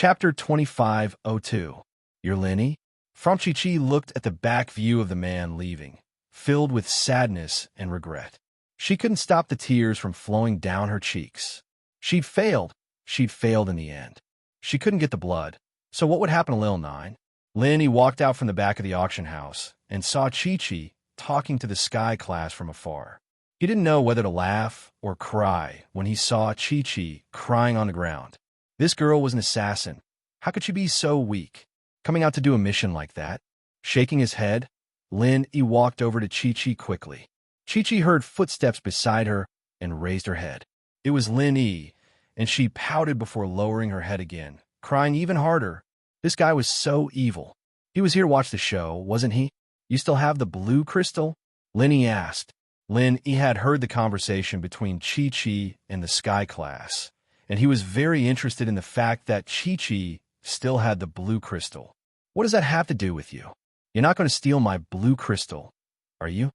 Chapter 2502. You're Lenny? From Chi-Chi looked at the back view of the man leaving, filled with sadness and regret. She couldn't stop the tears from flowing down her cheeks. She'd failed. She'd failed in the end. She couldn't get the blood. So what would happen to Lil Nine? Lenny walked out from the back of the auction house and saw Chi-Chi talking to the Sky class from afar. He didn't know whether to laugh or cry when he saw Chi-Chi crying on the ground. This girl was an assassin. How could she be so weak? Coming out to do a mission like that? Shaking his head, Lin-Yi walked over to Chi-Chi quickly. Chi-Chi heard footsteps beside her and raised her head. It was Lin-Yi, and she pouted before lowering her head again, crying even harder. This guy was so evil. He was here to watch the show, wasn't he? You still have the blue crystal? Lin-Yi asked. Lin-Yi had heard the conversation between Chi-Chi and the Sky class, and he was very interested in the fact that Chi-Chi still had the blue crystal. What does that have to do with you? You're not going to steal my blue crystal, are you?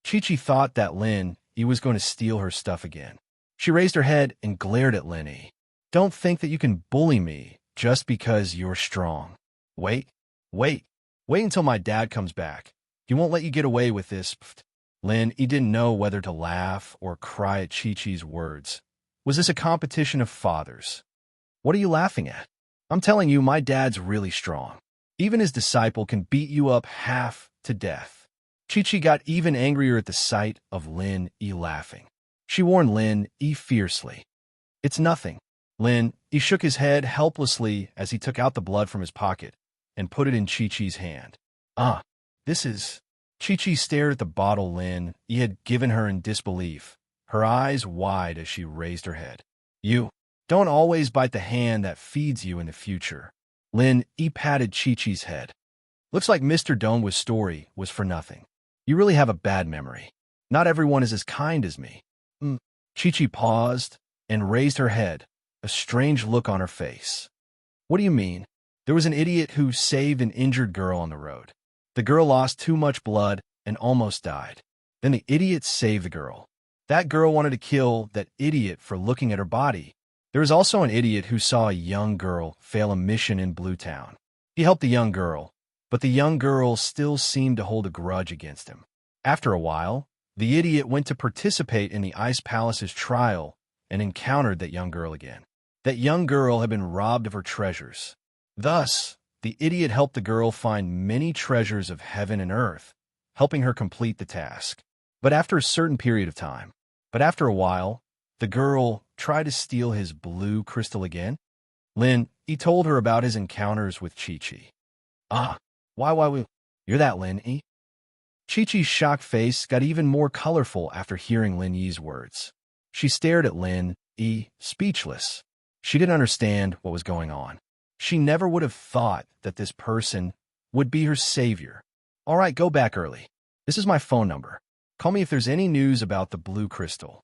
Chi-Chi thought that Lin-Yi was going to steal her stuff again. She raised her head and glared at Lin-Yi. Don't think that you can bully me just because you're strong. Wait until my dad comes back. He won't let you get away with this. Lin-Yi didn't know whether to laugh or cry at Chi-Chi's words. Was this a competition of fathers? What are you laughing at? I'm telling you, my dad's really strong. Even his disciple can beat you up half to death. Chi-Chi got even angrier at the sight of Lin-Yi laughing. She warned Lin-Yi fiercely. It's nothing. Lin-Yi shook his head helplessly as he took out the blood from his pocket and put it in Chi-Chi's hand. This is... Chi-Chi stared at the bottle Lin-Yi had given her in disbelief, her eyes wide as she raised her head. You don't always bite the hand that feeds you in the future. Lin-Yi patted Chi-Chi's head. Looks like Mr. Donwa's story was for nothing. You really have a bad memory. Not everyone is as kind as me. Chi-Chi paused and raised her head, a strange look on her face. What do you mean? There was an idiot who saved an injured girl on the road. The girl lost too much blood and almost died. Then the idiot saved the girl. That girl wanted to kill that idiot for looking at her body. There was also an idiot who saw a young girl fail a mission in Blue Town. He helped the young girl, but the young girl still seemed to hold a grudge against him. After a while, the idiot went to participate in the Ice Palace's trial and encountered that young girl again. That young girl had been robbed of her treasures. Thus, the idiot helped the girl find many treasures of heaven and earth, helping her complete the task. But after a certain period of time, after a while, the girl tried to steal his blue crystal again. Lin-Yi told her about his encounters with Chi-Chi. You're that Lin-Yi? Chi-Chi's shocked face got even more colorful after hearing Lin-Yi's words. She stared at Lin-Yi, speechless. She didn't understand what was going on. She never would have thought that this person would be her savior. All right, go back early. This is my phone number. Call me if there's any news about the blue crystal.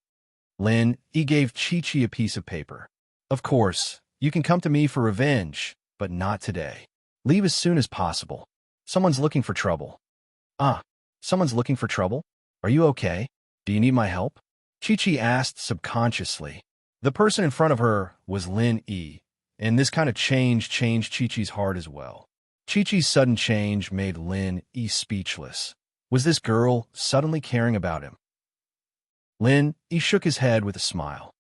Lin-Yi gave Chi-Chi a piece of paper. Of course, you can come to me for revenge, but not today. Leave as soon as possible. Someone's looking for trouble. Someone's looking for trouble? Are you okay? Do you need my help? Chi-Chi asked subconsciously. The person in front of her was Lin-Yi, and this kind of change changed Chi-Chi's heart as well. Chi-Chi's sudden change made Lin-Yi speechless. Was this girl suddenly caring about him? Lin-Yi shook his head with a smile.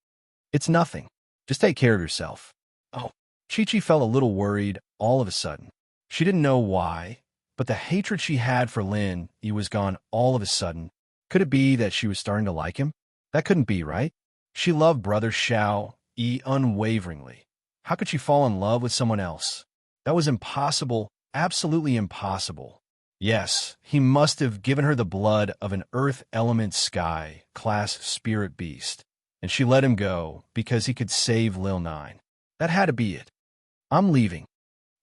It's nothing. Just take care of yourself. Chi-Chi felt a little worried all of a sudden. She didn't know why, but the hatred she had for Lin-Yi was gone all of a sudden. Could it be that she was starting to like him? That couldn't be, right? She loved Brother Xiao-Yi unwaveringly. How could she fall in love with someone else? That was impossible, absolutely impossible. Yes, he must have given her the blood of an Earth Element Sky class spirit beast, and she let him go because he could save Lil Nine. That had to be it. I'm leaving.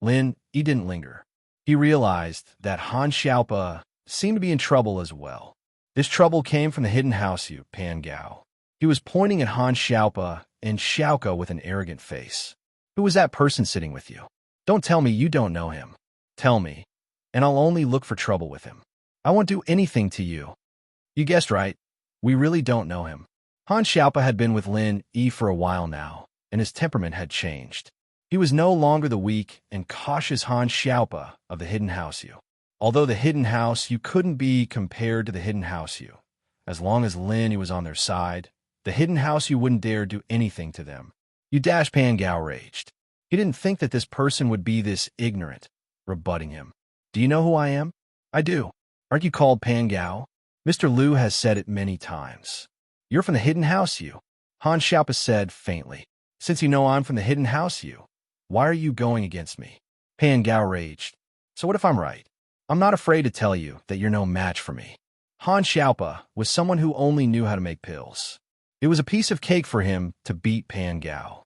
Lin-Yi didn't linger. He realized that Han Xiaopa seemed to be in trouble as well. This trouble came from the hidden house Pan Gao. He was pointing at Han Xiaopa and Xiaoka with an arrogant face. Who was that person sitting with you? Don't tell me you don't know him. Tell me, and I'll only look for trouble with him. I won't do anything to you. You guessed right. We really don't know him. Han Xiaopa had been with Lin-Yi for a while now, and his temperament had changed. He was no longer the weak and cautious Han Xiaopa of the Hidden House You. Although the Hidden House You couldn't be compared to the Hidden House You. As long as Lin Yi was on their side, the Hidden House You wouldn't dare do anything to them. You dash Pan Gao raged. He didn't think that this person would be this ignorant, rebutting him. Do you know who I am? I do. Aren't you called Pan Gao? Mr. Liu has said it many times. You're from the Hidden House You, Han Xiaopa said faintly. Since you know I'm from the Hidden House You, why are you going against me? Pan Gao raged. So what if I'm right? I'm not afraid to tell you that you're no match for me. Han Xiaopa was someone who only knew how to make pills. It was a piece of cake for him to beat Pan Gao.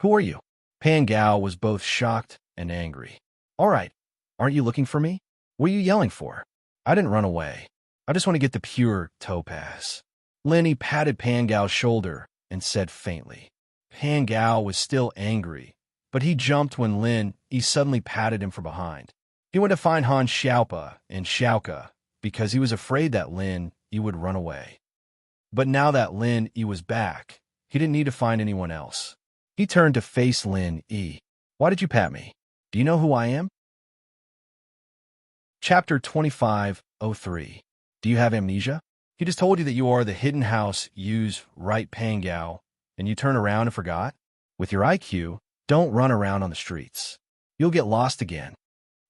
Who are you? Pan Gao was both shocked and angry. All right, aren't you looking for me? What are you yelling for? I didn't run away. I just want to get the pure topaz. Lin Yi patted Pan Gao's shoulder and said faintly. Pan Gao was still angry, but he jumped when Lin Yi suddenly patted him from behind. He went to find Han Xiaopa and Xiaoka because he was afraid that Lin Yi would run away. But now that Lin Yi was back, he didn't need to find anyone else. He turned to face Lin Yi. Why did you pat me? Do you know who I am? Chapter 25:03. Do you have amnesia? He just told you that you are the Hidden House Yu's right Pan Gao, and you turn around and forgot? With your IQ, don't run around on the streets. You'll get lost again.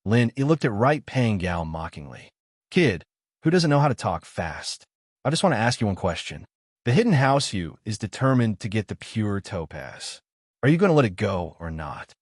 Lin Yi looked at right Pan Gao mockingly. Kid, who doesn't know how to talk fast? I just want to ask you one question. The Hidden House You is determined to get the pure topaz. Are you going to let it go or not?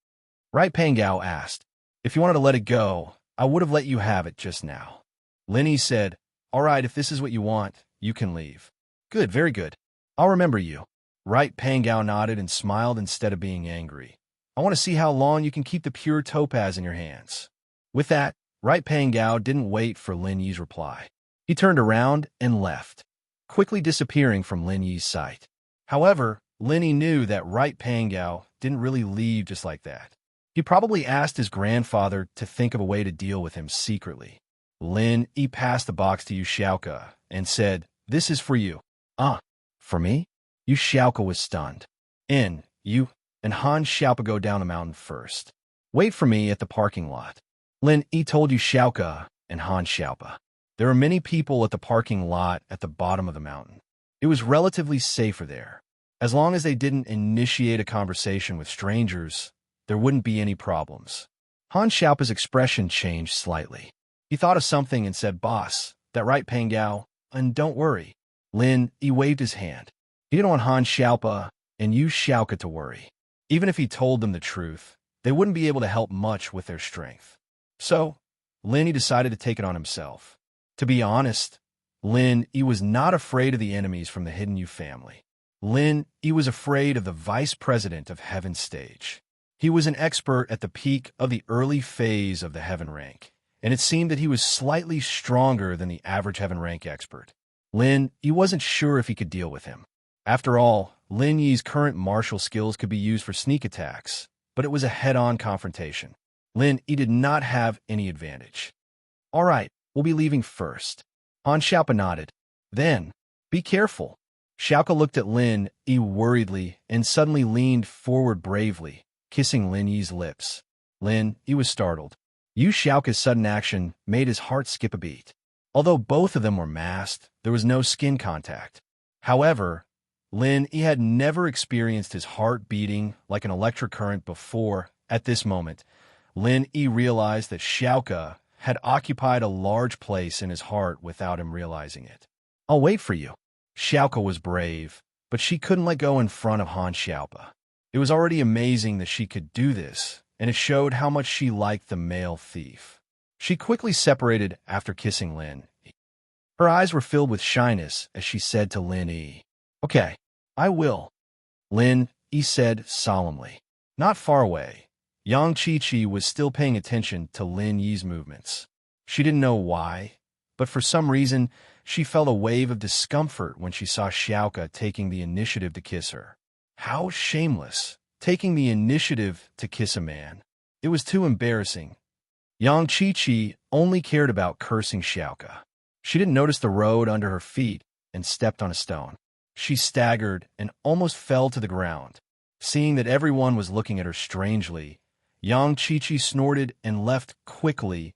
Right Pan Gao asked. If you wanted to let it go, I would have let you have it just now. Lin Yi said, all right, if this is what you want, you can leave. Good, very good. I'll remember you. Right Pan Gao nodded and smiled instead of being angry. I want to see how long you can keep the pure topaz in your hands. With that, Right Pan Gao didn't wait for Lin Yi's reply. He turned around and left, quickly disappearing from Lin Yi's sight. However, Lin Yi knew that Right Pan Gao didn't really leave just like that. He probably asked his grandfather to think of a way to deal with him secretly. Lin Yi passed the box to Yu Xiaoka and said, this is for you. For me? Yu Xiaoka was stunned. You and Han Xiaopa go down the mountain first. Wait for me at the parking lot. Lin Yi told Yu Xiaoka and Han Xiaopa. There were many people at the parking lot at the bottom of the mountain. It was relatively safer there. As long as they didn't initiate a conversation with strangers, there wouldn't be any problems. Han Xiaopa's expression changed slightly. He thought of something and said, boss, that right Pan Gao, and don't worry. Lin Yi waved his hand. He didn't want Han Xiaopa and Yu Xiaoka to worry. Even if he told them the truth, they wouldn't be able to help much with their strength. So, Lin Yi decided to take it on himself. To be honest, Lin Yi was not afraid of the enemies from the Hidden Yu family. Lin Yi was afraid of the vice president of Heaven Stage. He was an expert at the peak of the early phase of the Heaven rank, and it seemed that he was slightly stronger than the average Heaven rank expert. Lin Yi wasn't sure if he could deal with him. After all, Lin Yi's current martial skills could be used for sneak attacks, but it was a head-on confrontation. Lin Yi did not have any advantage. All right, we'll be leaving first. Han Xiaopa nodded. Then, be careful. Xiaoka looked at Lin Yi worriedly and suddenly leaned forward bravely, kissing Lin Yi's lips. Lin Yi was startled. Yu Xiaoka's sudden action made his heart skip a beat. Although both of them were masked, there was no skin contact. However, Lin Yi had never experienced his heart beating like an electric current before. At this moment, Lin Yi realized that Xiaoka had occupied a large place in his heart without him realizing it. I'll wait for you. Xiaoka was brave, but she couldn't let go in front of Han Xiaopa. It was already amazing that she could do this, and it showed how much she liked the male thief. She quickly separated after kissing Lin Yi. Her eyes were filled with shyness as she said to Lin Yi, okay, I will. Lin Yi said solemnly. Not far away, Yang Qiqi was still paying attention to Lin Yi's movements. She didn't know why, but for some reason, she felt a wave of discomfort when she saw Xiaoka taking the initiative to kiss her. How shameless, taking the initiative to kiss a man. It was too embarrassing. Yang Qiqi only cared about cursing Xiaoka. She didn't notice the road under her feet and stepped on a stone. She staggered and almost fell to the ground. Seeing that everyone was looking at her strangely, Yang Chi-Chi snorted and left quickly.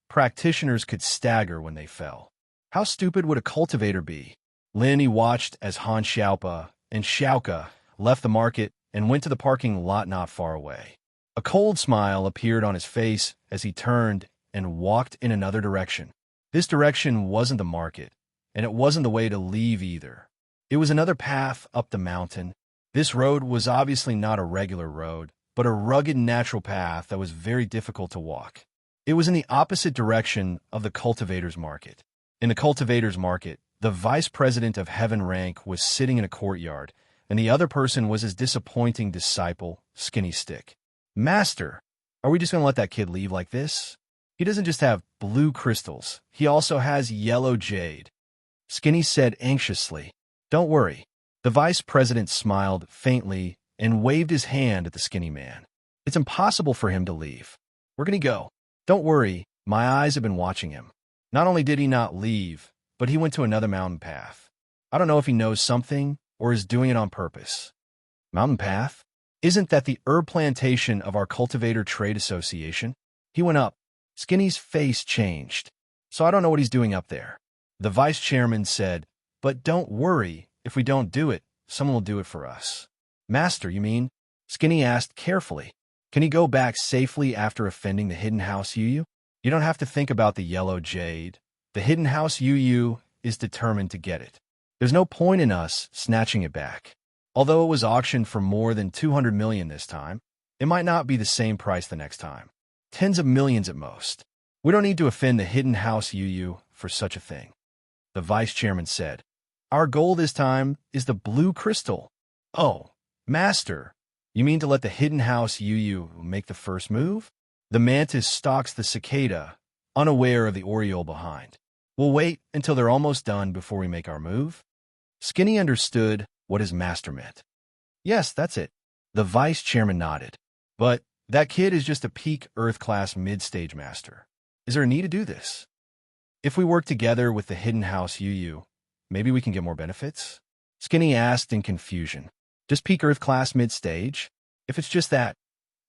Practitioners could stagger when they fell. How stupid would a cultivator be? Lin Yi watched as Han Xiaopa and Xiaoka left the market and went to the parking lot not far away. A cold smile appeared on his face as he turned and walked in another direction. This direction wasn't the market, and it wasn't the way to leave either. It was another path up the mountain. This road was obviously not a regular road, but a rugged natural path that was very difficult to walk. It was in the opposite direction of the cultivator's market. In the cultivator's market, the vice president of heaven rank was sitting in a courtyard, and the other person was his disappointing disciple, Skinny Stick. Master, are we just going to let that kid leave like this? He doesn't just have blue crystals, he also has yellow jade. Skinny said anxiously. Don't worry. The vice president smiled faintly and waved his hand at the skinny man. It's impossible for him to leave. Where can he go? Don't worry, my eyes have been watching him. Not only did he not leave, but he went to another mountain path. I don't know if he knows something or is doing it on purpose. Mountain path? Isn't that the herb plantation of our cultivator trade association? He went up. Skinny's face changed. So I don't know what he's doing up there. The vice chairman said, but don't worry, if we don't do it, someone will do it for us. Master, you mean? Skinny asked carefully. Can he go back safely after offending the Hidden House Yu? You don't have to think about the yellow jade. The Hidden House Yu is determined to get it. There's no point in us snatching it back. Although it was auctioned for more than 200 million this time, it might not be the same price the next time. Tens of millions at most. We don't need to offend the Hidden House Yu for such a thing. The vice chairman said, our goal this time is the blue crystal. Oh, master, you mean to let the Hidden House Yu make the first move? The mantis stalks the cicada, unaware of the oriole behind. We'll wait until they're almost done before we make our move. Skinny understood what his master meant. Yes, that's it. The vice chairman nodded. But that kid is just a peak Earth-class mid-stage master. Is there a need to do this? If we work together with the Hidden House Yu, maybe we can get more benefits? Skinny asked in confusion. Just peak Earth-class mid-stage? If it's just that,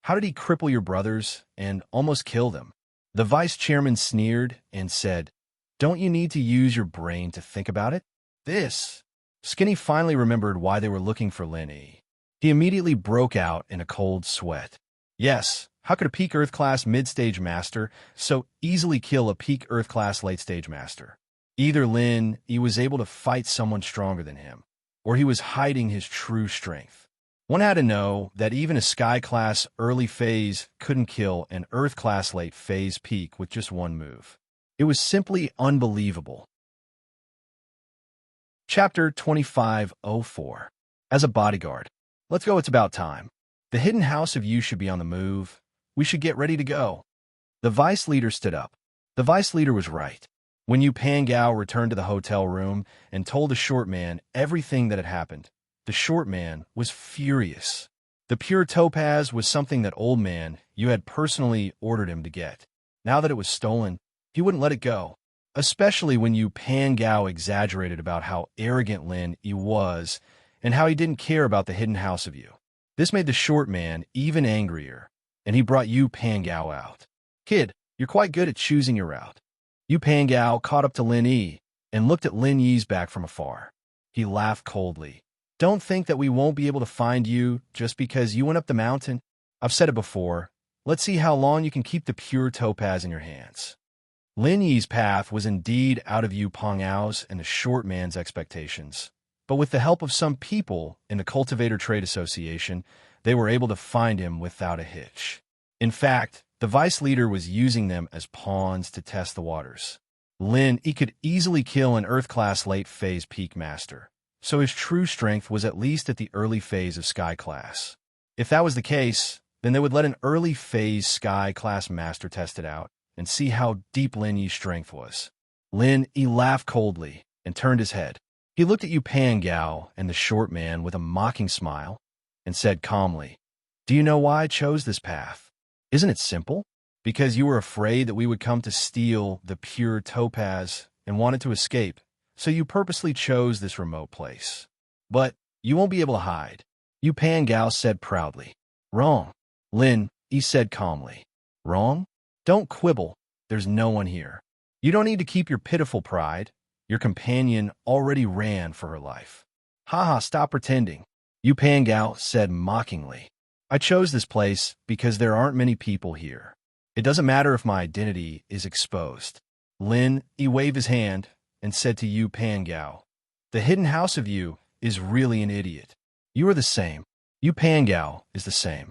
how did he cripple your brothers and almost kill them? The vice chairman sneered and said, don't you need to use your brain to think about it? This. Skinny finally remembered why they were looking for Lin Yi. He immediately broke out in a cold sweat. Yes, how could a peak Earth-class mid-stage master so easily kill a peak Earth-class late-stage master? Either Lin Yi was able to fight someone stronger than him, or he was hiding his true strength. One had to know that even a Sky-class early phase couldn't kill an Earth-class late phase peak with just one move. It was simply unbelievable. Chapter 2504. As a bodyguard. Let's go, it's about time. The Hidden House of You should be on the move. We should get ready to go. The vice leader stood up. The vice leader was right. When Yu Pangao returned to the hotel room and told the short man everything that had happened, the short man was furious. The pure topaz was something that old man Yu had personally ordered him to get. Now that it was stolen, he wouldn't let it go. Especially when Yu Pangao exaggerated about how arrogant Lin Yi was and how he didn't care about the Hidden House of You. This made the short man even angrier, and he brought Yu Pangao out. Kid, you're quite good at choosing your route. Yu Pangao caught up to Lin Yi and looked at Lin Yi's back from afar. He laughed coldly. Don't think that we won't be able to find you just because you went up the mountain. I've said it before. Let's see how long you can keep the pure topaz in your hands. Lin Yi's path was indeed out of Yu Pangao's and the short man's expectations. But with the help of some people in the Cultivator Trade Association, they were able to find him without a hitch. In fact, the vice leader was using them as pawns to test the waters. Lin Yi could easily kill an Earth-class late-phase peak master, so his true strength was at least at the early phase of Sky-class. If that was the case, then they would let an early-phase Sky-class master test it out and see how deep Lin Yi's strength was. Lin Yi laughed coldly and turned his head. He looked at Yu Pangao and the short man with a mocking smile and said calmly, Do you know why I chose this path? Isn't it simple? Because you were afraid that we would come to steal the pure topaz and wanted to escape, so you purposely chose this remote place. But you won't be able to hide. Yu Pan Gao said proudly. Wrong. Lin Yi said calmly. Wrong? Don't quibble. There's no one here. You don't need to keep your pitiful pride. Your companion already ran for her life. Haha, stop pretending. Yu Pan Gao said mockingly. I chose this place because there aren't many people here. It doesn't matter if my identity is exposed. Lin Yi waved his hand and said to Yu Pan Gao, the hidden house of you is really an idiot. You are the same. Yu Pan Gao is the same.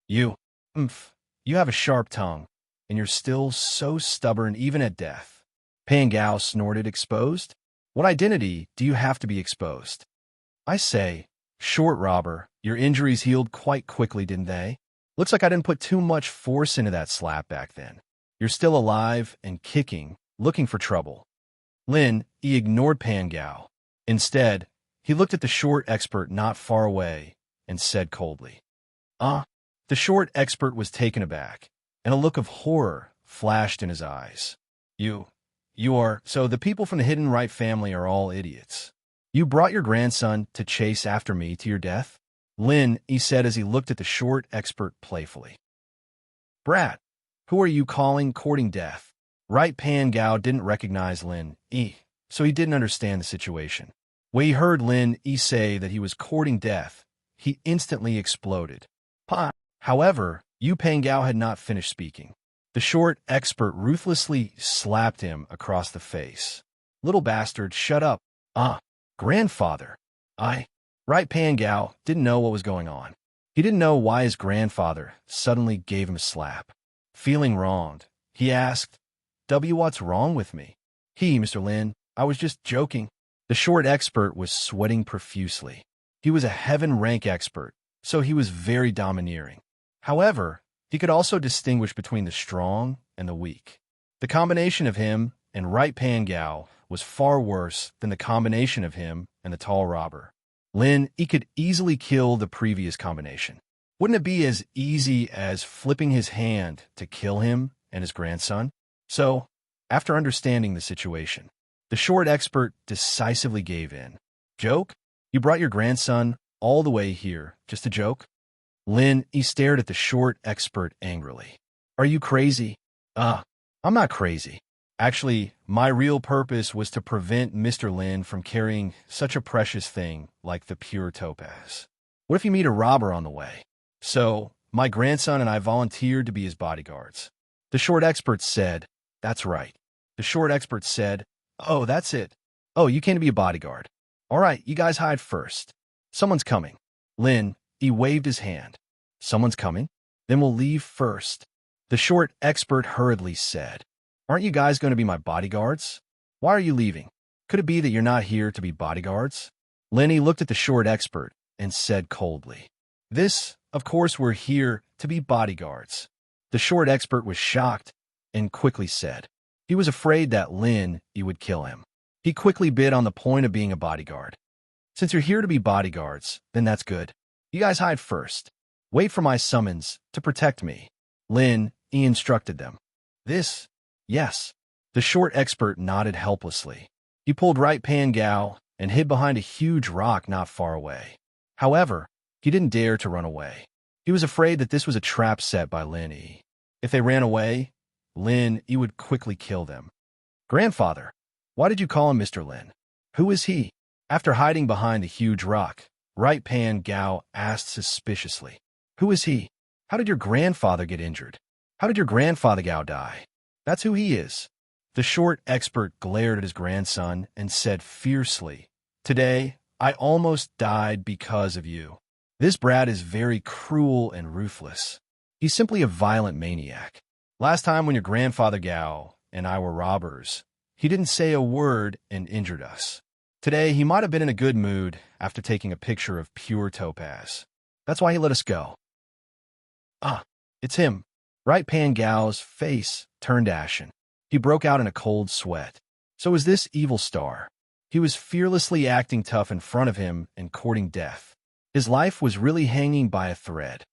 You have a sharp tongue, and you're still so stubborn even at death. Pan Gao snorted. Exposed? What identity do you have to be exposed? I say, short robber, your injuries healed quite quickly, didn't they? Looks like I didn't put too much force into that slap back then. You're still alive and kicking, looking for trouble. Lin Yi ignored Pan Gao. Instead, he looked at the short expert not far away and said coldly, The short expert was taken aback, and a look of horror flashed in his eyes. So the people from the Hidden Right family are all idiots. You brought your grandson to chase after me to your death? Lin Yi said as he looked at the short expert playfully. Brat, who are you calling courting death? Right Pan Gao didn't recognize Lin Yi, so he didn't understand the situation. When he heard Lin Yi say that he was courting death, he instantly exploded. However, Yu Pan Gao had not finished speaking. The short expert ruthlessly slapped him across the face. Little bastard, shut up. Grandfather. Right Pan Gao didn't know what was going on. He didn't know why his grandfather suddenly gave him a slap. Feeling wronged, he asked, what's wrong with me? Mr. Lin, I was just joking. The short expert was sweating profusely. He was a heaven rank expert, so he was very domineering. However, he could also distinguish between the strong and the weak. The combination of him and Right Pan Gao was far worse than the combination of him and the tall robber. Lin Yi could easily kill the previous combination. Wouldn't it be as easy as flipping his hand to kill him and his grandson? So, after understanding the situation, the short expert decisively gave in. Joke? You brought your grandson all the way here just to joke? Lin Yi stared at the short expert angrily. Are you crazy? I'm not crazy. Actually, my real purpose was to prevent Mr. Lin from carrying such a precious thing like the pure topaz. What if you meet a robber on the way? So, my grandson and I volunteered to be his bodyguards. The short expert said, That's right. The short expert said, Oh, that's it. Oh, you came to be a bodyguard. All right, you guys hide first. Someone's coming. Lin Yi waved his hand. Someone's coming? Then we'll leave first. The short expert hurriedly said, Aren't you guys going to be my bodyguards? Why are you leaving? Could it be that you're not here to be bodyguards? Lin Yi looked at the short expert and said coldly, Of course, we're here to be bodyguards. The short expert was shocked and quickly said, he was afraid that Lin Yi would kill him. He quickly bid on the point of being a bodyguard. Since you're here to be bodyguards, then that's good. You guys hide first. Wait for my summons to protect me. Lin Yi instructed them. Yes. The short expert nodded helplessly. He pulled Right Pan Gao and hid behind a huge rock not far away. However, he didn't dare to run away. He was afraid that this was a trap set by Lin Yi. If they ran away, Lin Yi would quickly kill them. Grandfather, why did you call him Mr. Lin? Who is he? After hiding behind the huge rock, Right Pan Gao asked suspiciously. Who is he? How did your grandfather get injured? How did your grandfather Gao die? That's who he is. The short expert glared at his grandson and said fiercely, Today, I almost died because of you. This brat is very cruel and ruthless. He's simply a violent maniac. Last time when your grandfather Gao and I were robbers, he didn't say a word and injured us. Today, he might have been in a good mood after taking a picture of pure topaz. That's why he let us go. It's him. Right Pan Gao's face turned ashen. He broke out in a cold sweat. So was this evil star. He was fearlessly acting tough in front of him and courting death. His life was really hanging by a thread.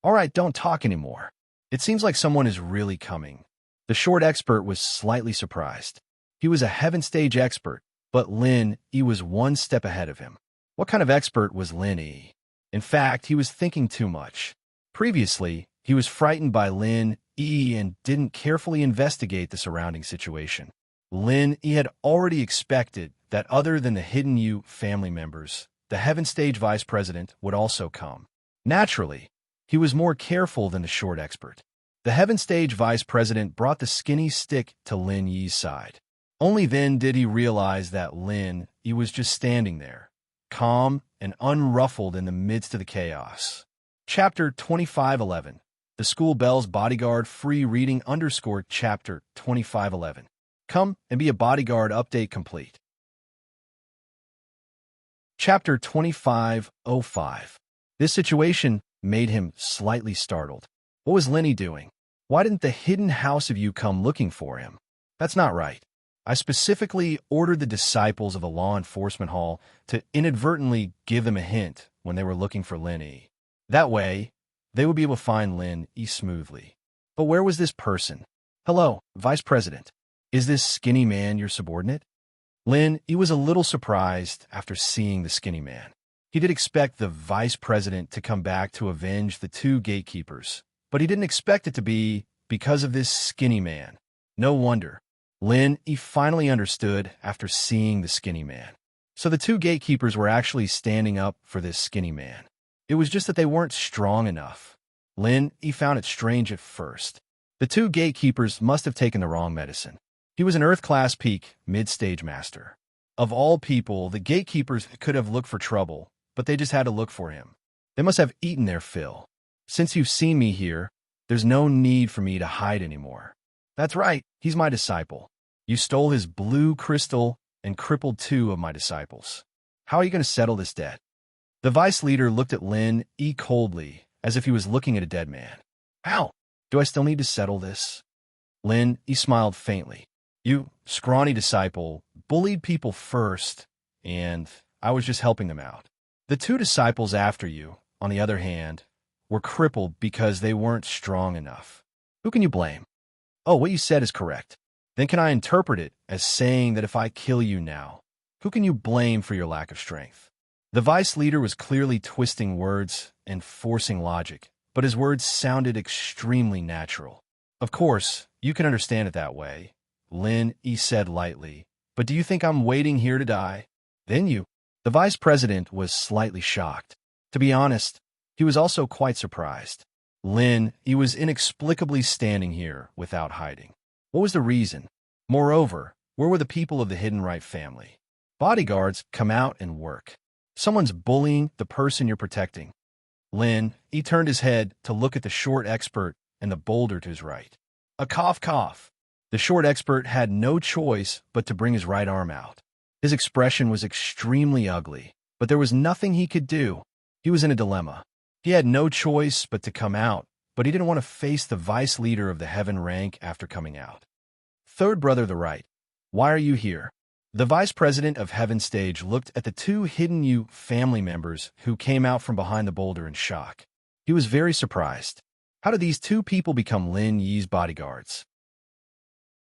All right, don't talk anymore. It seems like someone is really coming. The short expert was slightly surprised. He was a heaven stage expert, but Lin Yi was one step ahead of him. What kind of expert was Lin Yi? In fact, he was thinking too much. Previously, he was frightened by Lin E and didn't carefully investigate the surrounding situation. Lin E had already expected that other than the Hidden You family members, the Heaven Stage Vice President would also come. Naturally, he was more careful than the short expert. The Heaven Stage Vice President brought the skinny stick to Lin Yi's side. Only then did he realize that Lin Yi was just standing there, calm and unruffled in the midst of the chaos. Chapter 2511. The School Bell's Bodyguard Free Reading _ Chapter 2511. Come and be a bodyguard update complete. Chapter 2505. This situation made him slightly startled. What was Lenny doing? Why didn't the hidden house of you come looking for him? That's not right. I specifically ordered the disciples of the law enforcement hall to inadvertently give them a hint when they were looking for Lin E. That way, they would be able to find Lin E smoothly. But where was this person? Hello, Vice President. Is this skinny man your subordinate? Lin E was a little surprised after seeing the skinny man. He did expect the Vice President to come back to avenge the two gatekeepers, but he didn't expect it to be because of this skinny man. No wonder. Lin E finally understood after seeing the skinny man. So the two gatekeepers were actually standing up for this skinny man. It was just that they weren't strong enough. Lin E found it strange at first. The two gatekeepers must have taken the wrong medicine. He was an Earth-class peak, mid-stage master. Of all people, the gatekeepers could have looked for trouble, but they just had to look for him. They must have eaten their fill. Since you've seen me here, there's no need for me to hide anymore. That's right, he's my disciple. You stole his blue crystal and crippled two of my disciples. How are you going to settle this debt? The vice leader looked at Lin E coldly, as if he was looking at a dead man. How? Do I still need to settle this? Lin E smiled faintly. You, scrawny disciple, bullied people first, and I was just helping them out. The two disciples after you, on the other hand, were crippled because they weren't strong enough. Who can you blame? Oh, what you said is correct. Then can I interpret it as saying that if I kill you now, who can you blame for your lack of strength? The vice leader was clearly twisting words and forcing logic, but his words sounded extremely natural. Of course, you can understand it that way, Lin E said lightly, but do you think I'm waiting here to die? Then you. The vice president was slightly shocked. To be honest, he was also quite surprised. Lin E was inexplicably standing here without hiding. What was the reason? Moreover, where were the people of the Hidden Right family? Bodyguards come out and work. Someone's bullying the person you're protecting. Lin E turned his head to look at the short expert and the boulder to his right. A cough cough. The short expert had no choice but to bring his right arm out. His expression was extremely ugly, but there was nothing he could do. He was in a dilemma. He had no choice but to come out, but he didn't want to face the vice leader of the Heaven rank after coming out. Third brother the right. Why are you here? The vice president of Heaven Stage looked at the two Hidden You family members who came out from behind the boulder in shock. He was very surprised. How did these two people become Lin Yi's bodyguards?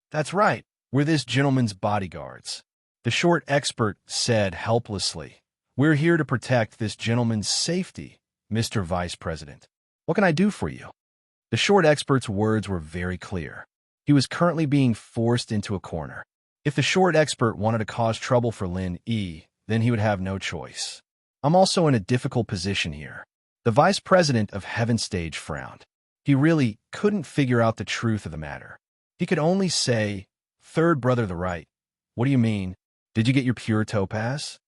That's right, we're this gentleman's bodyguards. The short expert said helplessly. We're here to protect this gentleman's safety, Mr. Vice President. What can I do for you? The short expert's words were very clear. He was currently being forced into a corner. If the short expert wanted to cause trouble for Lin E, then he would have no choice. I'm also in a difficult position here. The vice president of Heaven Stage frowned. He really couldn't figure out the truth of the matter. He could only say, Third brother the right. What do you mean? Did you get your pure topaz?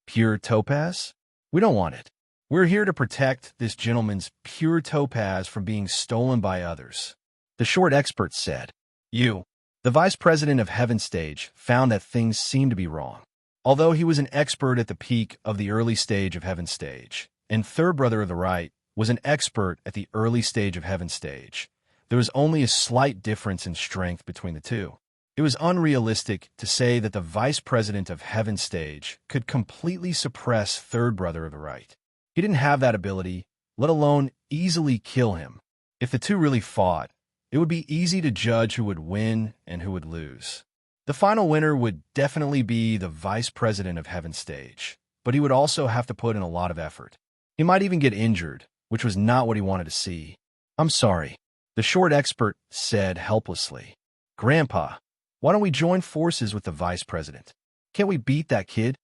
Pure topaz? We don't want it. We're here to protect this gentleman's pure topaz from being stolen by others. The short expert said. You. The vice president of Heaven Stage found that things seemed to be wrong. Although he was an expert at the peak of the early stage of Heaven Stage, and third brother of the right was an expert at the early stage of Heaven Stage, there was only a slight difference in strength between the two. It was unrealistic to say that the vice president of Heaven Stage could completely suppress third brother of the right. He didn't have that ability, let alone easily kill him. If the two really fought, it would be easy to judge who would win and who would lose. The final winner would definitely be the vice president of Heaven Stage, but he would also have to put in a lot of effort. He might even get injured, which was not what he wanted to see. I'm sorry, the short expert said helplessly. Grandpa, why don't we join forces with the vice president? Can't we beat that kid?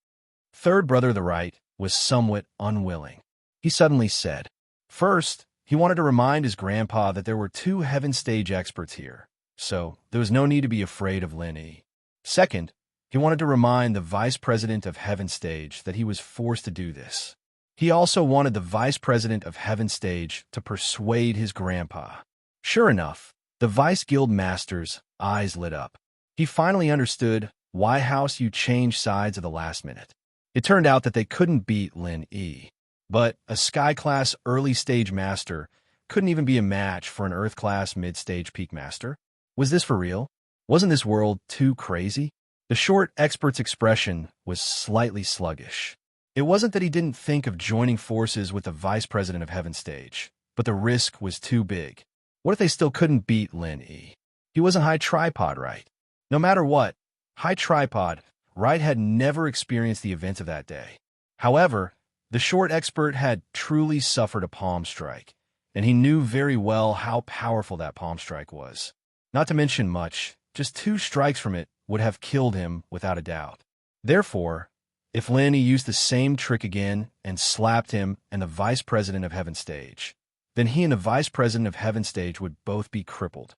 Third brother of the right was somewhat unwilling. He suddenly said, first, he wanted to remind his grandpa that there were two heaven stage experts here, so there was no need to be afraid of Lin Yi. Second, he wanted to remind the vice president of heaven stage that he was forced to do this. He also wanted the vice president of heaven stage to persuade his grandpa. Sure enough, the vice guild master's eyes lit up. He finally understood why House Yu changed sides at the last minute. It turned out that they couldn't beat Lin Yi, but a sky-class early-stage master couldn't even be a match for an earth-class mid-stage peak master. Was this for real? Wasn't this world too crazy? The short expert's expression was slightly sluggish. It wasn't that he didn't think of joining forces with the vice president of heaven stage, but the risk was too big. What if they still couldn't beat Lin Yi? He wasn't High Tripod, right? No matter what, High Tripod, Wright had never experienced the events of that day. However, the short expert had truly suffered a palm strike, and he knew very well how powerful that palm strike was. Not to mention much, just 2 strikes from it would have killed him without a doubt. Therefore, if Lin Yi used the same trick again and slapped him and the vice president of heaven stage, then he and the vice president of heaven stage would both be crippled.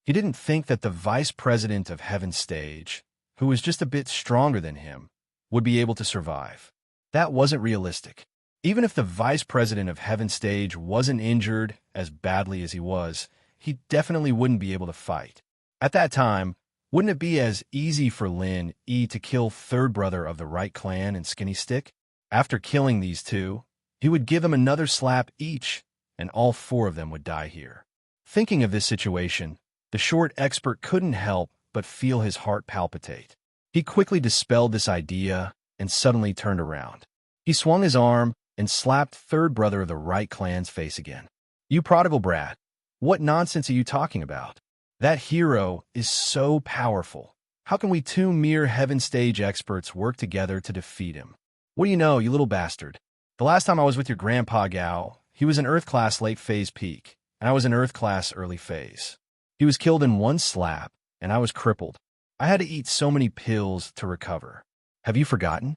He didn't think that the vice president of heaven stage, who was just a bit stronger than him, would be able to survive. That wasn't realistic. Even if the vice president of heaven stage wasn't injured as badly as he was, he definitely wouldn't be able to fight. At that time, wouldn't it be as easy for Lin Yi to kill third brother of the right clan and Skinny Stick? After killing these 2, he would give them another slap each, and all 4 of them would die here. Thinking of this situation, the short expert couldn't help but feel his heart palpitate. He quickly dispelled this idea and suddenly turned around. He swung his arm and slapped third brother of the right clan's face again. You prodigal brat, what nonsense are you talking about? That hero is so powerful. How can we 2 mere heaven stage experts work together to defeat him? What do you know, you little bastard? The last time I was with your grandpa Gao, he was an Earth class late phase peak, and I was an Earth class early phase. He was killed in 1 slap, and I was crippled. I had to eat so many pills to recover. Have you forgotten?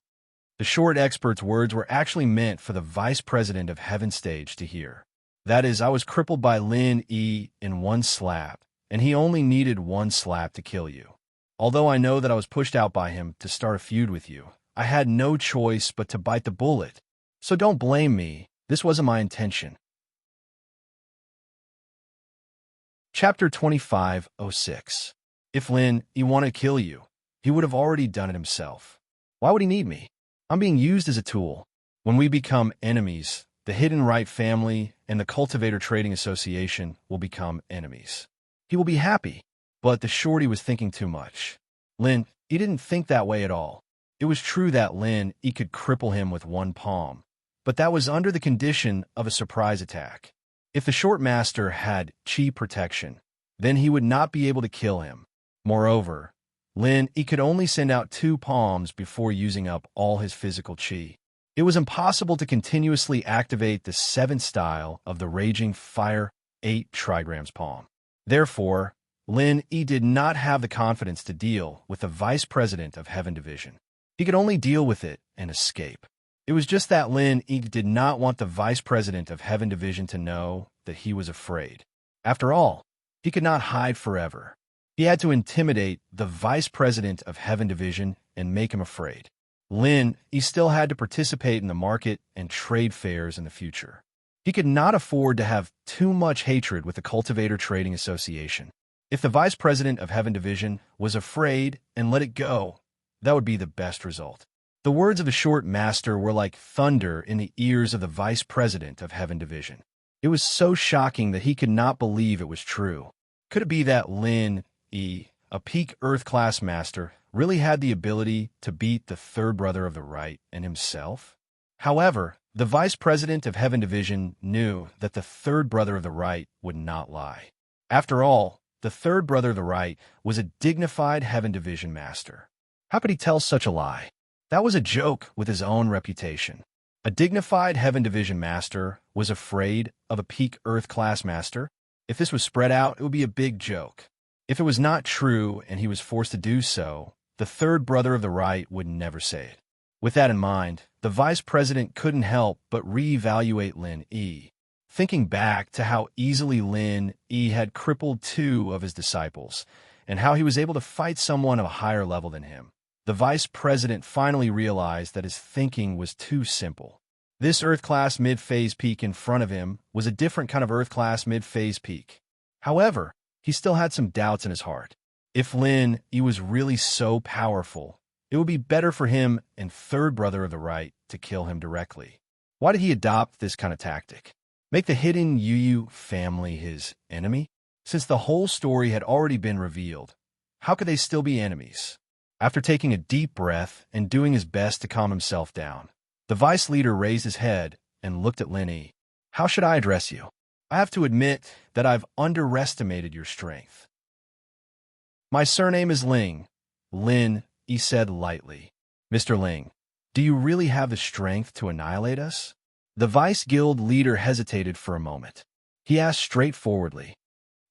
The short expert's words were actually meant for the vice president of heaven stage to hear. That is, I was crippled by Lin Yi in 1 slap, and he only needed 1 slap to kill you. Although I know that I was pushed out by him to start a feud with you, I had no choice but to bite the bullet. So don't blame me. This wasn't my intention. Chapter 25:06. If Lin Yi wanted to kill you, he would have already done it himself. Why would he need me? I'm being used as a tool. When we become enemies, the Hidden Right family and the Cultivator Trading Association will become enemies. He will be happy, but the shorty was thinking too much. Lin Yi didn't think that way at all. It was true that Lin Yi could cripple him with 1 palm, but that was under the condition of a surprise attack. If the short master had chi protection, then he would not be able to kill him. Moreover, Lin Yi could only send out 2 palms before using up all his physical chi. It was impossible to continuously activate the 7th style of the Raging Fire 8 trigrams palm. Therefore, Lin Yi did not have the confidence to deal with the vice president of Heaven Division. He could only deal with it and escape. It was just that Lin Yi did not want the vice president of Heaven Division to know that he was afraid. After all, he could not hide forever. He had to intimidate the vice president of Heaven Division and make him afraid. Lin Yi still had to participate in the market and trade fairs in the future. He could not afford to have too much hatred with the Cultivator Trading Association. If the vice president of Heaven Division was afraid and let it go, that would be the best result. The words of the short master were like thunder in the ears of the vice president of Heaven Division. It was so shocking that he could not believe it was true. Could it be that Lin Yi, a peak Earth-class master, really had the ability to beat the third brother of the right and himself? However, the vice president of Heaven Division knew that the third brother of the right would not lie. After all, the third brother of the right was a dignified Heaven Division master. How could he tell such a lie? That was a joke with his own reputation. A dignified Heaven Division Master was afraid of a peak Earth Class Master? If this was spread out, it would be a big joke. If it was not true and he was forced to do so, the third brother of the right would never say it. With that in mind, the Vice President couldn't help but reevaluate Lin Yi. Thinking back to how easily Lin Yi had crippled 2 of his disciples, and how he was able to fight someone of a higher level than him, the Vice President finally realized that his thinking was too simple. This Earth-class mid-phase peak in front of him was a different kind of Earth-class mid-phase peak. However, he still had some doubts in his heart. If Lin Yi was really so powerful, it would be better for him and third brother of the right to kill him directly. Why did he adopt this kind of tactic? Make the hidden Yu family his enemy? Since the whole story had already been revealed, how could they still be enemies? After taking a deep breath and doing his best to calm himself down, the vice leader raised his head and looked at Lin Yi. How should I address you? I have to admit that I've underestimated your strength. My surname is Ling, Lin Yi said lightly. Mr. Ling, do you really have the strength to annihilate us? The Vice Guild leader hesitated for a moment. He asked straightforwardly,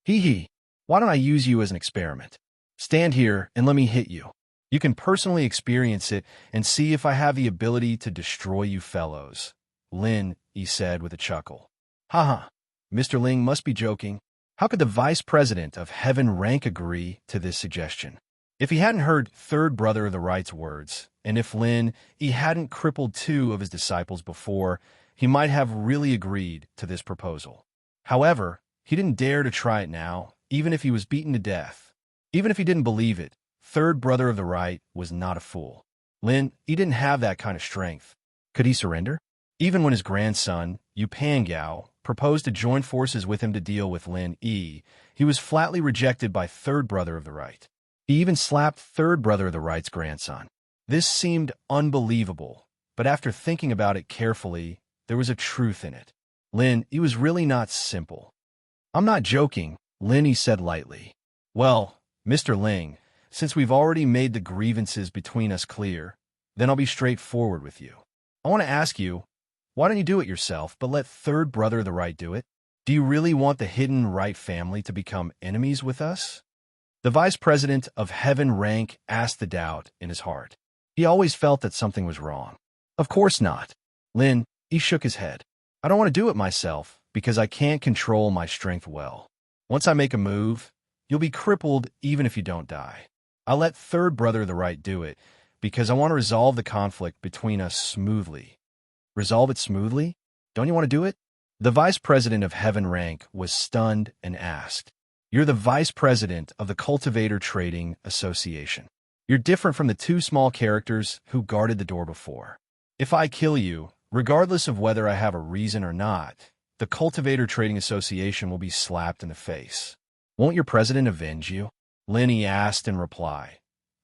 Hee, why don't I use you as an experiment? Stand here and let me hit you. You can personally experience it and see if I have the ability to destroy you fellows, Lin Yi said with a chuckle. Haha, Mr. Ling must be joking. How could the Vice President of Heaven Rank agree to this suggestion? If he hadn't heard third brother of the right's words, and if Lin Yi hadn't crippled 2 of his disciples before, he might have really agreed to this proposal. However, he didn't dare to try it now, even if he was beaten to death. Even if he didn't believe it, third brother of the right was not a fool. Lin Yi didn't have that kind of strength. Could he surrender? Even when his grandson, Yu Pangao, proposed to join forces with him to deal with Lin Yi, he was flatly rejected by third brother of the right. He even slapped third brother of the right's grandson. This seemed unbelievable, but after thinking about it carefully, there was a truth in it. Lin Yi was really not simple. I'm not joking, Lin Yi said lightly. Well, Mr. Ling, since we've already made the grievances between us clear, then I'll be straightforward with you. I want to ask you, why don't you do it yourself, but let third brother of the right do it? Do you really want the hidden right family to become enemies with us? The Vice President of Heaven Rank asked the doubt in his heart. He always felt that something was wrong. Of course not. Lin Yi shook his head. I don't want to do it myself because I can't control my strength well. Once I make a move, you'll be crippled even if you don't die. I'll let third brother of the right do it because I want to resolve the conflict between us smoothly. Resolve it smoothly? Don't you want to do it? The Vice President of Heaven Rank was stunned and asked, You're the Vice President of the Cultivator Trading Association. You're different from the 2 small characters who guarded the door before. If I kill you, regardless of whether I have a reason or not, the Cultivator Trading Association will be slapped in the face. Won't your president avenge you? Lin Yi asked in reply.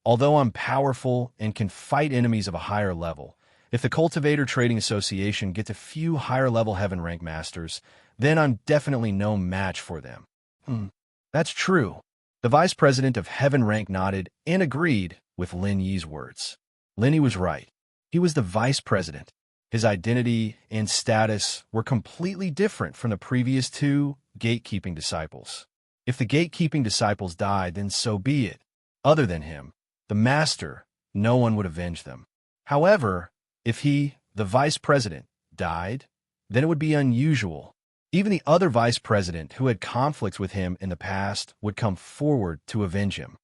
Although I'm powerful and can fight enemies of a higher level, if the Cultivator Trading Association gets a few higher-level Heaven Rank Masters, then I'm definitely no match for them. That's true. The Vice President of Heaven Rank nodded and agreed with Lin Yi's words. Lin Yi was right. He was the Vice President. His identity and status were completely different from the previous 2 gatekeeping disciples. If the gatekeeping disciples died, then so be it. Other than him, the Master, no one would avenge them. However, if he, the Vice President, died, then it would be unusual. Even the other Vice President who had conflicts with him in the past would come forward to avenge him.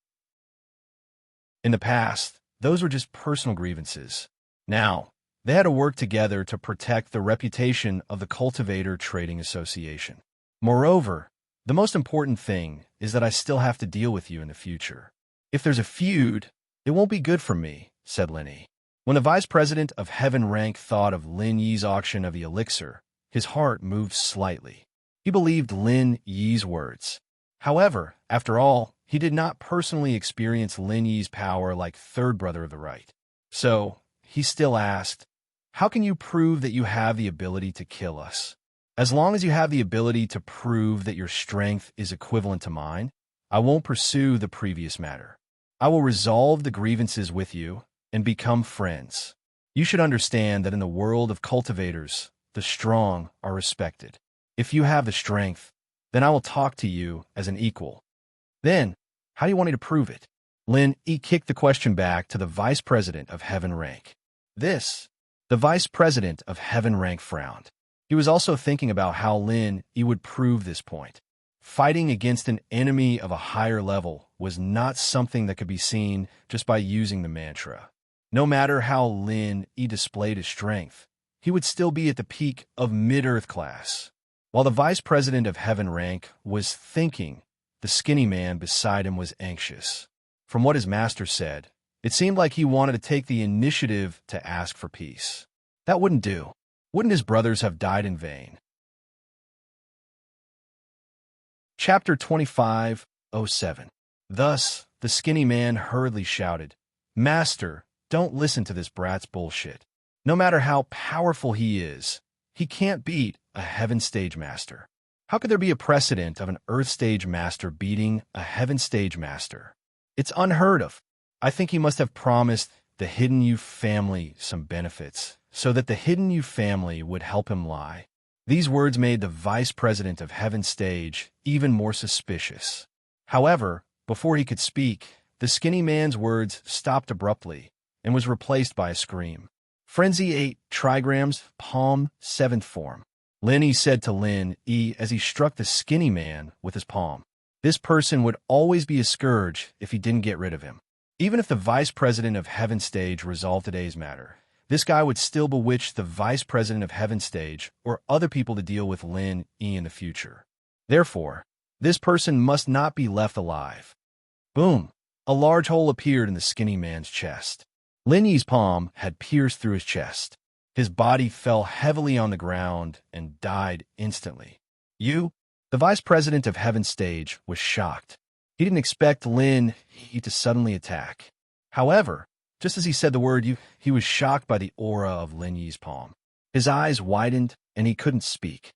In the past, those were just personal grievances. Now, they had to work together to protect the reputation of the Cultivator Trading Association. Moreover, the most important thing is that I still have to deal with you in the future. If there's a feud, it won't be good for me, said Lin Yi. When the Vice President of Heaven Rank thought of Lin Yi's auction of the elixir, his heart moved slightly. He believed Lin Yi's words. However, after all, he did not personally experience Lin Yi's power like third brother of the right. So, he still asked, How can you prove that you have the ability to kill us? As long as you have the ability to prove that your strength is equivalent to mine, I won't pursue the previous matter. I will resolve the grievances with you and become friends. You should understand that in the world of cultivators, the strong are respected. If you have the strength, then I will talk to you as an equal. Then, how do you want me to prove it? Lin Yi kicked the question back to the Vice President of Heaven Rank. The Vice President of Heaven Rank frowned. He was also thinking about how Lin Yi would prove this point. Fighting against an enemy of a higher level was not something that could be seen just by using the mantra. No matter how Lin Yi displayed his strength, he would still be at the peak of mid-earth class. While the Vice President of Heaven Rank was thinking, the skinny man beside him was anxious. From what his master said, it seemed like he wanted to take the initiative to ask for peace. That wouldn't do. Wouldn't his brothers have died in vain? Chapter 25:07. Thus, the skinny man hurriedly shouted, "Master, don't listen to this brat's bullshit. No matter how powerful he is, he can't beat a heaven stage master. How could there be a precedent of an earth stage master beating a heaven stage master? It's unheard of. I think he must have promised the Hidden Youth family some benefits, so that the Hidden Youth family would help him lie." These words made the Vice President of Heaven Stage even more suspicious. However, before he could speak, the skinny man's words stopped abruptly and was replaced by a scream. "Frenzy 8 trigrams, palm, 7th form." Lin Yi said to Lin Yi as he struck the skinny man with his palm. This person would always be a scourge if he didn't get rid of him. Even if the Vice President of Heaven Stage resolved today's matter, this guy would still bewitch the Vice President of Heaven Stage or other people to deal with Lin Yi in the future. Therefore, this person must not be left alive. Boom! A large hole appeared in the skinny man's chest. Lin Yi's palm had pierced through his chest. His body fell heavily on the ground and died instantly. "You?" The Vice President of Heaven Stage was shocked. He didn't expect Lin Yi to suddenly attack. However, just as he said the word "you," he was shocked by the aura of Lin Yi's palm. His eyes widened, and he couldn't speak.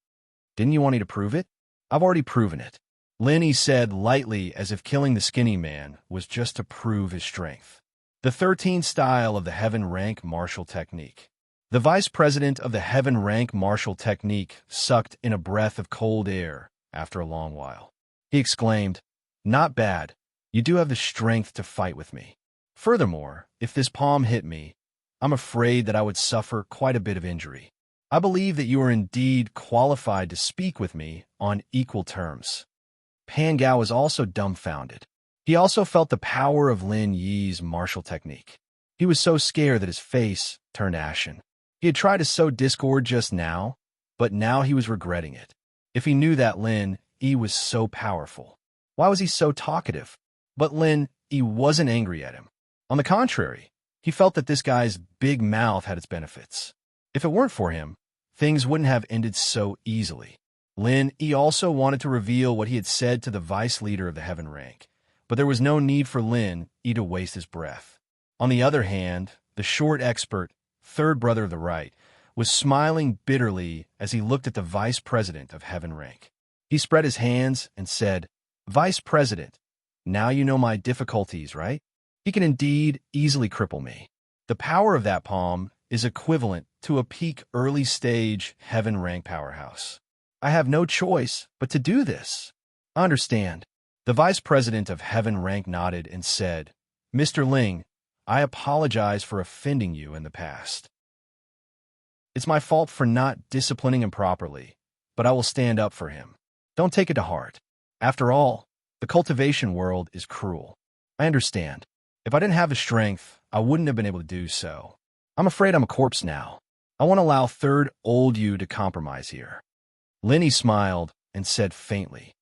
"Didn't you want me to prove it?" "I've already proven it," Lin Yi said lightly, as if killing the skinny man was just to prove his strength. The 13th style of the Heaven Rank Martial Technique. The Vice President of the Heaven Rank Martial Technique sucked in a breath of cold air after a long while. He exclaimed, "Not bad. You do have the strength to fight with me. Furthermore, if this palm hit me, I'm afraid that I would suffer quite a bit of injury. I believe that you are indeed qualified to speak with me on equal terms." Pan Gao was also dumbfounded. He also felt the power of Lin Yi's martial technique. He was so scared that his face turned ashen. He had tried to sow discord just now, but now he was regretting it. If he knew that Lin Yi was so powerful, why was he so talkative? But Lin Yi wasn't angry at him. On the contrary, he felt that this guy's big mouth had its benefits. If it weren't for him, things wouldn't have ended so easily. Lin Yi also wanted to reveal what he had said to the vice leader of the Heaven Rank, but there was no need for Lin Yi to waste his breath. On the other hand, the short expert, third brother of the right, was smiling bitterly as he looked at the Vice President of Heaven Rank. He spread his hands and said, "Vice President, now you know my difficulties, right? He can indeed easily cripple me. The power of that palm is equivalent to a peak early stage Heaven Rank powerhouse. I have no choice but to do this." "I understand." The Vice President of Heaven Rank nodded and said, "Mr. Ling, I apologize for offending you in the past. It's my fault for not disciplining him properly, but I will stand up for him. Don't take it to heart. After all, the cultivation world is cruel. I understand. If I didn't have the strength, I wouldn't have been able to do so. I'm afraid I'm a corpse now. I won't allow third old you to compromise here." Lin Yi smiled and said faintly,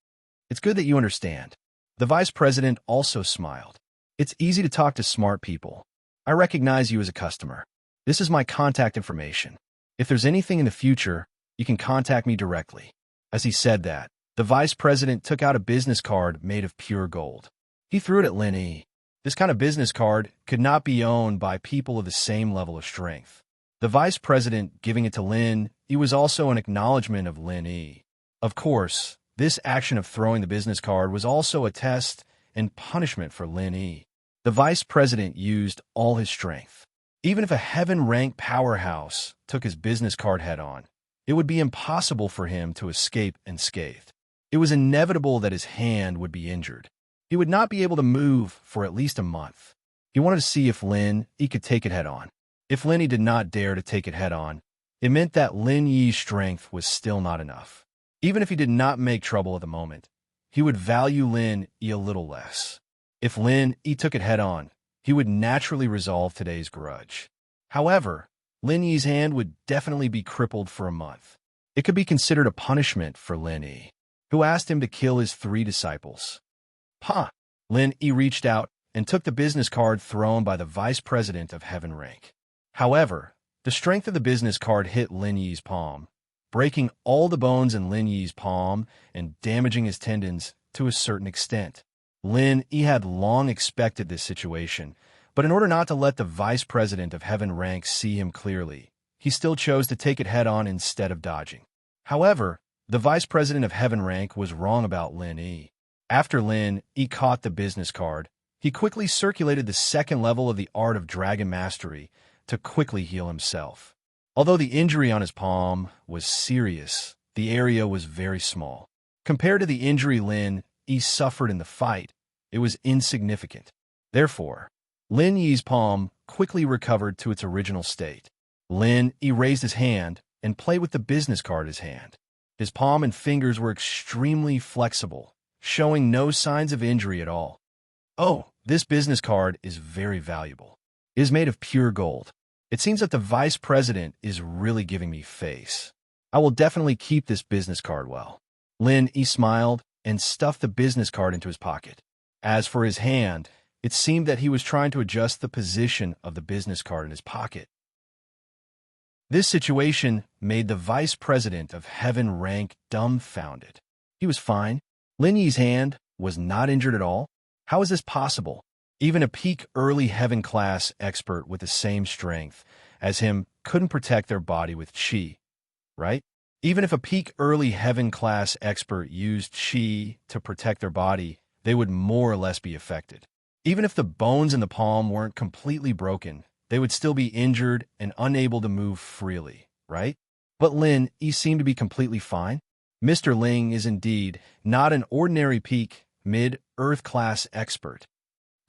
"It's good that you understand." The Vice President also smiled. "It's easy to talk to smart people. I recognize you as a customer. This is my contact information. If there's anything in the future, you can contact me directly." As he said that, the Vice President took out a business card made of pure gold. He threw it at Lin Yi. This kind of business card could not be owned by people of the same level of strength. The Vice President giving it to Lin Yi was also an acknowledgement of Lin Yi. Of course, this action of throwing the business card was also a test and punishment for Lin Yi. The Vice President used all his strength. Even if a heaven-rank powerhouse took his business card head-on, it would be impossible for him to escape unscathed. It was inevitable that his hand would be injured. He would not be able to move for at least a month. He wanted to see if Lin Yi could take it head-on. If Lin Yi did not dare to take it head-on, it meant that Lin Yi's strength was still not enough. Even if he did not make trouble at the moment, he would value Lin Yi a little less. If Lin Yi took it head-on, he would naturally resolve today's grudge. However, Lin Yi's hand would definitely be crippled for a month. It could be considered a punishment for Lin Yi, who asked him to kill his 3 disciples. Lin Yi reached out and took the business card thrown by the vice president of Heaven Rank. However, the strength of the business card hit Lin Yi's palm, breaking all the bones in Lin Yi's palm and damaging his tendons to a certain extent. Lin Yi had long expected this situation, but in order not to let the vice president of Heaven Rank see him clearly, he still chose to take it head-on instead of dodging. However, the vice president of Heaven Rank was wrong about Lin Yi. After Lin Yi caught the business card, he quickly circulated the 2nd level of the art of Dragon Mastery to quickly heal himself. Although the injury on his palm was serious, the area was very small. Compared to the injury Lin Yi suffered in the fight, it was insignificant. Therefore, Lin Yi's palm quickly recovered to its original state. Lin Yi raised his hand and played with the business card in his hand. His palm and fingers were extremely flexible, showing no signs of injury at all. Oh, this business card is very valuable. It is made of pure gold. It seems that the vice president is really giving me face. I will definitely keep this business card well. Lin Yi smiled and stuffed the business card into his pocket. As for his hand, it seemed that he was trying to adjust the position of the business card in his pocket. This situation made the vice president of Heaven Rank dumbfounded. He was fine. Lin Yi's hand was not injured at all. How is this possible? Even a peak early Heaven class expert with the same strength as him couldn't protect their body with Qi, right? Even if a peak early Heaven class expert used Qi to protect their body, they would more or less be affected. Even if the bones in the palm weren't completely broken, they would still be injured and unable to move freely, right? But Lin Yi seemed to be completely fine. Mr. Ling is indeed not an ordinary peak mid-Earth class expert.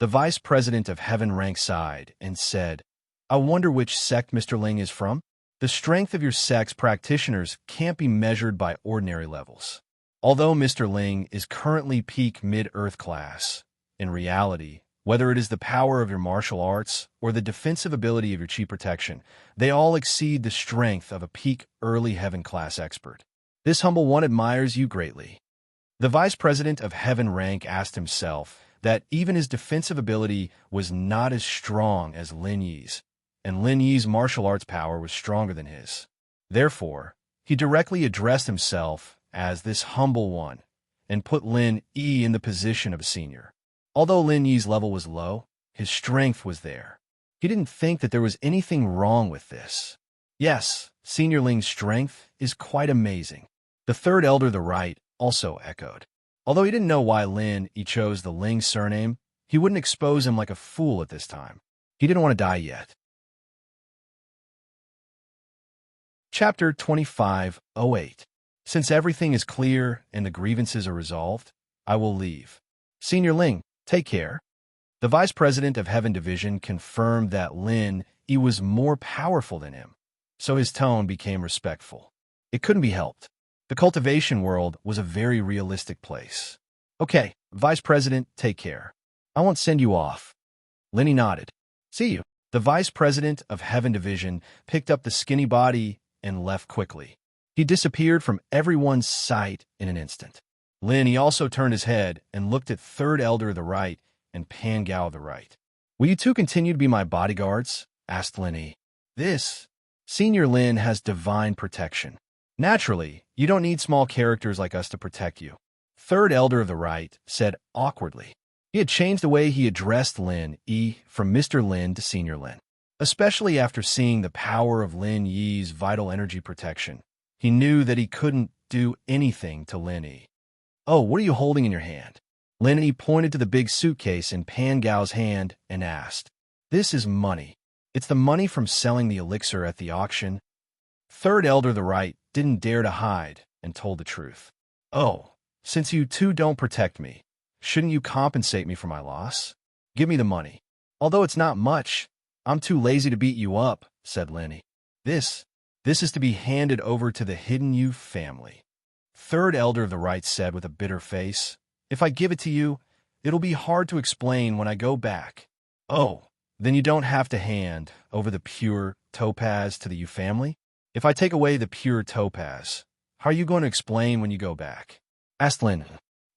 The vice president of Heaven Rank sighed and said, I wonder which sect Mr. Ling is from? The strength of your sect's practitioners can't be measured by ordinary levels. Although Mr. Ling is currently peak mid-Earth class, in reality, whether it is the power of your martial arts or the defensive ability of your Qi protection, they all exceed the strength of a peak early Heaven class expert. This humble one admires you greatly. The vice president of Heaven Rank asked himself that even his defensive ability was not as strong as Lin Yi's, and Lin Yi's martial arts power was stronger than his. Therefore, he directly addressed himself as this humble one and put Lin Yi in the position of a senior. Although Lin Yi's level was low, his strength was there. He didn't think that there was anything wrong with this. Yes, Senior Ling's strength is quite amazing. The 3rd elder to the right also echoed. Although he didn't know why Lin Yi chose the Ling surname, he wouldn't expose him like a fool at this time. He didn't want to die yet. Chapter 2508. Since everything is clear and the grievances are resolved, I will leave. Senior Ling, take care. The vice president of Heaven Division confirmed that Lin Yi was more powerful than him, so his tone became respectful. It couldn't be helped. The cultivation world was a very realistic place. Okay, vice president, take care. I won't send you off. Lin Yi nodded. See you. The vice president of Heaven Division picked up the skinny body and left quickly. He disappeared from everyone's sight in an instant. Lin Yi also turned his head and looked at 3rd elder to the right and Pan Gao to the right. Will you two continue to be my bodyguards? Asked Lin Yi. This Senior Lin has divine protection. Naturally, you don't need small characters like us to protect you. 3rd elder of the right said awkwardly. He had changed the way he addressed Lin Yi from Mr. Lin to Senior Lin. Especially after seeing the power of Lin Yi's vital energy protection, he knew that he couldn't do anything to Lin Yi. Oh, what are you holding in your hand? Lin Yi pointed to the big suitcase in Pan Gao's hand and asked. This is money. It's the money from selling the elixir at the auction. Third elder the right didn't dare to hide and told the truth. Oh, since you two don't protect me, shouldn't you compensate me for my loss? Give me the money. Although it's not much, I'm too lazy to beat you up, said Lenny. This is to be handed over to the Hidden Youth family. Third elder of the right said with a bitter face, if I give it to you, it'll be hard to explain when I go back. Oh, then you don't have to hand over the pure topaz to the Youth family? If I take away the pure topaz, how are you going to explain when you go back? Asked Lin.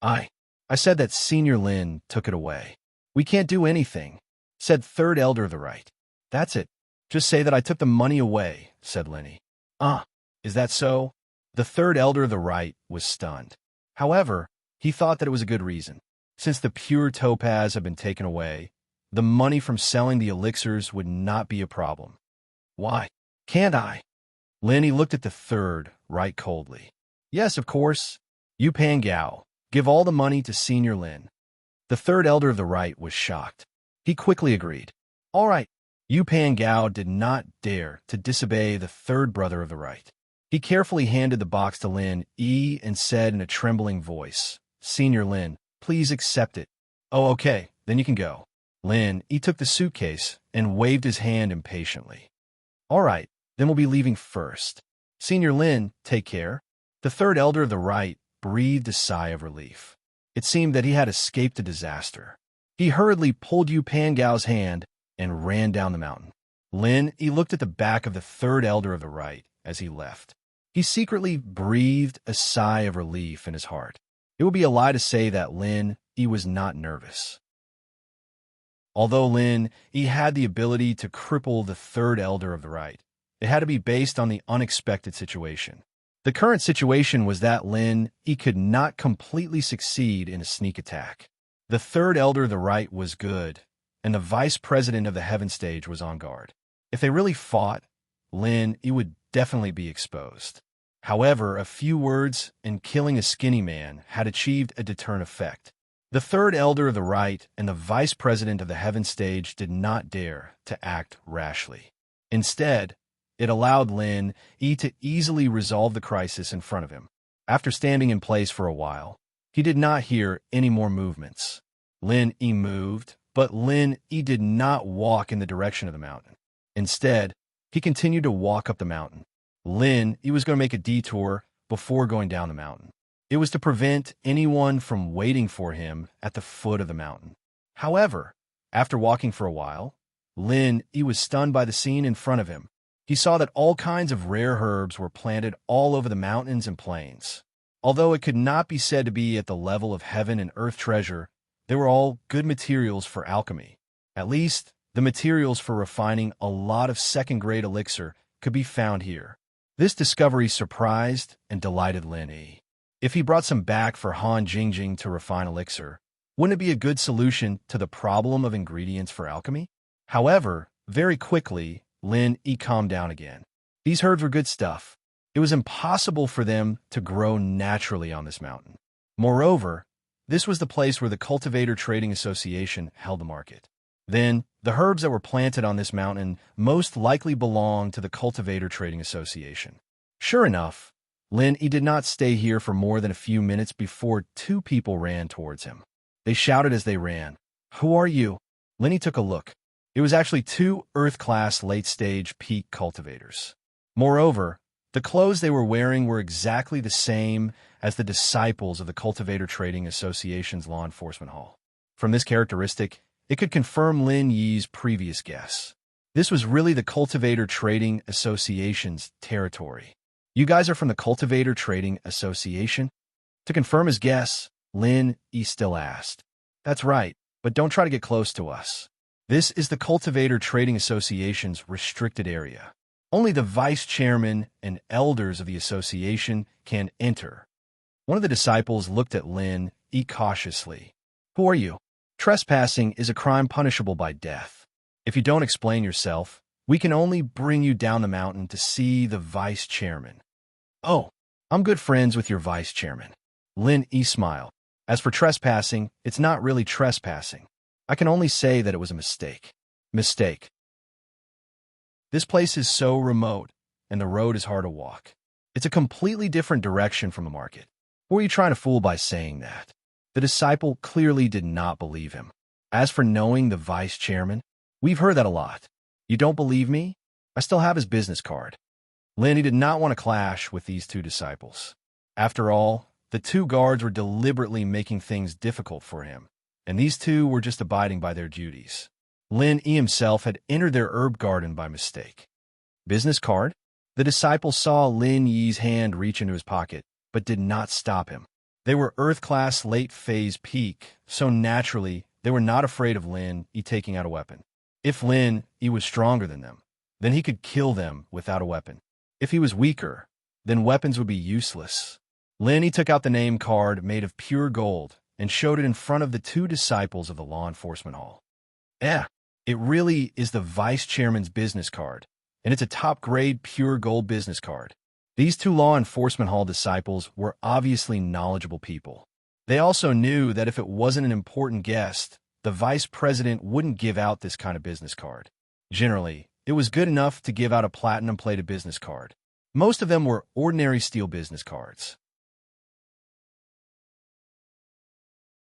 I said that Senior Lin took it away. We can't do anything, said third elder of the right. That's it. Just say that I took the money away, said Lenny. Is that so? The third elder of the right was stunned. However, he thought that it was a good reason. Since the pure topaz had been taken away, the money from selling the elixirs would not be a problem. Why can't I? Lenny looked at the third right coldly. Yes, of course. You Pan Gao, give all the money to Senior Lin. The third elder of the right was shocked. He quickly agreed. All right. Yu Pan Gao did not dare to disobey the third brother of the right. He carefully handed the box to Lin Yi and said in a trembling voice, Senior Lin, please accept it. Oh, okay, then you can go. Lin Yi took the suitcase and waved his hand impatiently. All right, then we'll be leaving first. Senior Lin, take care. The third elder of the right breathed a sigh of relief. It seemed that he had escaped a disaster. He hurriedly pulled Yu Pan Gao's hand and ran down the mountain. Lin Yi looked at the back of the third elder of the right as he left. He secretly breathed a sigh of relief in his heart. It would be a lie to say that Lin Yi was not nervous. Although Lin Yi had the ability to cripple the third elder of the right, it had to be based on the unexpected situation. The current situation was that Lin Yi could not completely succeed in a sneak attack. The third elder of the right was good, and the vice president of the Heaven Stage was on guard. If they really fought, Lin Yi would definitely be exposed. However, a few words and killing a skinny man had achieved a deterrent effect. The third elder of the right and the vice president of the Heaven Stage did not dare to act rashly. Instead, it allowed Lin Yi to easily resolve the crisis in front of him. After standing in place for a while, he did not hear any more movements. Lin Yi moved, but Lin Yi did not walk in the direction of the mountain. Instead, he continued to walk up the mountain. Lin Yi was going to make a detour before going down the mountain. It was to prevent anyone from waiting for him at the foot of the mountain. However, after walking for a while, Lin Yi was stunned by the scene in front of him. He saw that all kinds of rare herbs were planted all over the mountains and plains. Although it could not be said to be at the level of heaven and earth treasure, they were all good materials for alchemy. At least, the materials for refining a lot of second-grade elixir could be found here. This discovery surprised and delighted Lin Yi. If he brought some back for Han Jingjing to refine elixir, wouldn't it be a good solution to the problem of ingredients for alchemy? However, very quickly, Lin Yi calmed down again. These herbs were good stuff. It was impossible for them to grow naturally on this mountain. Moreover, this was the place where the Cultivator Trading Association held the market. Then, the herbs that were planted on this mountain most likely belonged to the Cultivator Trading Association. Sure enough, Lin Yi did not stay here for more than a few minutes before two people ran towards him. They shouted as they ran, "Who are you?" Lin Yi took a look. It was actually two Earth-class late-stage peak cultivators. Moreover, the clothes they were wearing were exactly the same as the disciples of the Cultivator Trading Association's law enforcement hall. From this characteristic, it could confirm Lin Yi's previous guess. This was really the Cultivator Trading Association's territory. You guys are from the Cultivator Trading Association? To confirm his guess, Lin Yi still asked. That's right, but don't try to get close to us. This is the Cultivator Trading Association's restricted area. Only the vice chairman and elders of the association can enter. One of the disciples looked at Lin Yi cautiously. Who are you? Trespassing is a crime punishable by death. If you don't explain yourself, we can only bring you down the mountain to see the vice chairman. Oh, I'm good friends with your vice chairman. Lin Yi smiled. As for trespassing, it's not really trespassing. I can only say that it was a mistake. Mistake. This place is so remote, and the road is hard to walk. It's a completely different direction from the market. Who are you trying to fool by saying that? The disciple clearly did not believe him. As for knowing the vice chairman, we've heard that a lot. You don't believe me? I still have his business card. Lenny did not want to clash with these two disciples. After all, the two guards were deliberately making things difficult for him, and these two were just abiding by their duties. Lin E himself had entered their herb garden by mistake. Business card? The disciple saw Lin Yi's hand reach into his pocket, but did not stop him. They were Earth-class late-phase peak, so naturally, they were not afraid of Lin E taking out a weapon. If Lin E was stronger than them, then he could kill them without a weapon. If he was weaker, then weapons would be useless. Lin E took out the name card made of pure gold and showed it in front of the two disciples of the law enforcement hall. It really is the vice chairman's business card, and it's a top-grade pure gold business card. These two law enforcement hall disciples were obviously knowledgeable people. They also knew that if it wasn't an important guest, the vice president wouldn't give out this kind of business card. Generally, it was good enough to give out a platinum-plated business card. Most of them were ordinary steel business cards.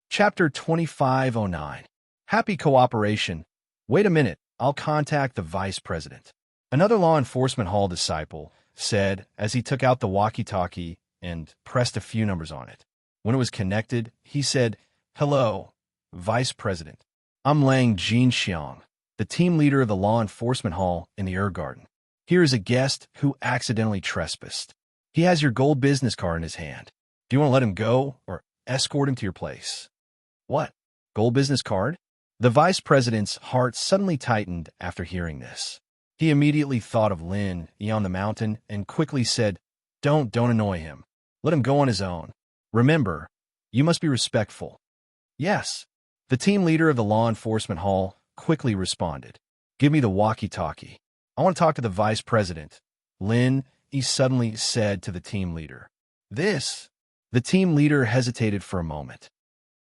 Chapter 2509. Happy Cooperation. Wait a minute, I'll contact the vice president. Another law enforcement hall disciple said as he took out the walkie-talkie and pressed a few numbers on it. When it was connected, he said, "Hello, Vice President. I'm Lang Jinxiang, the team leader of the law enforcement hall in the herb garden. Here is a guest who accidentally trespassed. He has your gold business card in his hand. Do you want to let him go or escort him to your place?" What? Gold business card? The vice president's heart suddenly tightened after hearing this. He immediately thought of Lin E on the mountain and quickly said, Don't annoy him. Let him go on his own. Remember, you must be respectful." "Yes." The team leader of the law enforcement hall quickly responded. "Give me the walkie-talkie. I want to talk to the vice president," Lin E suddenly said to the team leader. "This?" The team leader hesitated for a moment.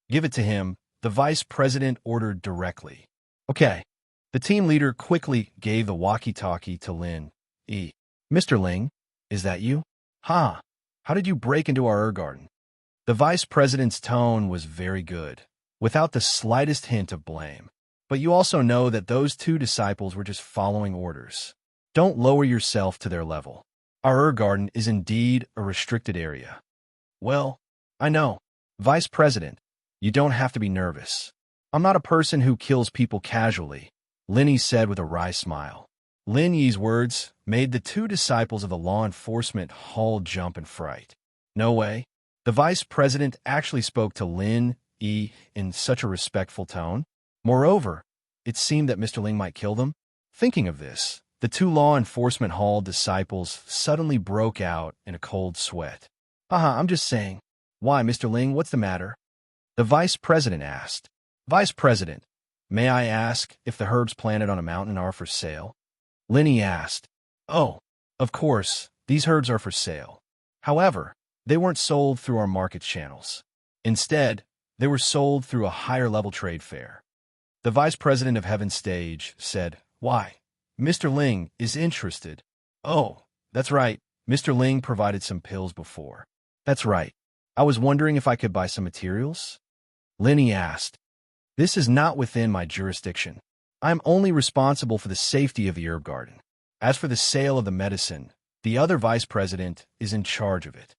"Give it to him," the vice president ordered directly. "Okay." The team leader quickly gave the walkie-talkie to Lin E. "Mr. Ling, is that you?" "Huh. How did you break into our herb garden?" The vice president's tone was very good, without the slightest hint of blame. "But you also know that those two disciples were just following orders. Don't lower yourself to their level. Our herb garden is indeed a restricted area." "Well, I know. Vice President, you don't have to be nervous. I'm not a person who kills people casually," Lin Yi said with a wry smile. Lin Yi's words made the two disciples of the law enforcement hall jump in fright. No way. The vice president actually spoke to Lin Yi in such a respectful tone. Moreover, it seemed that Mr. Ling might kill them. Thinking of this, the two law enforcement hall disciples suddenly broke out in a cold sweat. I'm just saying." "Why, Mr. Ling, what's the matter?" The vice president asked. "Vice President, may I ask if the herbs planted on a mountain are for sale?" Lin Yi asked. "Oh, of course, these herbs are for sale. However, they weren't sold through our market channels. Instead, they were sold through a higher-level trade fair." The vice president of Heaven Stage said, "Why, Mr. Ling is interested." "Oh, that's right. Mr. Ling provided some pills before." "That's right. I was wondering if I could buy some materials?" Lin Yi asked. "This is not within my jurisdiction. I am only responsible for the safety of the herb garden. As for the sale of the medicine, the other vice president is in charge of it."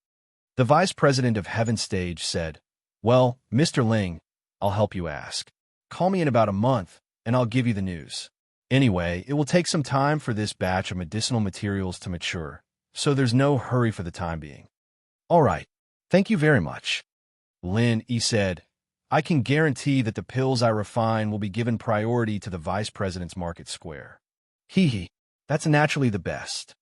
The vice president of Heaven Stage said, "Well, Mr. Ling, I'll help you ask. Call me in about a month, and I'll give you the news. Anyway, it will take some time for this batch of medicinal materials to mature, so there's no hurry for the time being." "All right. Thank you very much." Lin Yi said, "I can guarantee that the pills I refine will be given priority to the vice president's market square." "Hee, that's naturally the best."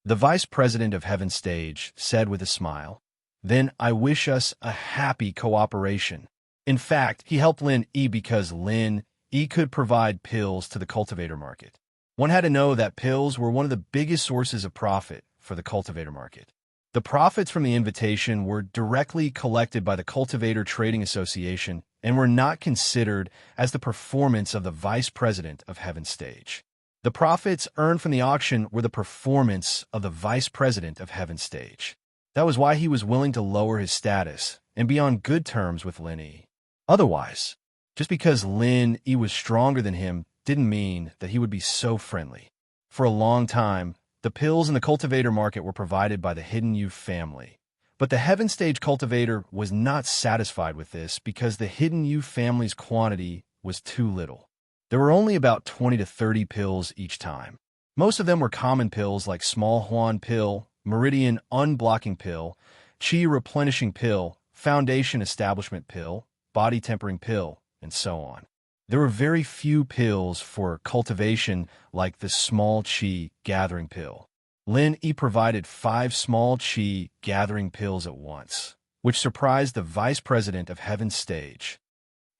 The vice president of Heaven Stage said with a smile, "Then I wish us a happy cooperation." In fact, he helped Lin Yi because Lin Yi could provide pills to the cultivator market. One had to know that pills were one of the biggest sources of profit for the cultivator market. The profits from the invitation were directly collected by the Cultivator Trading Association and were not considered as the performance of the vice president of Heaven Stage. The profits earned from the auction were the performance of the vice president of Heaven's Stage. That was why he was willing to lower his status and be on good terms with Lin Yi. Otherwise, just because Lin Yi was stronger than him didn't mean that he would be so friendly. For a long time, the pills in the cultivator market were provided by the Hidden Youth family. But the Heaven Stage cultivator was not satisfied with this because the Hidden Youth family's quantity was too little. There were only about 20 to 30 pills each time. Most of them were common pills like Small Huan Pill, Meridian Unblocking Pill, Qi Replenishing Pill, Foundation Establishment Pill, Body Tempering Pill, and so on. There were very few pills for cultivation like the Small Qi Gathering Pill. Lin Yi provided 5 small Qi Gathering Pills at once, which surprised the Vice President of Heaven's Stage.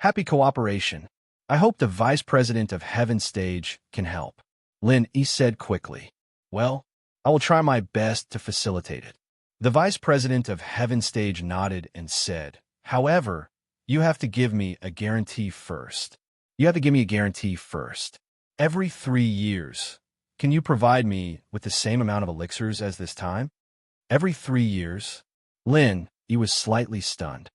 Happy cooperation. I hope the Vice President of Heaven's Stage can help, Lin Yi said quickly. Well, I will try my best to facilitate it. The Vice President of Heaven's Stage nodded and said, however, you have to give me a guarantee first. Every 3 years, can you provide me with the same amount of elixirs as this time? Every 3 years? Lin Yi was slightly stunned.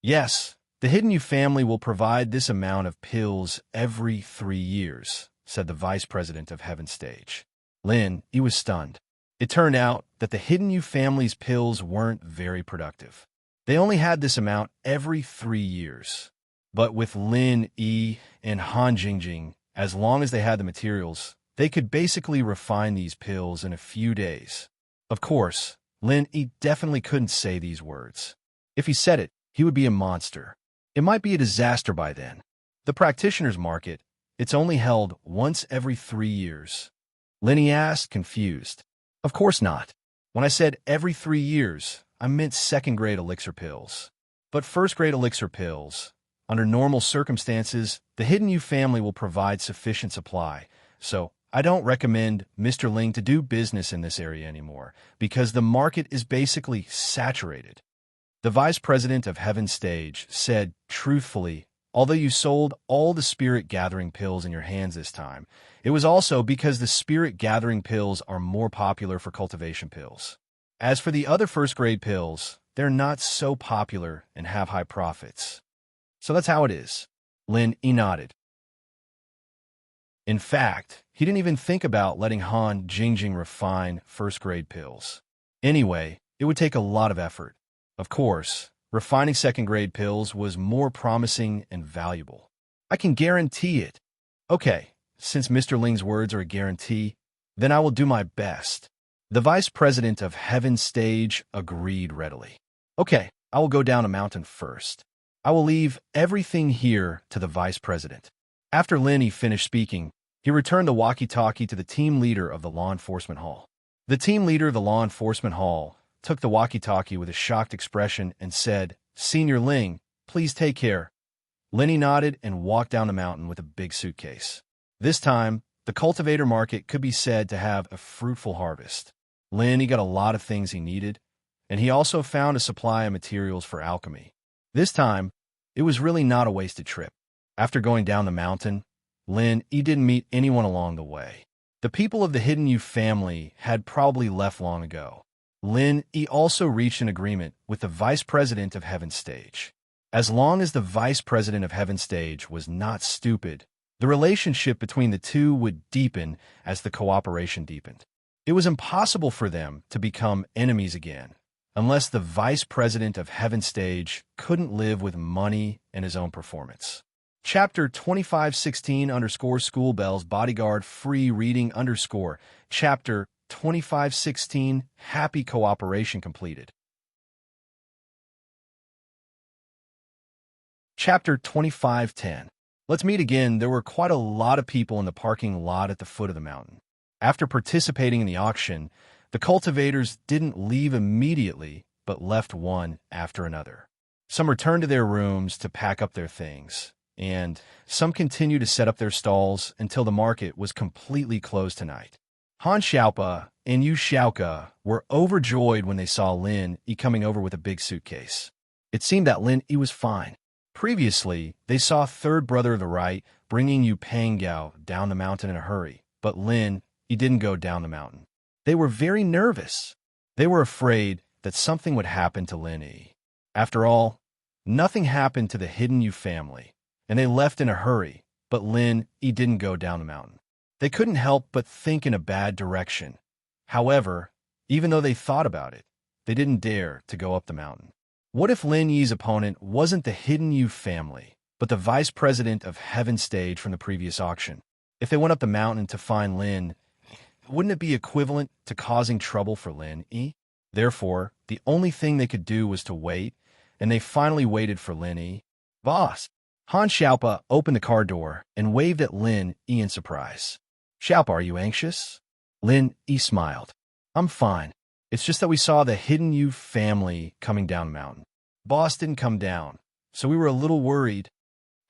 Yes, the Hidden Youth family will provide this amount of pills every 3 years, said the Vice President of Heaven's Stage. Lin Yi was stunned. It turned out that the Hidden Youth family's pills weren't very productive. They only had this amount every 3 years. But with Lin Yi and Han Jingjing, as long as they had the materials, they could basically refine these pills in a few days. Of course, Lin Yi definitely couldn't say these words. If he said it, he would be a monster. It might be a disaster by then. The practitioner's market, it's only held once every 3 years. Lin Yi asked, confused. Of course not. When I said every 3 years, I meant second-grade elixir pills. But first-grade elixir pills, under normal circumstances, the Hidden Youth family will provide sufficient supply, so I don't recommend Mr. Ling to do business in this area anymore, because the market is basically saturated. The Vice President of Heaven's Stage said truthfully, although you sold all the Spirit Gathering pills in your hands this time, it was also because the Spirit Gathering pills are more popular for cultivation pills. As for the other first-grade pills, they're not so popular and have high profits. So that's how it is. Lin Yi nodded. In fact, he didn't even think about letting Han Jingjing refine first-grade pills. Anyway, it would take a lot of effort. Of course, refining second-grade pills was more promising and valuable. I can guarantee it. Okay, since Mr. Ling's words are a guarantee, then I will do my best. The Vice President of Heaven's Stage agreed readily. Okay, I will go down a mountain first. I will leave everything here to the Vice President. After Lin Yi finished speaking, he returned the walkie-talkie to the team leader of the Law Enforcement Hall. The team leader of the Law Enforcement Hall took the walkie-talkie with a shocked expression and said, Senior Ling, please take care. Lin Yi nodded and walked down the mountain with a big suitcase. This time, the cultivator market could be said to have a fruitful harvest. Lin Yi got a lot of things he needed, and he also found a supply of materials for alchemy. This time, it was really not a wasted trip. After going down the mountain, Lin Yi didn't meet anyone along the way. The people of the Hidden Youth family had probably left long ago. Lin Yi also reached an agreement with the Vice President of Heaven's Stage. As long as the Vice President of Heaven's Stage was not stupid, the relationship between the two would deepen as the cooperation deepened. It was impossible for them to become enemies again, unless the Vice President of Heaven's Stage couldn't live with money and his own performance. Chapter 2516_School Bells Bodyguard Free Reading _ Chapter 2516 Happy Cooperation Completed. Chapter 2510. Let's meet again. There were quite a lot of people in the parking lot at the foot of the mountain. After participating in the auction, the cultivators didn't leave immediately, but left one after another. Some returned to their rooms to pack up their things, and some continued to set up their stalls until the market was completely closed tonight. Han Xiaopa and Yu Xiaoka were overjoyed when they saw Lin Yi coming over with a big suitcase. It seemed that Lin Yi was fine. Previously, they saw third brother of the right bringing Yu Panggao down the mountain in a hurry, but Lin, he didn't go down the mountain. They were very nervous. They were afraid that something would happen to Lin Yi. After all, nothing happened to the Hidden You family, and they left in a hurry, but Lin Yi didn't go down the mountain. They couldn't help but think in a bad direction. However, even though they thought about it, they didn't dare to go up the mountain. What if Lin Yi's opponent wasn't the Hidden You family, but the vice president of Heaven Stage from the previous auction? If they went up the mountain to find Lin, wouldn't it be equivalent to causing trouble for Lin Yi? Therefore, the only thing they could do was to wait, and they finally waited for Lin Yi. Boss! Han Xiaopa opened the car door and waved at Lin Yi in surprise. Xiaopa, are you anxious? Lin Yi smiled. I'm fine. It's just that we saw the Hidden You family coming down the mountain. Boss didn't come down, so we were a little worried.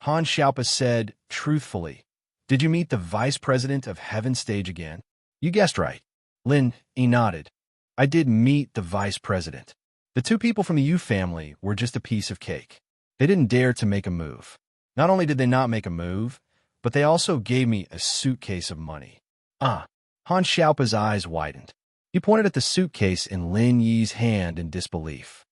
Han Xiaopa said truthfully. Did you meet the vice president of Heaven Stage again? You guessed right. Lin Yi nodded. I did meet the vice president. The two people from the Yu family were just a piece of cake. They didn't dare to make a move. Not only did they not make a move, but they also gave me a suitcase of money. Han Xiaopa's eyes widened. He pointed at the suitcase in Lin Yi's hand in disbelief.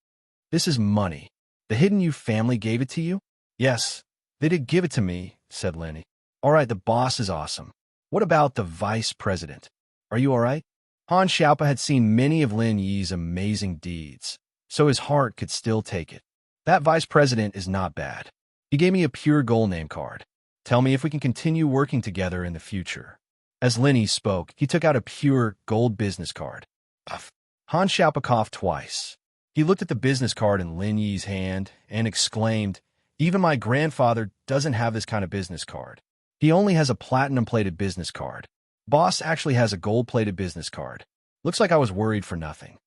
This is money. The Hidden You family gave it to you? Yes, they did give it to me, said Lin Yi. All right, the boss is awesome. What about the vice president? Are you all right? Han Xiaopa had seen many of Lin Yi's amazing deeds, so his heart could still take it. That vice president is not bad. He gave me a pure gold name card. Tell me if we can continue working together in the future. As Lin Yi spoke, he took out a pure gold business card. Han Xiaopa coughed twice. He looked at the business card in Lin Yi's hand and exclaimed, even my grandfather doesn't have this kind of business card. He only has a platinum-plated business card. Boss actually has a gold-plated business card. Looks like I was worried for nothing.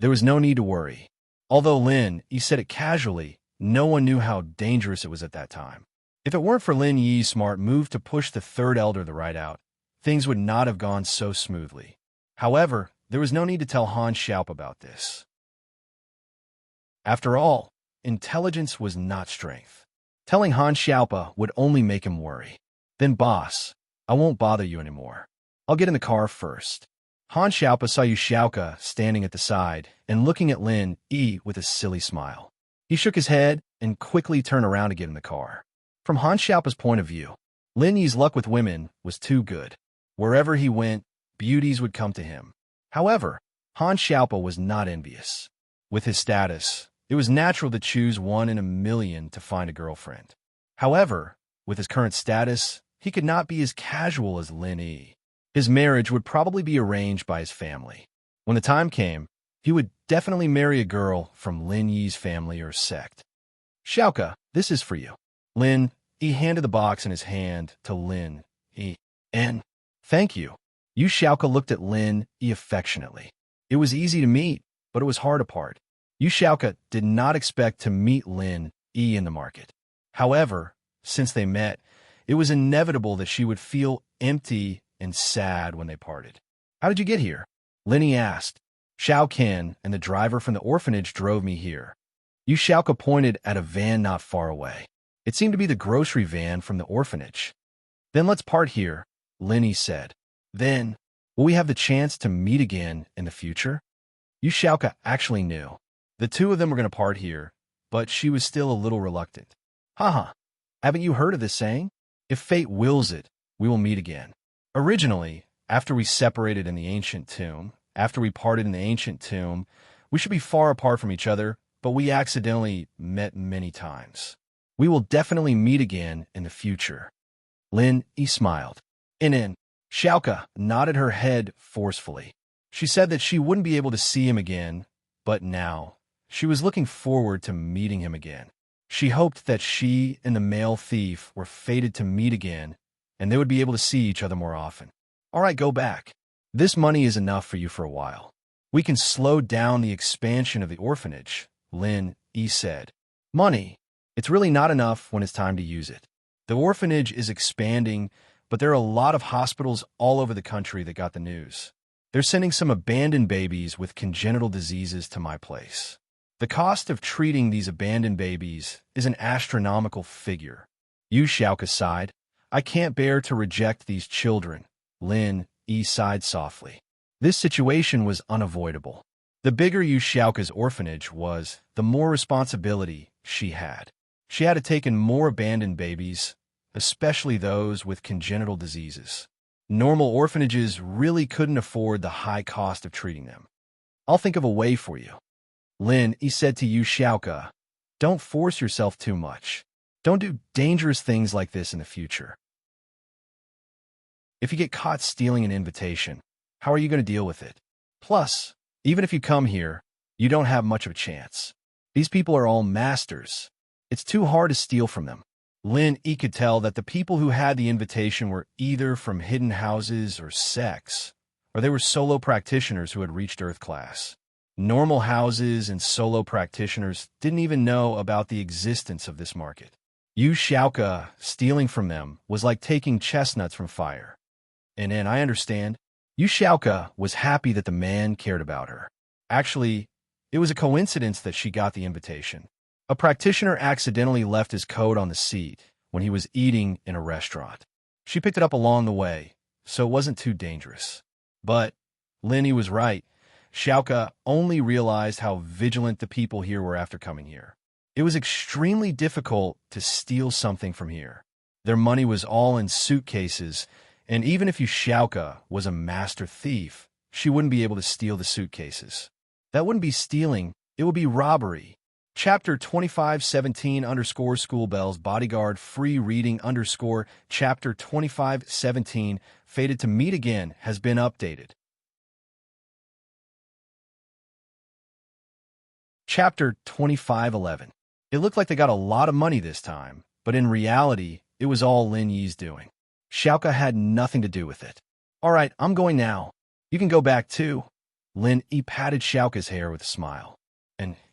There was no need to worry. Although Lin Yi said it casually, no one knew how dangerous it was at that time. If it weren't for Lin Yi's smart move to push the third elder the right out, things would not have gone so smoothly. However, there was no need to tell Han Xiaopa about this. After all, intelligence was not strength. Telling Han Xiaopa would only make him worry. Then boss, I won't bother you anymore. I'll get in the car first. Han Xiaopa saw Yu Xiaoka standing at the side and looking at Lin Yi with a silly smile. He shook his head and quickly turned around to get in the car. From Han Xiaopa's point of view, Lin Yi's luck with women was too good. Wherever he went, beauties would come to him. However, Han Xiaopa was not envious. With his status, it was natural to choose one in a million to find a girlfriend. However, with his current status, he could not be as casual as Lin Yi. His marriage would probably be arranged by his family. When the time came, he would definitely marry a girl from Lin Yi's family or sect. Xiaoka, this is for you. Lin Yi handed the box in his hand to Lin Yi. And thank you. Yu Xiaoka looked at Lin Yi affectionately. It was easy to meet, but it was hard to part. Yu Xiaoka did not expect to meet Lin Yi in the market. However, since they met, it was inevitable that she would feel empty and sad when they parted. How did you get here? Lin Yi asked. Xiao Qian and the driver from the orphanage drove me here. Yu Xiaoka pointed at a van not far away. It seemed to be the grocery van from the orphanage. Then let's part here, Lin Yi said. Then, will we have the chance to meet again in the future? Yu Xiaoka actually knew. The two of them were going to part here, but she was still a little reluctant. Haha, haven't you heard of this saying? If fate wills it, we will meet again. Originally, after we separated in the ancient tomb, we should be far apart from each other, but we accidentally met many times. We will definitely meet again in the future. Lin Yi smiled. Xiaoka nodded her head forcefully. She said that she wouldn't be able to see him again, but now, she was looking forward to meeting him again. She hoped that she and the male thief were fated to meet again, and they would be able to see each other more often. All right, go back. This money is enough for you for a while. We can slow down the expansion of the orphanage, Lin Yi said. Money? It's really not enough when it's time to use it. The orphanage is expanding, but there are a lot of hospitals all over the country that got the news. They're sending some abandoned babies with congenital diseases to my place. The cost of treating these abandoned babies is an astronomical figure. Yu Xiaoka sighed. I can't bear to reject these children, Lin Yi sighed softly. This situation was unavoidable. The bigger Yu Xiaoka's orphanage was, the more responsibility she had. She had to take in more abandoned babies, especially those with congenital diseases. Normal orphanages really couldn't afford the high cost of treating them. I'll think of a way for you. Lin Yi said to Yu Xiaoka, don't force yourself too much. Don't do dangerous things like this in the future. If you get caught stealing an invitation, how are you going to deal with it? Plus, even if you come here, you don't have much of a chance. These people are all masters. It's too hard to steal from them. Lin Yi could tell that the people who had the invitation were either from hidden houses or sects, or they were solo practitioners who had reached Earth class. Normal houses and solo practitioners didn't even know about the existence of this market. Yu Xiaoka stealing from them was like taking chestnuts from fire. And I understand. Yu Xiaoka was happy that the man cared about her. Actually, it was a coincidence that she got the invitation. A practitioner accidentally left his coat on the seat when he was eating in a restaurant. She picked it up along the way, so it wasn't too dangerous. But Lin Yi was right. Xiaoka only realized how vigilant the people here were after coming here. It was extremely difficult to steal something from here. Their money was all in suitcases, and even if Yu Xiaoka was a master thief, she wouldn't be able to steal the suitcases. That wouldn't be stealing, it would be robbery. Chapter 2517 _ school bells bodyguard free reading _ chapter 2517 fated to meet again has been updated. Chapter 2511. It looked like they got a lot of money this time, but in reality, it was all Lin Yi's doing. Xiaoka had nothing to do with it. All right, I'm going now. You can go back too. Lin Yi patted Xiaoka's hair with a smile.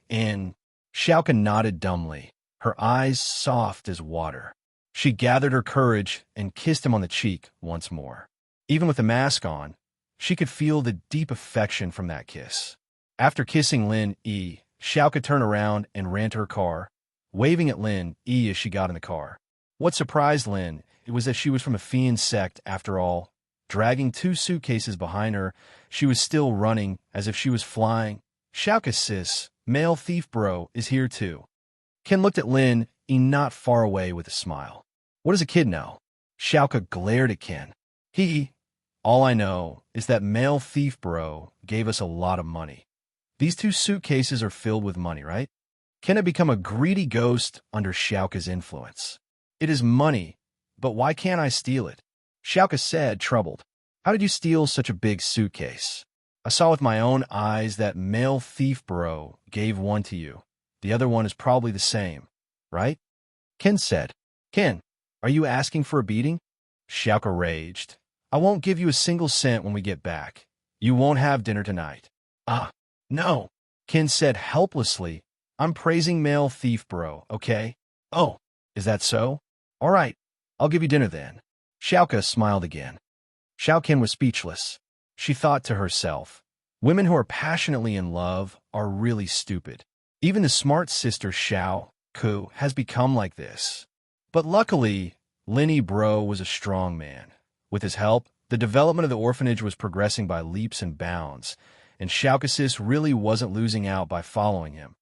And Xiaoka nodded dumbly, her eyes soft as water. She gathered her courage and kissed him on the cheek once more. Even with the mask on, she could feel the deep affection from that kiss. After kissing Lin Yi, Xiaoka turned around and ran to her car, waving at Lin Yi as she got in the car. What surprised Lin was that she was from a fiend sect after all. Dragging 2 suitcases behind her, she was still running as if she was flying. Xiaoka sis, male thief bro, is here too. Ken looked at Lin Yi not far away with a smile. What does a kid know? Xiaoka glared at Ken. All I know is that male thief bro gave us a lot of money. These 2 suitcases are filled with money, right? Ken had become a greedy ghost under Xiaoka's influence. It is money, but why can't I steal it? Xiaoka said, troubled. How did you steal such a big suitcase? I saw with my own eyes that male thief bro gave one to you. The other one is probably the same, right? Ken said. Ken, are you asking for a beating? Xiaoka raged. I won't give you a single cent when we get back. You won't have dinner tonight. No, Ken said helplessly. I'm praising male thief bro, okay? Oh, is that so? All right, I'll give you dinner then. Xiaoka smiled again. Xiaoken was speechless. She thought to herself, women who are passionately in love are really stupid. Even the smart sister Xiao Ku has become like this. But luckily, Lin Yi bro was a strong man. With his help, the development of the orphanage was progressing by leaps and bounds, and Xiaoka sis really wasn't losing out by following him.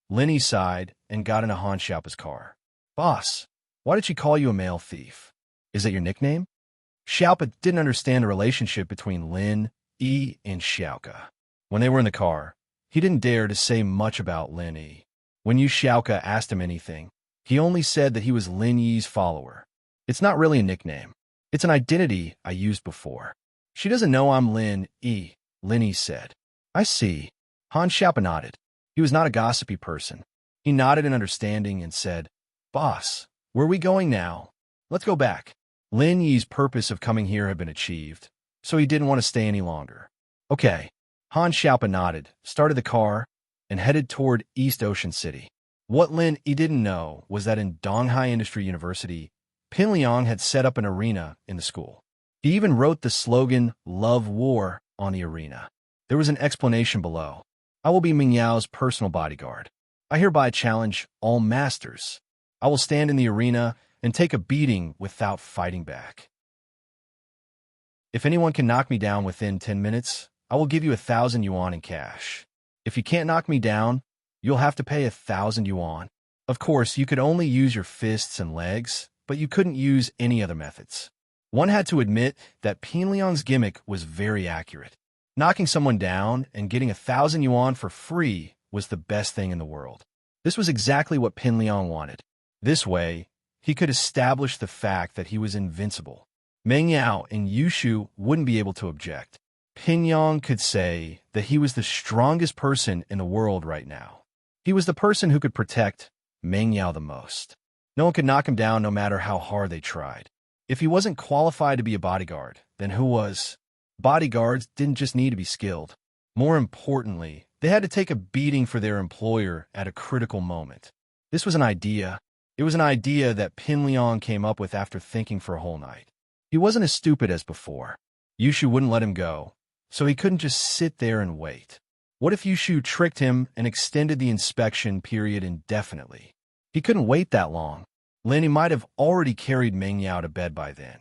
Lin Yi sighed and got into Han Xiaopa's car. Boss, why did she call you a male thief? Is that your nickname? Xiaopa didn't understand the relationship between Lin Yi and Xiaoka. When they were in the car, he didn't dare to say much about Lin Yi. When Yu Xiaoka asked him anything, he only said that he was Lin Yi's follower. It's not really a nickname. It's an identity I used before. She doesn't know I'm Lin Yi, Lin Yi said. I see. Han Xiaopa nodded. He was not a gossipy person. He nodded in understanding and said, Boss, where are we going now? Let's go back. Lin Yi's purpose of coming here had been achieved, so he didn't want to stay any longer. Okay. Han Xiaopa nodded, started the car, and headed toward East Ocean City. What Lin Yi didn't know was that in Donghai Industry University, Pin Liang had set up an arena in the school. He even wrote the slogan, Love War, on the arena. There was an explanation below. I will be Ming Yao's personal bodyguard. I hereby challenge all masters. I will stand in the arena and take a beating without fighting back. If anyone can knock me down within 10 minutes, I will give you 1,000 yuan in cash. If you can't knock me down, you'll have to pay 1,000 yuan. Of course, you could only use your fists and legs, but you couldn't use any other methods. One had to admit that Pinliang's gimmick was very accurate. Knocking someone down and getting 1,000 yuan for free was the best thing in the world. This was exactly what Pinliang wanted. This way, he could establish the fact that he was invincible. Meng Yao and Yushu wouldn't be able to object. Pinliang could say that he was the strongest person in the world right now. He was the person who could protect Meng Yao the most. No one could knock him down no matter how hard they tried. If he wasn't qualified to be a bodyguard, then who was? Bodyguards didn't just need to be skilled. More importantly, they had to take a beating for their employer at a critical moment. This was an idea. It was an idea that Pinliang came up with after thinking for a whole night. He wasn't as stupid as before. Yushu wouldn't let him go, so he couldn't just sit there and wait. What if Yushu tricked him and extended the inspection period indefinitely? He couldn't wait that long. Lenny might have already carried Meng Yao to bed by then,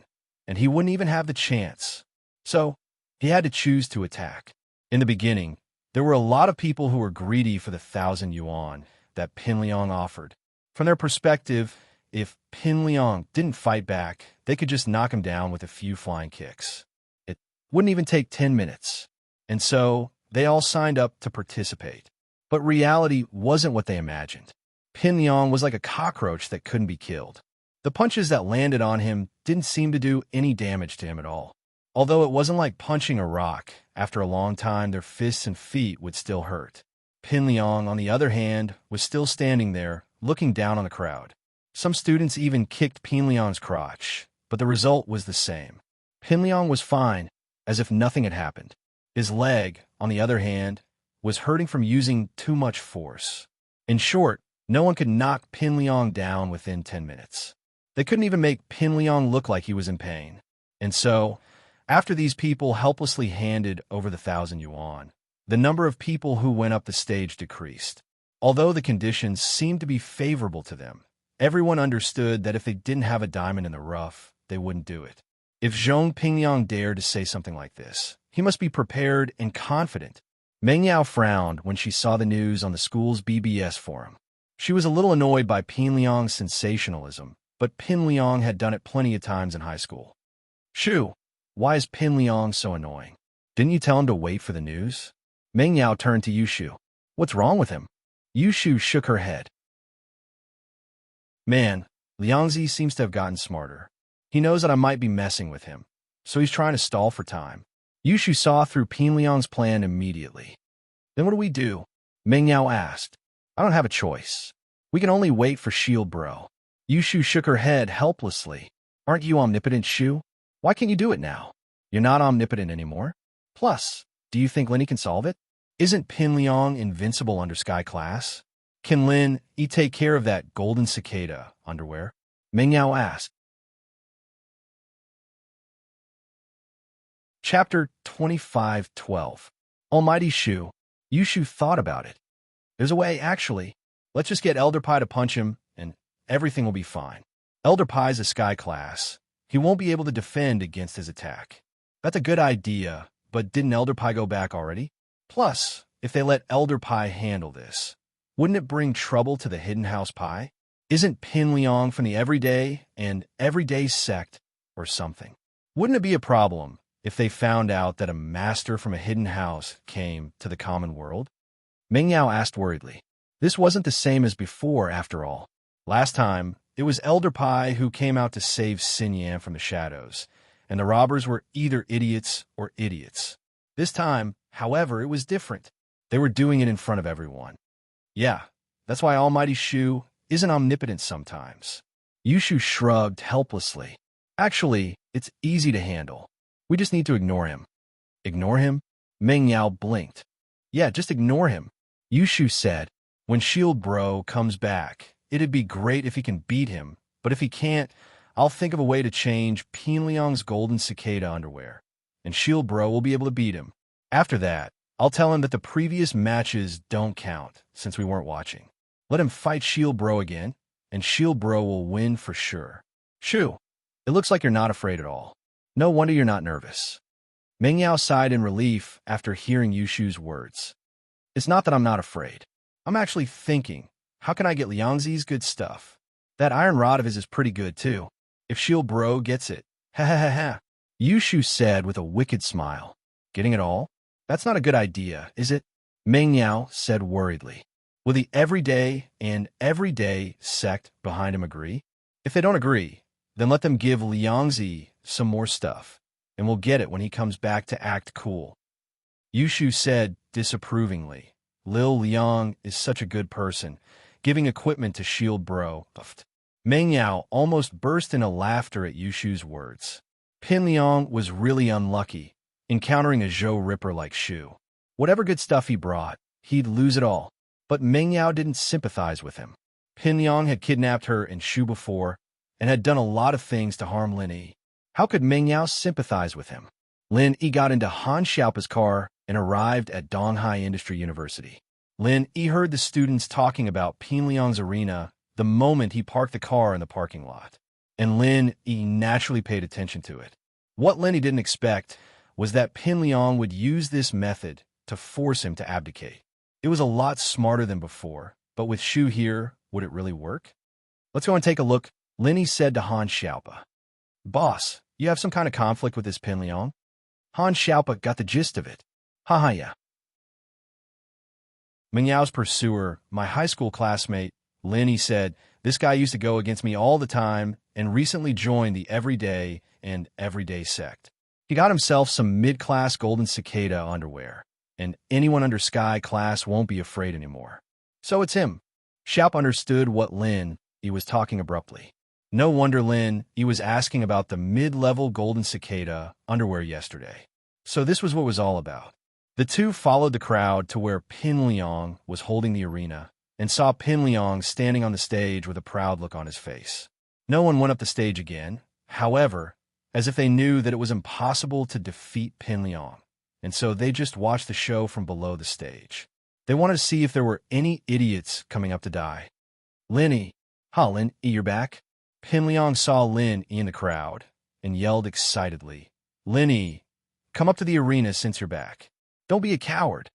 and he wouldn't even have the chance. So, he had to choose to attack. In the beginning, there were a lot of people who were greedy for the 1,000 yuan that Pinliang offered. From their perspective, if Pinliang didn't fight back, they could just knock him down with a few flying kicks. It wouldn't even take 10 minutes. And so, they all signed up to participate. But reality wasn't what they imagined. Pinliang was like a cockroach that couldn't be killed. The punches that landed on him didn't seem to do any damage to him at all. Although it wasn't like punching a rock, after a long time their fists and feet would still hurt. Pinliang, on the other hand, was still standing there, looking down on the crowd. Some students even kicked Pinliang's crotch, but the result was the same. Pinliang was fine, as if nothing had happened. His leg, on the other hand, was hurting from using too much force. In short, no one could knock Pinliang down within 10 minutes. They couldn't even make Pinliang look like he was in pain. And so, after these people helplessly handed over the 1,000 yuan, the number of people who went up the stage decreased. Although the conditions seemed to be favorable to them, everyone understood that if they didn't have a diamond in the rough, they wouldn't do it. If Zhong Pinliang dared to say something like this, he must be prepared and confident. Meng Yao frowned when she saw the news on the school's BBS forum. She was a little annoyed by Pinliang's sensationalism, but Pinliang had done it plenty of times in high school. Shu, why is Pinliang so annoying? Didn't you tell him to wait for the news? Meng Yao turned to Yushu. What's wrong with him? Yushu shook her head. Man, Liangzi seems to have gotten smarter. He knows that I might be messing with him, so he's trying to stall for time. Yushu saw through Pinliang's plan immediately. Then what do we do? Meng Yao asked. I don't have a choice. We can only wait for Shield Bro. Yushu shook her head helplessly. Aren't you omnipotent, Shu? Why can't you do it now? You're not omnipotent anymore. Plus, do you think Lenny can solve it? Isn't Pinliang invincible under Sky Class? Can Lin take care of that golden cicada underwear? Meng Yao asked. Chapter 25:12. Almighty Shu. Yushu thought about it. There's a way, actually. Let's just get Elder Pai to punch him, and everything will be fine. Elder Pai's a Sky Class. He won't be able to defend against his attack. That's a good idea, but didn't Elder Pai go back already? Plus, if they let Elder Pai handle this, wouldn't it bring trouble to the Hidden House Pai? Isn't Pinliang from the Everyday and Everyday sect or something? Wouldn't it be a problem if they found out that a master from a hidden house came to the common world? Meng Yao asked worriedly. This wasn't the same as before, after all. Last time, it was Elder Pai who came out to save Xinyan from the shadows, and the robbers were either idiots or idiots. This time, however, it was different. They were doing it in front of everyone. Yeah, that's why Almighty Shu isn't omnipotent sometimes. Yushu shrugged helplessly. Actually, it's easy to handle. We just need to ignore him. Ignore him? Meng Yao blinked. Yeah, just ignore him. Yushu said, when Shield Bro comes back, it'd be great if he can beat him, but if he can't, I'll think of a way to change Pinliang's golden cicada underwear, and Shield Bro will be able to beat him. After that, I'll tell him that the previous matches don't count, since we weren't watching. Let him fight Shield Bro again, and Shield Bro will win for sure. Shu, it looks like you're not afraid at all. No wonder you're not nervous. Meng Yao sighed in relief after hearing Yushu's words. It's not that I'm not afraid. I'm actually thinking, how can I get Liangzi's good stuff? That iron rod of his is pretty good, too. If Shield Bro gets it. Ha ha ha ha. Yushu said with a wicked smile. Getting it all? That's not a good idea, is it? Meng Yao said worriedly. Will the everyday sect behind him agree? If they don't agree, then let them give Liangzi some more stuff, and we'll get it when he comes back to act cool. Yushu said disapprovingly. Lil Liang is such a good person, giving equipment to Shield Bro. Meng Yao almost burst into laughter at Yushu's words. Pin Liang was really unlucky, encountering a Zhou Ripper like Shu. Whatever good stuff he brought, he'd lose it all. But Meng Yao didn't sympathize with him. Pin Liang had kidnapped her and Shu before, and had done a lot of things to harm Lin Yi. How could Meng Yao sympathize with him? Lin Yi got into Han Xiaopa's car and arrived at Donghai Industry University. Lin Yi heard the students talking about Pin Liang's arena the moment he parked the car in the parking lot, and Lin Yi naturally paid attention to it. What Lin Yi didn't expect was that Pin Liang would use this method to force him to abdicate. It was a lot smarter than before, but with Shu here, would it really work? Let's go and take a look, Lin Yi said to Han Xiaopa. Boss, you have some kind of conflict with this Pin Liang? Han Xiaopa got the gist of it. Haha, yeah. Meng Yao's pursuer, my high school classmate, Lin Yi said, this guy used to go against me all the time and recently joined the everyday sect. He got himself some mid-class golden cicada underwear, and anyone under Sky class won't be afraid anymore. So it's him. Xiaopa understood what Lin Yi was talking abruptly. No wonder Lin Yi was asking about the mid-level golden cicada underwear yesterday. So this was what it was all about. The two followed the crowd to where Pin Liang was holding the arena and saw Pin Liang standing on the stage with a proud look on his face. No one went up the stage again, however, as if they knew that it was impossible to defeat Pin Liang, and so they just watched the show from below the stage. They wanted to see if there were any idiots coming up to die. Lin Yi, Lin Yi, you're back? Pin Liang saw Lin Yi in the crowd and yelled excitedly, Lin Yi, come up to the arena since you're back. Don't be a coward.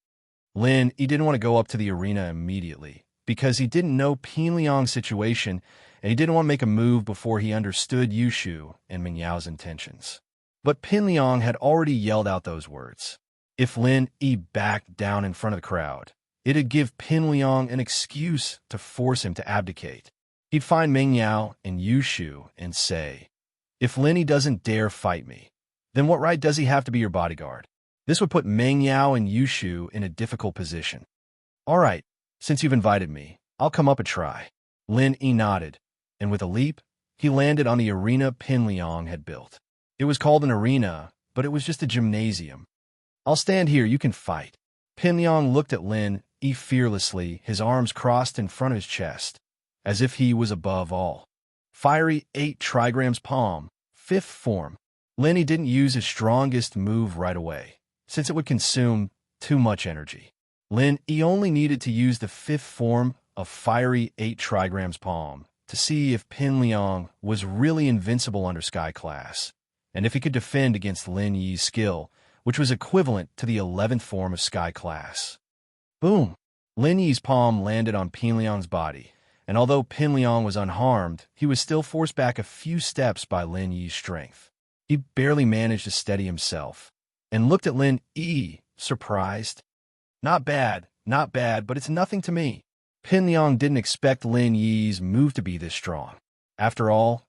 Lin Yi didn't want to go up to the arena immediately because he didn't know Pin Liang's situation and he didn't want to make a move before he understood Yushu and Meng Yao's intentions. But Pin Liang had already yelled out those words. If Lin Yi backed down in front of the crowd, it'd give Pin Liang an excuse to force him to abdicate. He'd find Meng Yao and Yushu and say, if Lin Yi doesn't dare fight me, then what right does he have to be your bodyguard? This would put Meng Yao and Yushu in a difficult position. All right, since you've invited me, I'll come up and try. Lin Yi nodded, and with a leap, he landed on the arena Pin Liang had built. It was called an arena, but it was just a gymnasium. I'll stand here, you can fight. Pin Liang looked at Lin Yi fearlessly, his arms crossed in front of his chest, as if he was above all. Fiery 8 trigrams palm, 5th form. Lin Yi didn't use his strongest move right away, since it would consume too much energy. Lin Yi only needed to use the 5th form of Fiery 8 trigrams palm to see if Pin Liang was really invincible under Sky class, and if he could defend against Lin Yi's skill, which was equivalent to the 11th form of Sky class. Boom! Lin Yi's palm landed on Pin Liang's body, and although Pin Liang was unharmed, he was still forced back a few steps by Lin Yi's strength. He barely managed to steady himself, and looked at Lin Yi, surprised. Not bad, but it's nothing to me. Pin Liang didn't expect Lin Yi's move to be this strong. After all,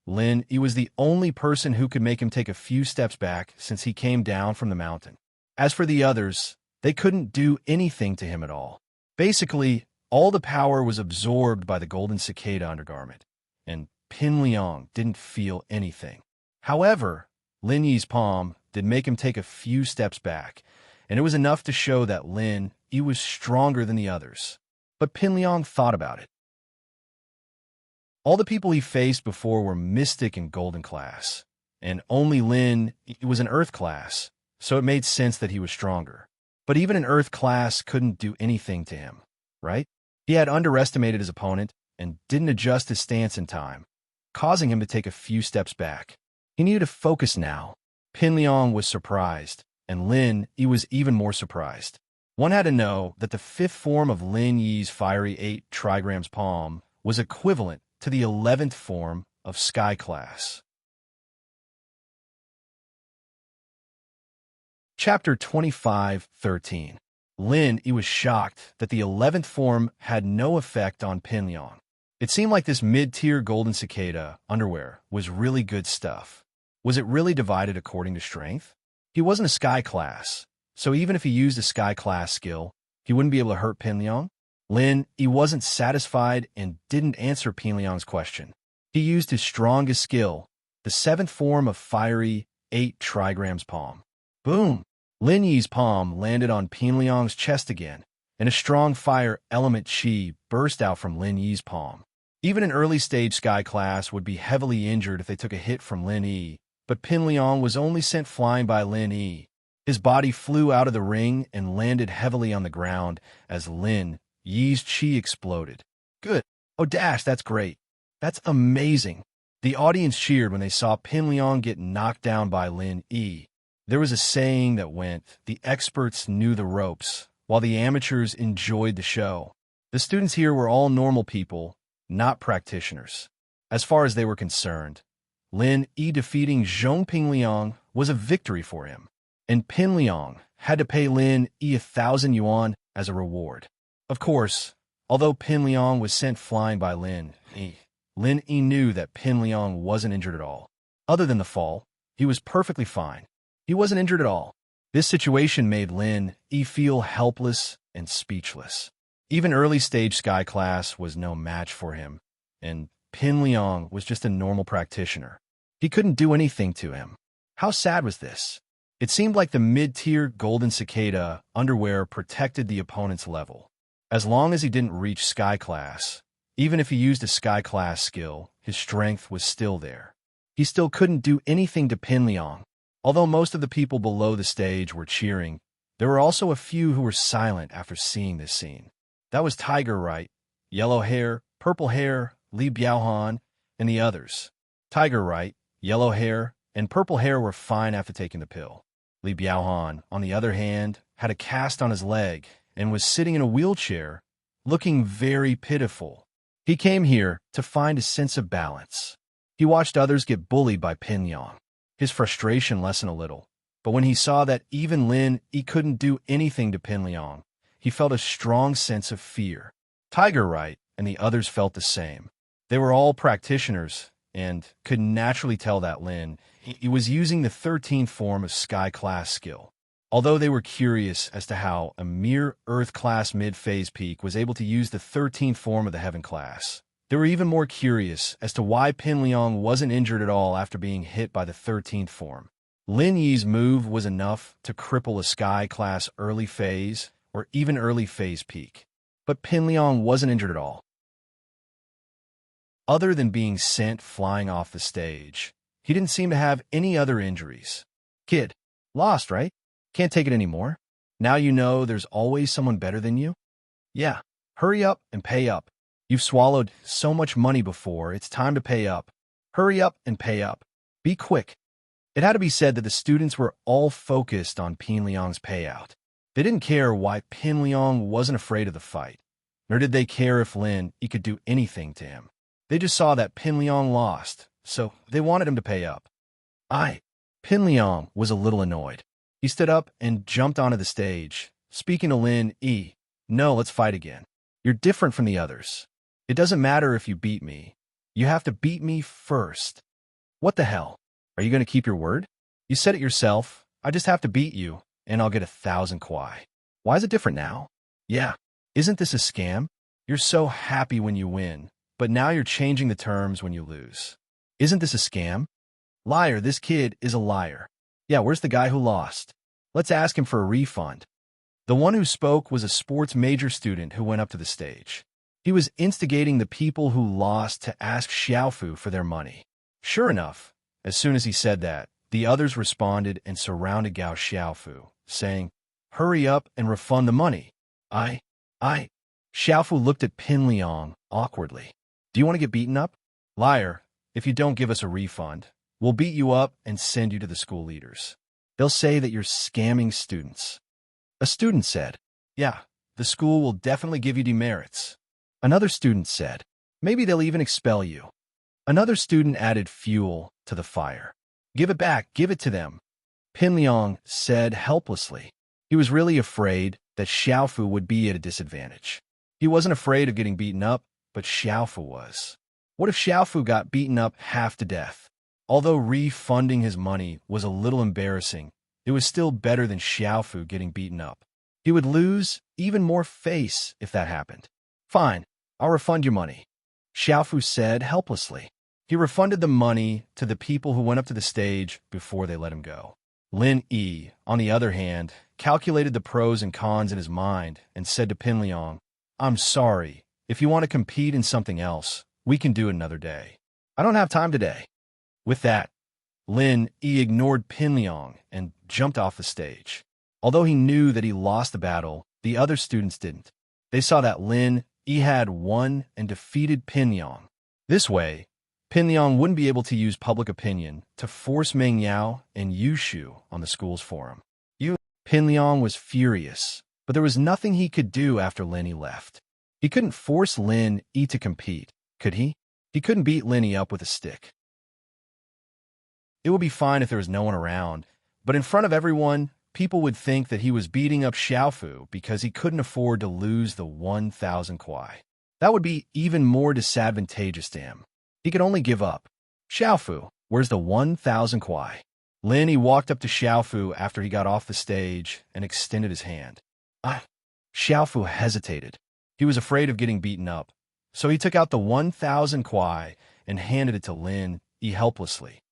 Lin Yi was the only person who could make him take a few steps back since he came down from the mountain. As for the others, they couldn't do anything to him at all. Basically, all the power was absorbed by the golden cicada undergarment, and Pin Liang didn't feel anything. However, Lin Yi's palm did make him take a few steps back, and it was enough to show that Lin Yi was stronger than the others. But Pin Liang thought about it. All the people he faced before were Mystic and Golden class, and only Lin Yi was an Earth class, so it made sense that he was stronger. But even an Earth class couldn't do anything to him, right? He had underestimated his opponent and didn't adjust his stance in time, causing him to take a few steps back. He needed to focus now. Pin Liang was surprised, and Lin Yi was even more surprised. One had to know that the fifth form of Lin Yi's fiery 8 trigrams palm was equivalent to the 11th form of Sky Class. Chapter 25:13. Lin Yi was shocked that the 11th form had no effect on Pin Liang. It seemed like this mid-tier golden cicada underwear was really good stuff. Was it really divided according to strength? He wasn't a Sky Class, so even if he used a Sky Class skill, he wouldn't be able to hurt Pin Liang. Lin Yi wasn't satisfied and didn't answer Pin Liang's question. He used his strongest skill, the 7th form of fiery 8 trigrams palm. Boom! Lin Yi's palm landed on Pin Liang's chest again, and a strong fire element chi burst out from Lin Yi's palm. Even an early-stage Sky Class would be heavily injured if they took a hit from Lin Yi, but Pin Liang was only sent flying by Lin Yi. His body flew out of the ring and landed heavily on the ground as Lin Yi's chi exploded. Good. Oh, Dash, that's great. That's amazing. The audience cheered when they saw Pin Liang get knocked down by Lin Yi. There was a saying that went, the experts knew the ropes, while the amateurs enjoyed the show. The students here were all normal people, not practitioners. As far as they were concerned, Lin Yi defeating Zhong Ping Liang was a victory for him, and Pin Liang had to pay Lin Yi 1,000 yuan as a reward. Of course, although Pin Liang was sent flying by Lin Yi knew that Pin Liang wasn't injured at all. Other than the fall, he was perfectly fine. He wasn't injured at all. This situation made Lin Yi feel helpless and speechless. Even early-stage Sky Class was no match for him, and Pin Liang was just a normal practitioner. He couldn't do anything to him. How sad was this? It seemed like the mid-tier golden cicada underwear protected the opponent's level. As long as he didn't reach Sky Class, even if he used a Sky Class skill, his strength was still there. He still couldn't do anything to Pin Liang. Although most of the people below the stage were cheering, there were also a few who were silent after seeing this scene. That was Tiger Right, Yellow Hair, Purple Hair, Li Biaohan, and the others. Tiger Right, Yellow Hair, and Purple Hair were fine after taking the pill. Li Biaohan, on the other hand, had a cast on his leg and was sitting in a wheelchair, looking very pitiful. He came here to find a sense of balance. He watched others get bullied by Pin Liang. His frustration lessened a little, but when he saw that even Lin Yi couldn't do anything to Pin Liang, he felt a strong sense of fear. Tiger Right and the others felt the same. They were all practitioners and could naturally tell that Lin Yi was using the 13th form of Sky Class skill. Although they were curious as to how a mere Earth Class mid-phase peak was able to use the 13th form of the Heaven Class, they were even more curious as to why Pin Liang wasn't injured at all after being hit by the 13th form. Lin Yi's move was enough to cripple a Sky Class early phase or even early phase peak. But Pin Liang wasn't injured at all. Other than being sent flying off the stage, he didn't seem to have any other injuries. Kid, lost, right? Can't take it anymore? Now you know there's always someone better than you? Yeah, hurry up and pay up. You've swallowed so much money before, it's time to pay up. Hurry up and pay up. Be quick. It had to be said that the students were all focused on Pin Liang's payout. They didn't care why Pin Liang wasn't afraid of the fight, nor did they care if Lin Yi could do anything to him. They just saw that Pin Liang lost, so they wanted him to pay up. Pin Liang was a little annoyed. He stood up and jumped onto the stage, speaking to Lin Yi. No, let's fight again. You're different from the others. It doesn't matter if you beat me. You have to beat me first. What the hell? Are you going to keep your word? You said it yourself. I just have to beat you, and I'll get 1,000 kwai. Why is it different now? Yeah. Isn't this a scam? You're so happy when you win, but now you're changing the terms when you lose. Isn't this a scam? Liar, this kid is a liar. Yeah, where's the guy who lost? Let's ask him for a refund. The one who spoke was a sports major student who went up to the stage. He was instigating the people who lost to ask Xiaofu for their money. Sure enough, as soon as he said that, the others responded and surrounded Gao Xiaofu, saying, hurry up and refund the money. Xiaofu looked at Pin Liang awkwardly. Do you want to get beaten up? Liar, if you don't give us a refund, We'll beat you up and send you to the school leaders. They'll say that you're scamming students." A student said, "Yeah, the school will definitely give you demerits." Another student said, "Maybe they'll even expel you." Another student added fuel to the fire. "Give it back, give it to them," Pinliang said helplessly. He was really afraid that Xiaofu would be at a disadvantage. He wasn't afraid of getting beaten up, but Xiaofu was. What if Xiaofu got beaten up half to death? Although refunding his money was a little embarrassing, it was still better than Xiaofu getting beaten up. He would lose even more face if that happened. "Fine, I'll refund your money," Xiaofu said helplessly. He refunded the money to the people who went up to the stage before they let him go. Lin Yi, on the other hand, calculated the pros and cons in his mind and said to Pinliang, "I'm sorry. If you want to compete in something else, we can do it another day. I don't have time today." With that, Lin Yi ignored Pinliang and jumped off the stage. Although he knew that he lost the battle, the other students didn't. They saw that Lin Yi had won and defeated Pinliang. This way, Pinliang wouldn't be able to use public opinion to force Meng Yao and Yushu on the school's forum. Pinliang was furious, but there was nothing he could do after Lin Yi left. He couldn't force Lin Yi to compete, could he? He couldn't beat Lin Yi up with a stick. It would be fine if there was no one around, but in front of everyone, people would think that he was beating up Xiaofu because he couldn't afford to lose the 1,000 kuai. That would be even more disadvantageous to him. He could only give up. "Xiaofu, where's the 1,000 kuai?" Lin Yi walked up to Xiaofu after he got off the stage and extended his hand. Xiaofu hesitated. He was afraid of getting beaten up, so he took out the 1,000 kuai and handed it to Lin Yi helplessly.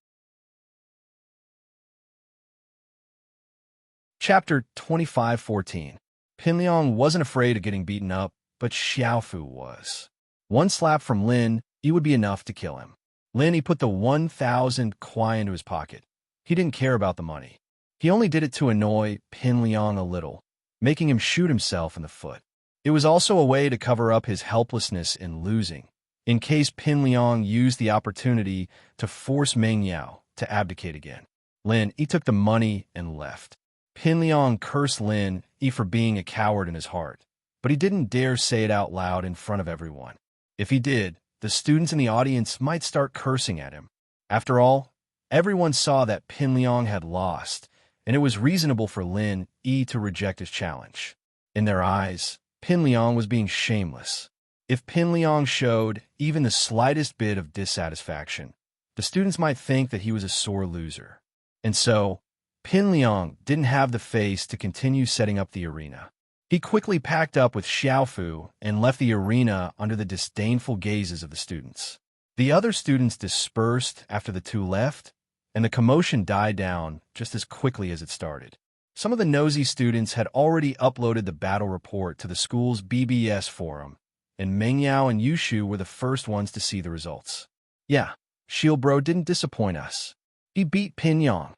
Chapter 25:14. Pinliang wasn't afraid of getting beaten up, but Xiaofu was. One slap from Lin Yi would be enough to kill him. Lin Yi put the 1,000 kuai into his pocket. He didn't care about the money. He only did it to annoy Pinliang a little, making him shoot himself in the foot. It was also a way to cover up his helplessness in losing, in case Pinliang used the opportunity to force Meng Yao to abdicate again. Lin Yi took the money and left. Pinliang cursed Lin Yi for being a coward in his heart, but he didn't dare say it out loud in front of everyone. If he did, the students in the audience might start cursing at him. After all, everyone saw that Pinliang had lost, and it was reasonable for Lin Yi to reject his challenge. In their eyes, Pinliang was being shameless. If Pinliang showed even the slightest bit of dissatisfaction, the students might think that he was a sore loser. And so, Pinliang didn't have the face to continue setting up the arena. He quickly packed up with Xiaofu and left the arena under the disdainful gazes of the students. The other students dispersed after the two left, and the commotion died down just as quickly as it started. Some of the nosy students had already uploaded the battle report to the school's BBS forum, and Meng Yao and Yushu were the first ones to see the results. "Yeah, Shield Bro didn't disappoint us. He beat Pinliang,"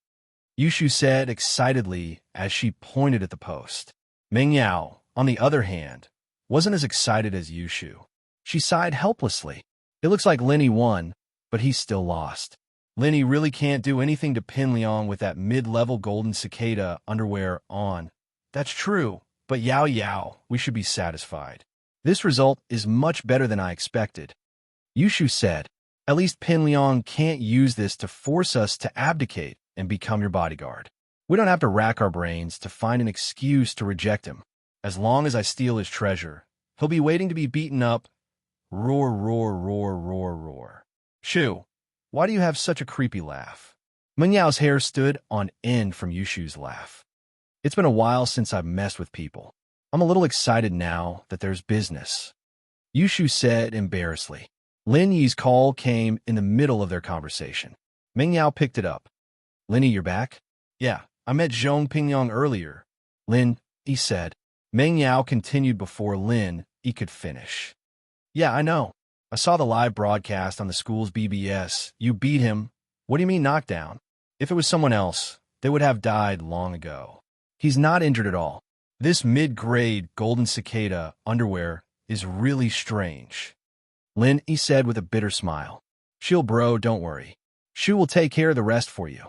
Yushu said excitedly as she pointed at the post. Meng Yao, on the other hand, wasn't as excited as Yushu. She sighed helplessly. "It looks like Lin Yi won, but he's still lost. Lin Yi really can't do anything to Pinliang with that mid-level golden cicada underwear on." "That's true, but Yao, we should be satisfied. This result is much better than I expected," Yushu said. "At least Pinliang can't use this to force us to abdicate and become your bodyguard. We don't have to rack our brains to find an excuse to reject him. As long as I steal his treasure, he'll be waiting to be beaten up." Roar, roar, roar, roar, roar. "Shu, why do you have such a creepy laugh?" Meng Yao's hair stood on end from Yushu's laugh. "It's been a while since I've messed with people. I'm a little excited now that there's business," Yushu said embarrassedly. Lin Yi's call came in the middle of their conversation. Meng Yao picked it up. "Lin Yi, you're back?" "Yeah, I met Zhong Pingyang earlier," Lin Yi said. Meng Yao continued before Lin Yi could finish. "Yeah, I know. I saw the live broadcast on the school's BBS. You beat him. What do you mean knockdown? If it was someone else, they would have died long ago. He's not injured at all. This mid-grade golden cicada underwear is really strange," Lin Yi said with a bitter smile. "Shield Bro, don't worry. Shu will take care of the rest for you.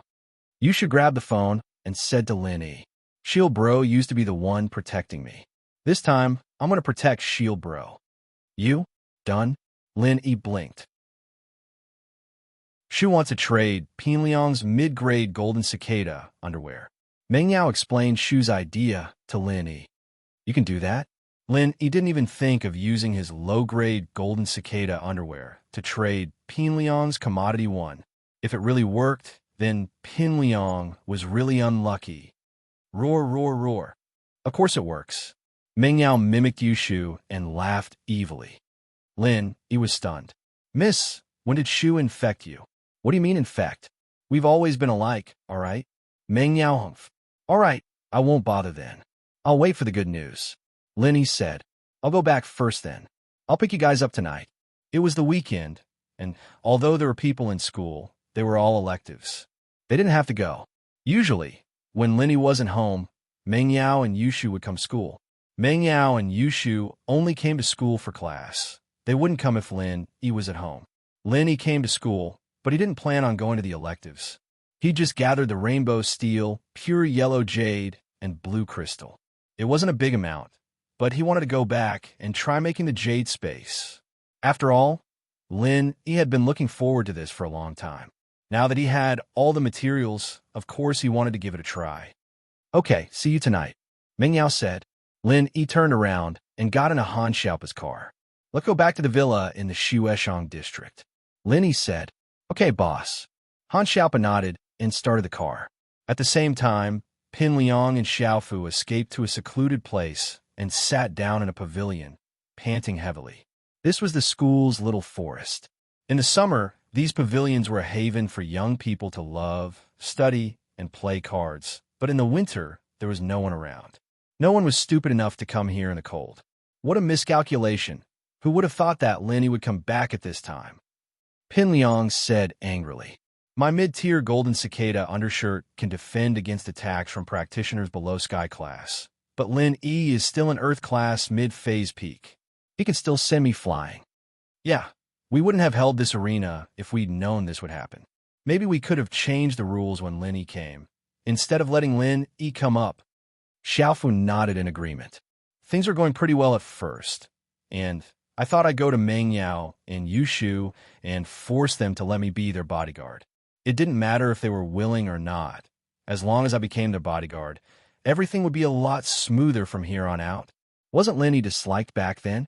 Yushu grabbed the phone and said to Lin Yi, Shield Bro used to be the one protecting me. This time, I'm going to protect Shield Bro. You? Done? Lin Yi blinked. Shu wants to trade Pinliang's mid-grade golden cicada underwear. Meng Yao explained Shu's idea to Lin Yi. You can do that? Lin Yi didn't even think of using his low-grade golden cicada underwear to trade Pinliang's commodity one. If it really worked, then Pinliang was really unlucky. Roar, roar, roar. Of course it works. Meng Yao mimicked Yushu and laughed evilly. Lin Yi was stunned. Miss, when did Shu infect you? What do you mean infect? We've always been alike, all right? Meng Yao humphed. All right, I won't bother then. I'll wait for the good news. Lin Yi said. I'll go back first then. I'll pick you guys up tonight. It was the weekend, and although there were people in school, they were all electives. They didn't have to go. Usually, when Lin Yi wasn't home, Meng Yao and Yushu would come to school. Meng Yao and Yushu only came to school for class. They wouldn't come if Lin Yi was at home. Lin Yi came to school, but he didn't plan on going to the electives. He just gathered the rainbow steel, pure yellow jade, and blue crystal. It wasn't a big amount, but he wanted to go back and try making the jade space. After all, Lin Yi had been looking forward to this for a long time. Now that he had all the materials, of course he wanted to give it a try. Okay, see you tonight, Meng Yao said. Lin Yi turned around and got in a Han Xiaopa's car. Let's go back to the villa in the Shueshang district. Lin Yi said, Okay, boss. Han Xiaopa nodded and started the car. At the same time, Pin Liang and Xiaofu escaped to a secluded place and sat down in a pavilion, panting heavily. This was the school's little forest. In the summer, these pavilions were a haven for young people to love, study, and play cards. But in the winter, there was no one around. No one was stupid enough to come here in the cold. What a miscalculation. Who would have thought that Lin Yi would come back at this time? Pin Liang said angrily. My mid-tier golden cicada undershirt can defend against attacks from practitioners below sky class. But Lin Yi is still an earth class mid-phase peak. He can still send me flying. Yeah, we wouldn't have held this arena if we'd known this would happen. Maybe we could have changed the rules when Lin Yi came, instead of letting Lin Yi come up. Xiaofu nodded in agreement. Things are going pretty well at first, and I thought I'd go to Meng Yao and Yushu and force them to let me be their bodyguard. It didn't matter if they were willing or not. As long as I became their bodyguard, everything would be a lot smoother from here on out. Wasn't Lin Yi disliked back then?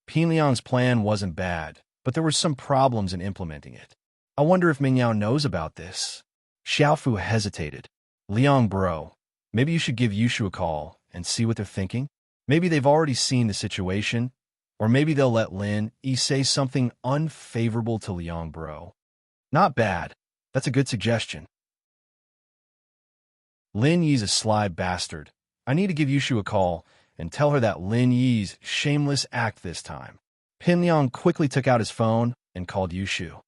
Pin Liang's plan wasn't bad, but there were some problems in implementing it. I wonder if Meng Yao knows about this. Xiaofu hesitated. Liang bro, maybe you should give Yushu a call and see what they're thinking. Maybe they've already seen the situation. Or maybe they'll let Lin Yi say something unfavorable to Liang bro. Not bad. That's a good suggestion. Lin Yi's a sly bastard. I need to give Yushu a call and tell her that Lin Yi's shameless act this time. Pin Liang quickly took out his phone and called Yushu.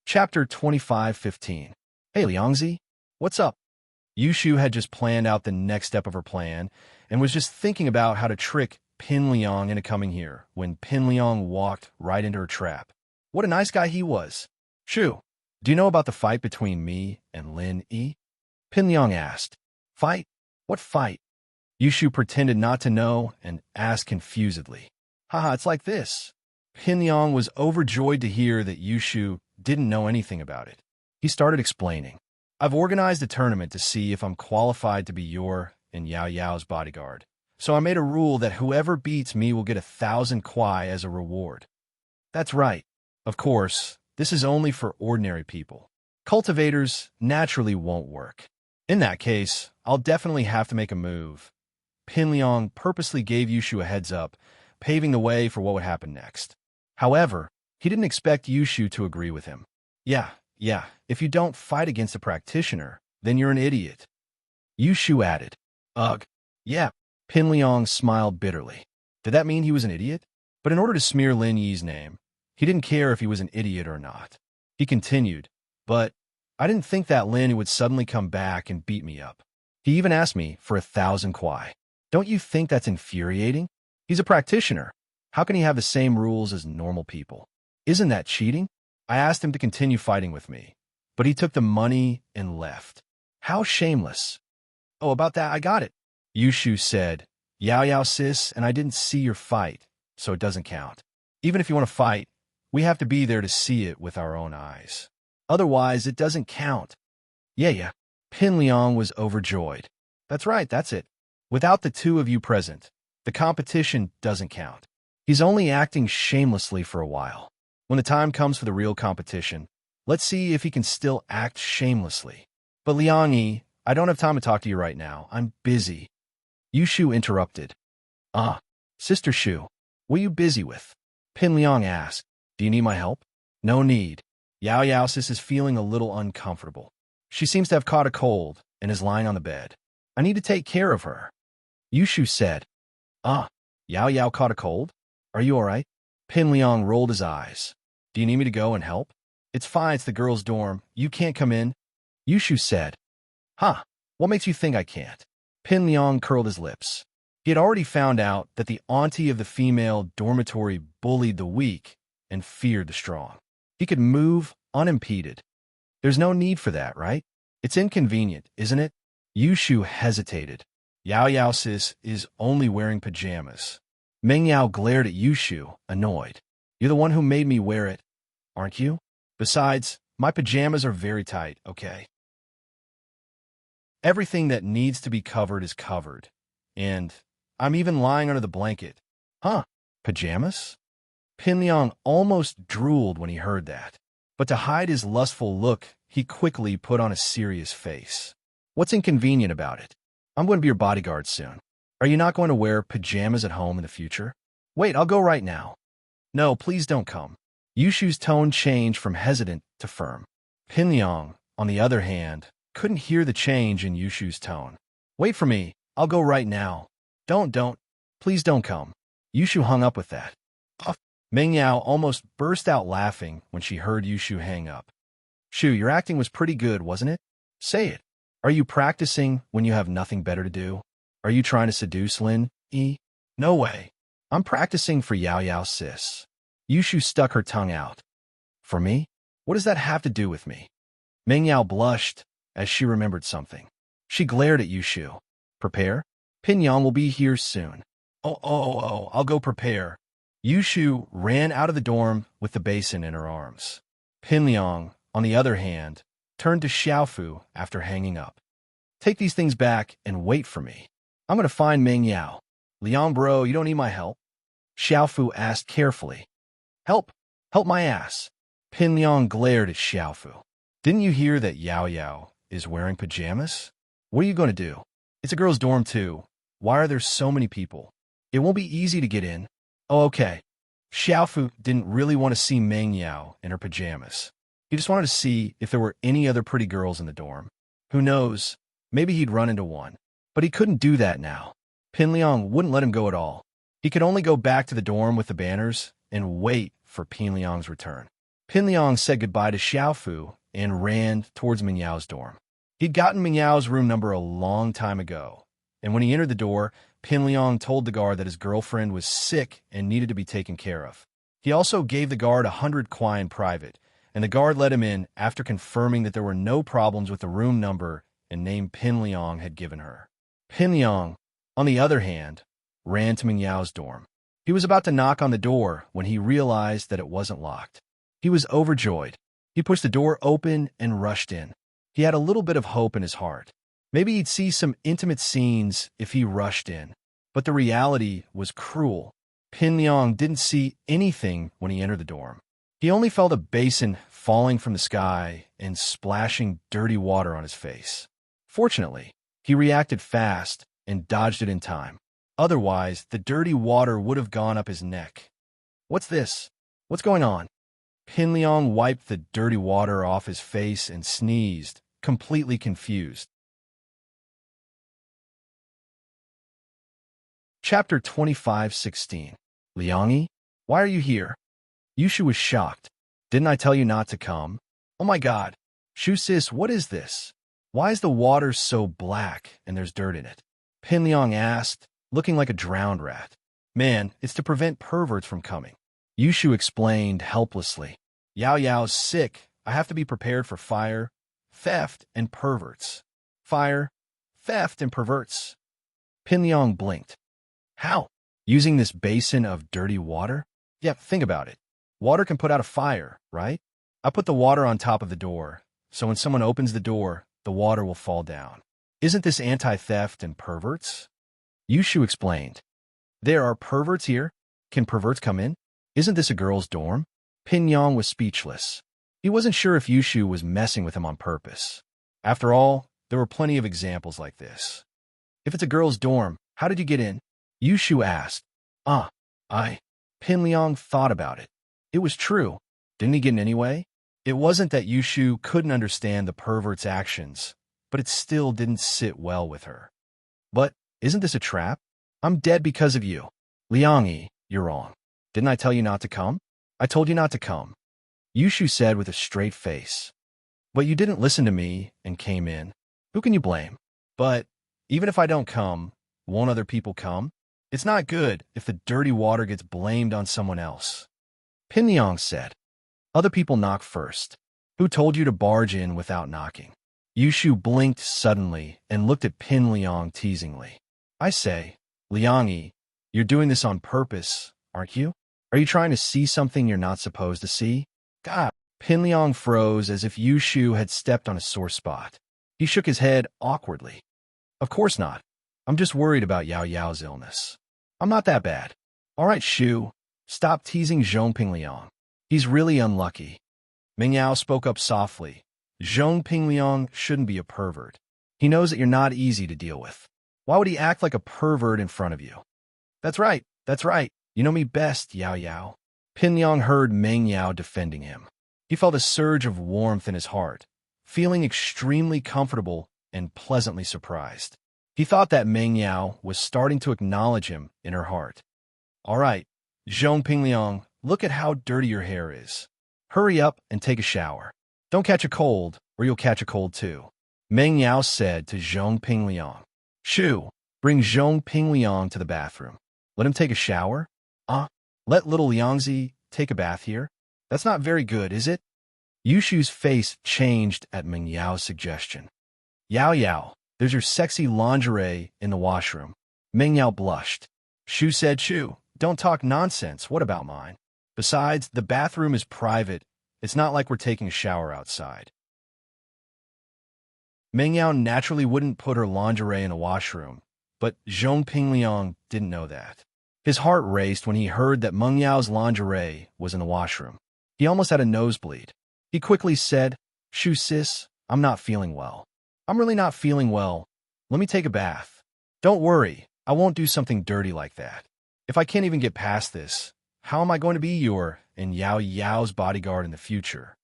Chapter 25:15. Hey Liangzi, what's up? Yushu had just planned out the next step of her plan and was just thinking about how to trick Pin Liang into coming here when Pin Liang walked right into her trap. What a nice guy he was. Shu, do you know about the fight between me and Lin Yi? Pin Liang asked. Fight? What fight? Yushu pretended not to know and asked confusedly. Haha, it's like this. Pin Liang was overjoyed to hear that Yushu didn't know anything about it. He started explaining. I've organized a tournament to see if I'm qualified to be your and Yao Yao's bodyguard. So I made a rule that whoever beats me will get 1,000 kwai as a reward. That's right. Of course, this is only for ordinary people. Cultivators naturally won't work. In that case, I'll definitely have to make a move. Pin Liang purposely gave Yushu a heads up, paving the way for what would happen next. However, he didn't expect Yushu to agree with him. Yeah, if you don't fight against a practitioner, then you're an idiot. Yushu added. Ugh. Yeah. Pin Liang smiled bitterly. Did that mean he was an idiot? But in order to smear Lin Yi's name, he didn't care if he was an idiot or not. He continued, but I didn't think that Lin would suddenly come back and beat me up. He even asked me for 1,000 kwai. Don't you think that's infuriating? He's a practitioner. How can he have the same rules as normal people? Isn't that cheating? I asked him to continue fighting with me, but he took the money and left. How shameless. Oh, about that, I got it. Yushu said, Yao Yao sis, and I didn't see your fight, so it doesn't count. Even if you want to fight, we have to be there to see it with our own eyes. Otherwise, it doesn't count. Yeah. Pin Liang was overjoyed. That's right, that's it. Without the two of you present, the competition doesn't count. He's only acting shamelessly for a while. When the time comes for the real competition, let's see if he can still act shamelessly. But Liang Yi, I don't have time to talk to you right now. I'm busy. Yushu interrupted. Sister Shu, what are you busy with? Pin Liang asked. Do you need my help? No need. Yao Yao sis is feeling a little uncomfortable. She seems to have caught a cold and is lying on the bed. I need to take care of her. Yushu said. Yao Yao caught a cold? Are you all right? Pin Liang rolled his eyes. Do you need me to go and help? It's fine, it's the girls' dorm. You can't come in. Yushu said. What makes you think I can't? Pin Liang curled his lips. He had already found out that the auntie of the female dormitory bullied the weak and feared the strong. He could move unimpeded. There's no need for that, right? It's inconvenient, isn't it? Yushu hesitated. Yao Yao sis is only wearing pajamas. Meng Yao glared at Yushu, annoyed. You're the one who made me wear it, aren't you? Besides, my pajamas are very tight, okay? Everything that needs to be covered is covered. And I'm even lying under the blanket. Pajamas? Pin Liang almost drooled when he heard that. But to hide his lustful look, he quickly put on a serious face. What's inconvenient about it? I'm going to be your bodyguard soon. Are you not going to wear pajamas at home in the future? Wait, I'll go right now. No, please don't come. Yushu's tone changed from hesitant to firm. Pin Liang, on the other hand, couldn't hear the change in Yushu's tone. Wait for me. I'll go right now. Don't. Please don't come. Yushu hung up with that. Meng Yao almost burst out laughing when she heard Yushu hang up. Shu, your acting was pretty good, wasn't it? Say it. Are you practicing when you have nothing better to do? Are you trying to seduce Lin Yi? No way. I'm practicing for Yao Yao sis. Yushu stuck her tongue out. For me? What does that have to do with me? Meng Yao blushed as she remembered something. She glared at Yushu. Prepare? Pin Yang will be here soon. I'll go prepare. Yushu ran out of the dorm with the basin in her arms. Pin Liang, on the other hand, turned to Xiaofu after hanging up. Take these things back and wait for me. I'm going to find Meng Yao. Liang bro, you don't need my help? Xiaofu asked carefully. Help? Help my ass. Pin Liang glared at Xiaofu. Didn't you hear that Yao Yao is wearing pajamas? What are you going to do? It's a girl's dorm too. Why are there so many people? It won't be easy to get in. Oh, okay. Xiaofu didn't really want to see Meng Yao in her pajamas. He just wanted to see if there were any other pretty girls in the dorm. Who knows? Maybe he'd run into one. But he couldn't do that now. Pin Liang wouldn't let him go at all. He could only go back to the dorm with the banners and wait for Pin Liang's return. Pin Liang said goodbye to Xiaofu and ran towards Meng Yao's dorm. He'd gotten Meng Yao's room number a long time ago, and when he entered the door, Pin Liang told the guard that his girlfriend was sick and needed to be taken care of. He also gave the guard 100 kuai in private, and the guard let him in after confirming that there were no problems with the room number and name Pin Liang had given her. Pin Liang, on the other hand, ran to Meng Yao's dorm. He was about to knock on the door when he realized that it wasn't locked. He was overjoyed. He pushed the door open and rushed in. He had a little bit of hope in his heart. Maybe he'd see some intimate scenes if he rushed in. But the reality was cruel. Pin Liang didn't see anything when he entered the dorm. He only felt a basin falling from the sky and splashing dirty water on his face. Fortunately, he reacted fast and dodged it in time. Otherwise, the dirty water would have gone up his neck. What's this? What's going on? Pin Liang wiped the dirty water off his face and sneezed, completely confused. Chapter 25:16. Liang Yi, why are you here? Yushu was shocked. Didn't I tell you not to come? Oh my god. Shu sis, what is this? Why is the water so black and there's dirt in it? Pin Liang asked, looking like a drowned rat. Man, it's to prevent perverts from coming. Yushu explained helplessly. Yao Yao's sick. I have to be prepared for fire, theft, and perverts. Fire, theft, and perverts. Pinliang blinked. How? Using this basin of dirty water? Yeah, think about it. Water can put out a fire, right? I put the water on top of the door, so when someone opens the door, the water will fall down. Isn't this anti-theft and perverts? Yushu explained. There are perverts here. Can perverts come in? Isn't this a girl's dorm? Pinliang was speechless. He wasn't sure if Yushu was messing with him on purpose. After all, there were plenty of examples like this. If it's a girl's dorm, how did you get in? Yushu asked. Pinliang thought about it. It was true. Didn't he get in anyway? It wasn't that Yushu couldn't understand the pervert's actions, but it still didn't sit well with her. But isn't this a trap? I'm dead because of you. Liangyi, you're wrong. Didn't I tell you not to come? I told you not to come. Yushu said with a straight face. But you didn't listen to me and came in. Who can you blame? But even if I don't come, won't other people come? It's not good if the dirty water gets blamed on someone else. Pinliang said. Other people knock first. Who told you to barge in without knocking? Yushu blinked suddenly and looked at Pinliang teasingly. I say, Liangyi, you're doing this on purpose, aren't you? Are you trying to see something you're not supposed to see? God. Pinliang froze as if Yushu had stepped on a sore spot. He shook his head awkwardly. Of course not. I'm just worried about Yao Yao's illness. I'm not that bad. All right, Shu, stop teasing Zhong Pingliang. He's really unlucky. Meng Yao spoke up softly. Zhong Pingliang shouldn't be a pervert. He knows that you're not easy to deal with. Why would he act like a pervert in front of you? That's right. You know me best, Yao Yao. Pinliang heard Meng Yao defending him. He felt a surge of warmth in his heart, feeling extremely comfortable and pleasantly surprised. He thought that Meng Yao was starting to acknowledge him in her heart. All right, Zhong Pingliang, look at how dirty your hair is. Hurry up and take a shower. Don't catch a cold, or you'll catch a cold too. Meng Yao said to Zhong Pingliang. Shu, bring Zhong Pingliang to the bathroom. Let him take a shower? Let little Liangzi take a bath here? That's not very good, is it? Yushu's face changed at Meng Yao's suggestion. Yao Yao, there's your sexy lingerie in the washroom. Meng Yao blushed. Shu said, Shu, don't talk nonsense. What about mine? Besides, the bathroom is private. It's not like we're taking a shower outside. Meng Yao naturally wouldn't put her lingerie in a washroom, but Zhong Pingliang didn't know that. His heart raced when he heard that Meng Yao's lingerie was in the washroom. He almost had a nosebleed. He quickly said, Shu sis, I'm not feeling well. I'm really not feeling well. Let me take a bath. Don't worry, I won't do something dirty like that. If I can't even get past this, how am I going to be your and Yao Yao's bodyguard in the future?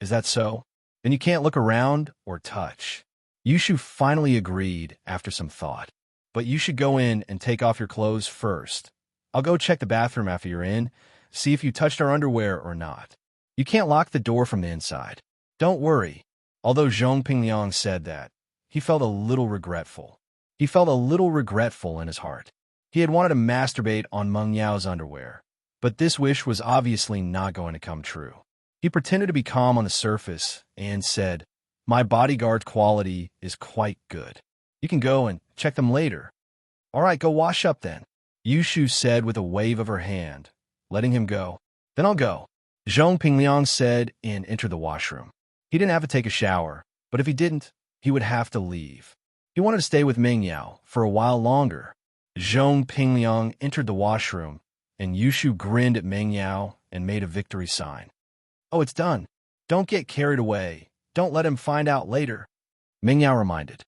Is that so? Then you can't look around or touch. Yushu finally agreed after some thought. But you should go in and take off your clothes first. I'll go check the bathroom after you're in, see if you touched our underwear or not. You can't lock the door from the inside. Don't worry. Although Zhong Pingliang said that, he felt a little regretful. He felt a little regretful in his heart. He had wanted to masturbate on Meng Yao's underwear, but this wish was obviously not going to come true. He pretended to be calm on the surface and said, My bodyguard quality is quite good. You can go and check them later. All right, go wash up then, Yushu said with a wave of her hand, letting him go. Then I'll go, Zhong Pingliang said and entered the washroom. He didn't have to take a shower, but if he didn't, he would have to leave. He wanted to stay with Meng Yao for a while longer. Zhong Pingliang entered the washroom, and Yushu grinned at Meng Yao and made a victory sign. Oh, it's done. Don't get carried away. Don't let him find out later, Meng Yao reminded.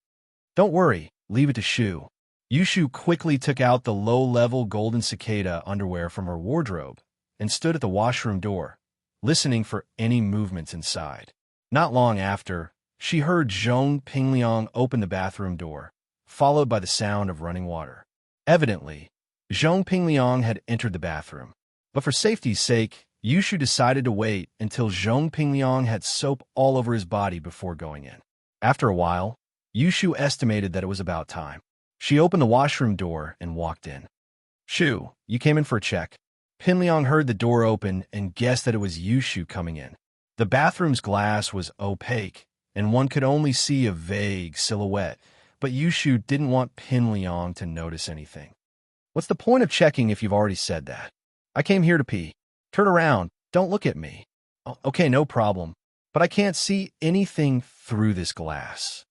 Don't worry, leave it to Shu. Yushu quickly took out the low-level golden cicada underwear from her wardrobe and stood at the washroom door, listening for any movements inside. Not long after, she heard Zhong Pingliang open the bathroom door, followed by the sound of running water. Evidently, Zhong Pingliang had entered the bathroom. But for safety's sake, Yushu decided to wait until Zhong Pingliang had soap all over his body before going in. After a while, Yushu estimated that it was about time. She opened the washroom door and walked in. Shu, you came in for a check. Pin Liang heard the door open and guessed that it was Yushu coming in. The bathroom's glass was opaque, and one could only see a vague silhouette, but Yushu didn't want Pin Liang to notice anything. What's the point of checking if you've already said that? I came here to pee. Turn around. Don't look at me. Okay, no problem. But I can't see anything through this glass.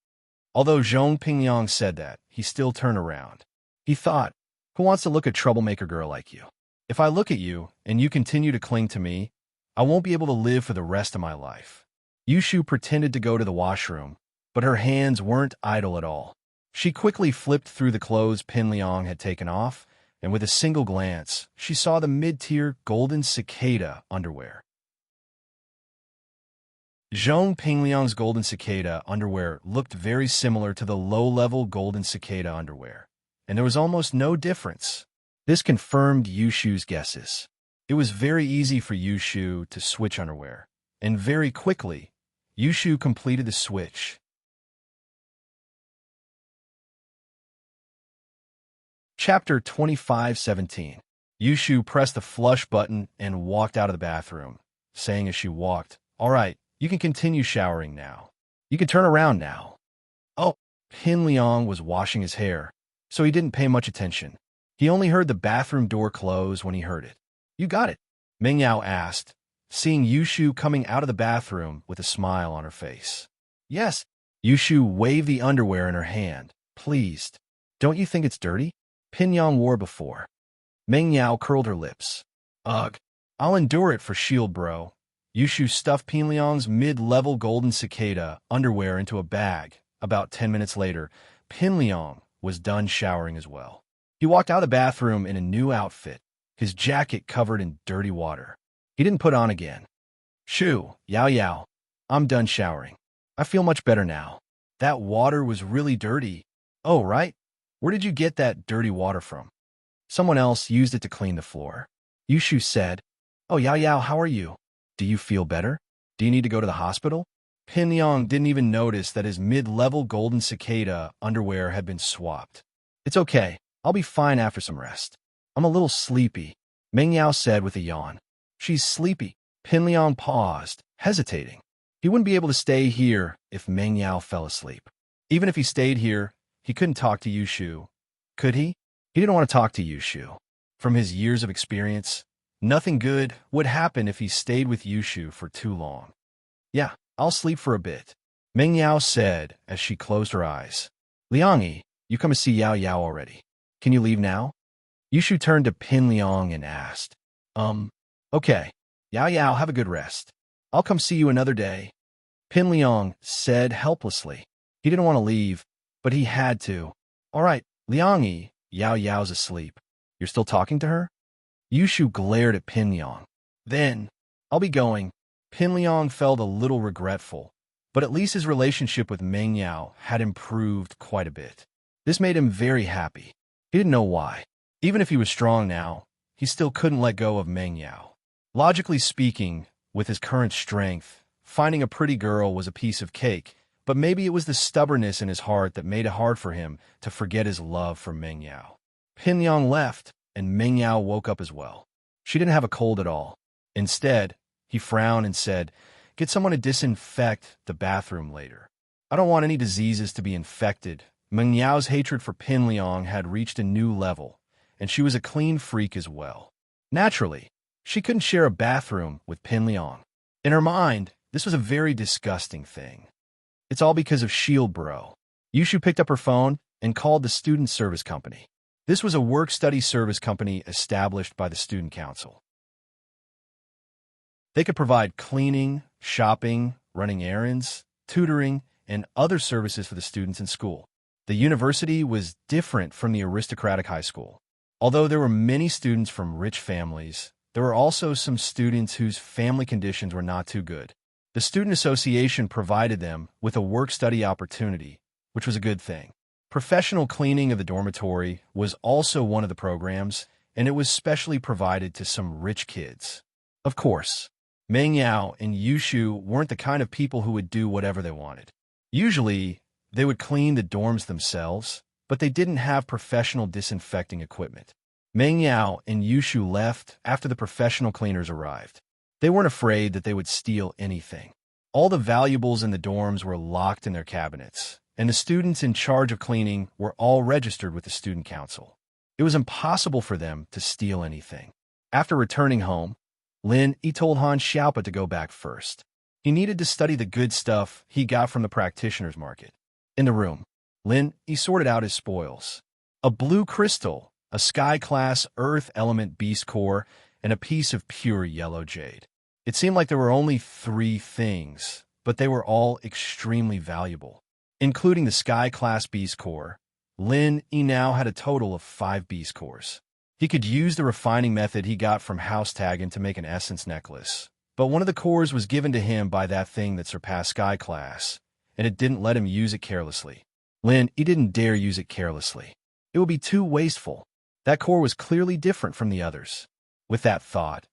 Although Zhong Pingyang said that, he still turned around. He thought, who wants to look at a troublemaker girl like you? If I look at you and you continue to cling to me, I won't be able to live for the rest of my life. Yushu pretended to go to the washroom, but her hands weren't idle at all. She quickly flipped through the clothes Pin Liang had taken off, and with a single glance, she saw the mid-tier golden cicada underwear. Zhong Pingliang's golden cicada underwear looked very similar to the low-level golden cicada underwear, and there was almost no difference. This confirmed Yushu's guesses. It was very easy for Yushu to switch underwear, and very quickly, Yushu completed the switch. Chapter 25:17. Yushu pressed the flush button and walked out of the bathroom, saying as she walked, "All right, you can continue showering now. You can turn around now." Oh, Pin Liang was washing his hair, so he didn't pay much attention. He only heard the bathroom door close when he heard it. "You got it?" Meng Yao asked, seeing Yushu coming out of the bathroom with a smile on her face. "Yes." Yushu waved the underwear in her hand, pleased. "Don't you think it's dirty? Pin Yang wore before." Meng Yao curled her lips. "Ugh, I'll endure it for shield, bro." Yushu stuffed Pin Liang's mid-level golden cicada underwear into a bag. About 10 minutes later, Pin Liang was done showering as well. He walked out of the bathroom in a new outfit, his jacket covered in dirty water. He didn't put on again. "Shu, Yao Yao, I'm done showering. I feel much better now. That water was really dirty." "Oh, right? Where did you get that dirty water from?" "Someone else used it to clean the floor." Yushu said, "Oh, Yao Yao, how are you? Do you feel better? Do you need to go to the hospital?" Pin Liang didn't even notice that his mid-level golden cicada underwear had been swapped. "It's okay. I'll be fine after some rest. I'm a little sleepy," Meng Yao said with a yawn. "She's sleepy." Pin Liang paused, hesitating. He wouldn't be able to stay here if Meng Yao fell asleep. Even if he stayed here, he couldn't talk to Yushu. Could he? He didn't want to talk to Yushu. From his years of experience, nothing good would happen if he stayed with Yushu for too long. "Yeah, I'll sleep for a bit," Meng Yao said as she closed her eyes. "Liangyi, you come to see Yao Yao already. Can you leave now?" Yushu turned to Pin Liang and asked, Okay. Yao Yao, have a good rest. I'll come see you another day." Pin Liang said helplessly. He didn't want to leave, but he had to. "All right, Liangyi, Yao Yao's asleep. You're still talking to her?" Yushu glared at Pin Liang. "Then, I'll be going." Pin Liang felt a little regretful, but at least his relationship with Meng Yao had improved quite a bit. This made him very happy. He didn't know why. Even if he was strong now, he still couldn't let go of Meng Yao. Logically speaking, with his current strength, finding a pretty girl was a piece of cake, but maybe it was the stubbornness in his heart that made it hard for him to forget his love for Meng Yao. Pin Liang left, and Meng Yao woke up as well. She didn't have a cold at all. Instead, he frowned and said, "Get someone to disinfect the bathroom later. I don't want any diseases to be infected." Meng Yao's hatred for Pin Liang had reached a new level, and she was a clean freak as well. Naturally, she couldn't share a bathroom with Pin Liang. In her mind, this was a very disgusting thing. It's all because of Shield Bro. Yushu picked up her phone and called the student service company. This was a work-study service company established by the student council. They could provide cleaning, shopping, running errands, tutoring, and other services for the students in school. The university was different from the aristocratic high school. Although there were many students from rich families, there were also some students whose family conditions were not too good. The student association provided them with a work-study opportunity, which was a good thing. Professional cleaning of the dormitory was also one of the programs, and it was specially provided to some rich kids. Of course, Meng Yao and Yushu weren't the kind of people who would do whatever they wanted. Usually, they would clean the dorms themselves, but they didn't have professional disinfecting equipment. Meng Yao and Yushu left after the professional cleaners arrived. They weren't afraid that they would steal anything. All the valuables in the dorms were locked in their cabinets, and the students in charge of cleaning were all registered with the student council. It was impossible for them to steal anything. After returning home, Lin Yi told Han Xiaopa to go back first. He needed to study the good stuff he got from the practitioner's market. In the room, Lin Yi sorted out his spoils. A blue crystal, a sky-class earth element beast core, and a piece of pure yellow jade. It seemed like there were only 3 things, but they were all extremely valuable. Including the sky-class beast core, Lin Yi now had a total of 5 beast cores. He could use the refining method he got from House Taggin to make an essence necklace, but one of the cores was given to him by that thing that surpassed sky class, and it didn't let him use it carelessly. Lin Yi didn't dare use it carelessly. It would be too wasteful. That core was clearly different from the others. With that thought,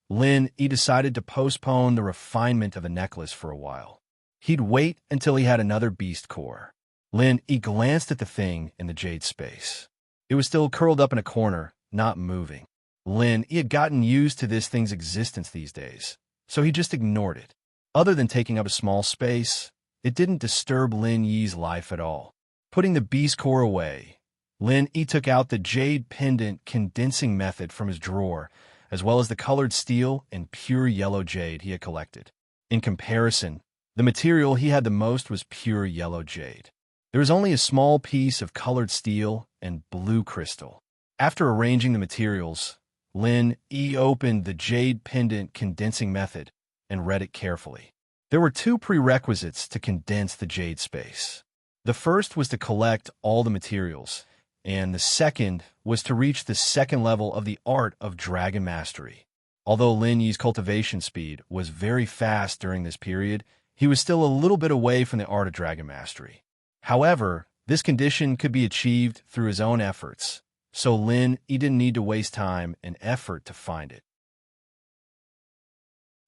Lin Yi decided to postpone the refinement of the necklace for a while. He'd wait until he had another beast core. Lin Yi glanced at the thing in the jade space. It was still curled up in a corner, not moving. Lin Yi had gotten used to this thing's existence these days, so he just ignored it. Other than taking up a small space, it didn't disturb Lin Yi's life at all. Putting the beast core away, Lin Yi took out the jade pendant condensing method from his drawer, as well as the colored steel and pure yellow jade he had collected. In comparison, the material he had the most was pure yellow jade. There was only a small piece of colored steel and blue crystal. After arranging the materials, Lin Yi opened the jade pendant condensing method and read it carefully. There were 2 prerequisites to condense the jade space. The first was to collect all the materials, and the second was to reach the 2nd level of the art of dragon mastery. Although Lin Yi's cultivation speed was very fast during this period, he was still a little bit away from the art of dragon mastery. However, this condition could be achieved through his own efforts, so Lin Yi didn't need to waste time and effort to find it.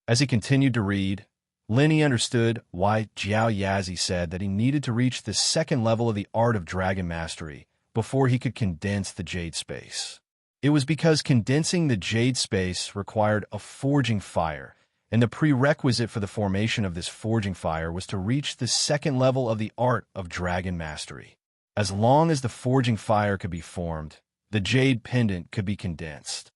As he continued to read, Lin Yi understood why Jiao Yazi said that he needed to reach the 2nd level of the art of dragon mastery before he could condense the jade space. It was because condensing the jade space required a forging fire, and the prerequisite for the formation of this forging fire was to reach the 2nd level of the art of dragon mastery. As long as the forging fire could be formed, the jade pendant could be condensed.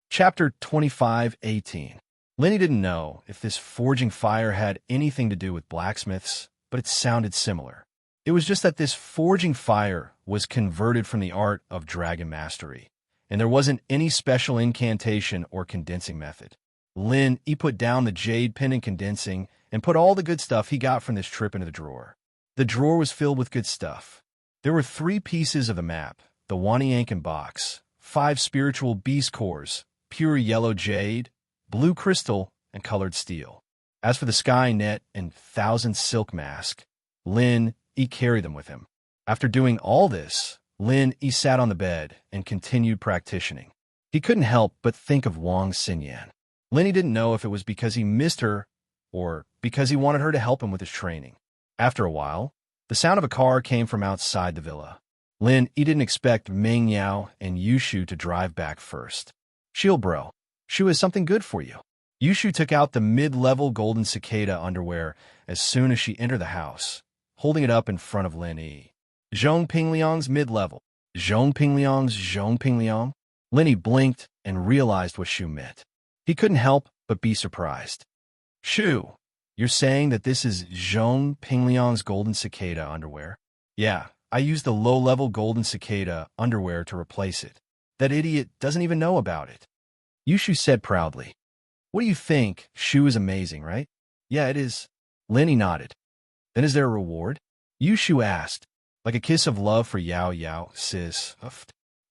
Chapter 25:18. Lin Yi didn't know if this forging fire had anything to do with blacksmiths, but it sounded similar. It was just that this forging fire was converted from the art of dragon mastery, and there wasn't any special incantation or condensing method. Lin Yi put down the jade pendant condensing and put all the good stuff he got from this trip into the drawer. The drawer was filled with good stuff. There were 3 pieces of the map, the Wanyankin box, 5 spiritual beast cores, pure yellow jade, blue crystal, and colored steel. As for the sky net and 1,000 silk mask, Lin Yi carried them with him. After doing all this, Lin Yi sat on the bed and continued practicing. He couldn't help but think of Wang Xinyan. Lin Yi didn't know if it was because he missed her or because he wanted her to help him with his training. After a while, the sound of a car came from outside the villa. Lin Yi didn't expect Meng Yao and Yushu to drive back first. Shield bro, Shu has something good for you. Yushu took out the mid-level golden cicada underwear as soon as she entered the house, holding it up in front of Lin Yi. Zhong Pingliang's mid-level. Zhong Pingliang? Lin Yi blinked and realized what Shu meant. He couldn't help but be surprised. Shu, you're saying that this is Zhong Pingliang's golden cicada underwear? Yeah, I used the low-level golden cicada underwear to replace it. That idiot doesn't even know about it. Yushu said proudly. What do you think? Shu is amazing, right? Yeah, it is. Lin Yi nodded. Then is there a reward? Yushu asked. Like a kiss of love for Yao Yao, sis.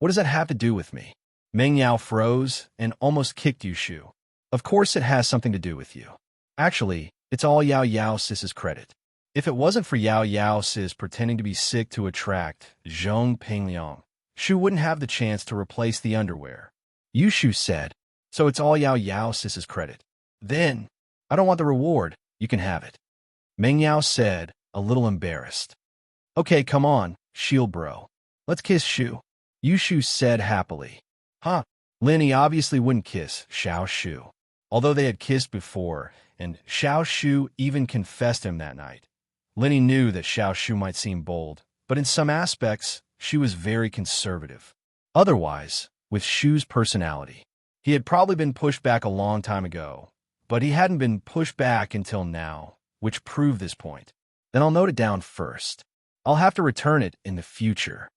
What does that have to do with me? Meng Yao froze and almost kicked Yushu. Of course it has something to do with you. Actually, it's all Yao Yao sis's credit. If it wasn't for Yao Yao sis pretending to be sick to attract Zhong Pingliang, Shu wouldn't have the chance to replace the underwear. Yushu said, so it's all Yao Yao sis's credit. Then, I don't want the reward, you can have it. Meng Yao said, a little embarrassed. Okay, come on, shield bro. Let's kiss Shu. Yushu said happily. Huh? Linny obviously wouldn't kiss Xiao Shu. Although they had kissed before, and Xiao Shu even confessed him that night. Linny knew that Xiao Shu might seem bold, but in some aspects, she was very conservative. Otherwise, with Shu's personality, he had probably been pushed back a long time ago, but he hadn't been pushed back until now, which proved this point. Then I'll note it down first. I'll have to return it in the future.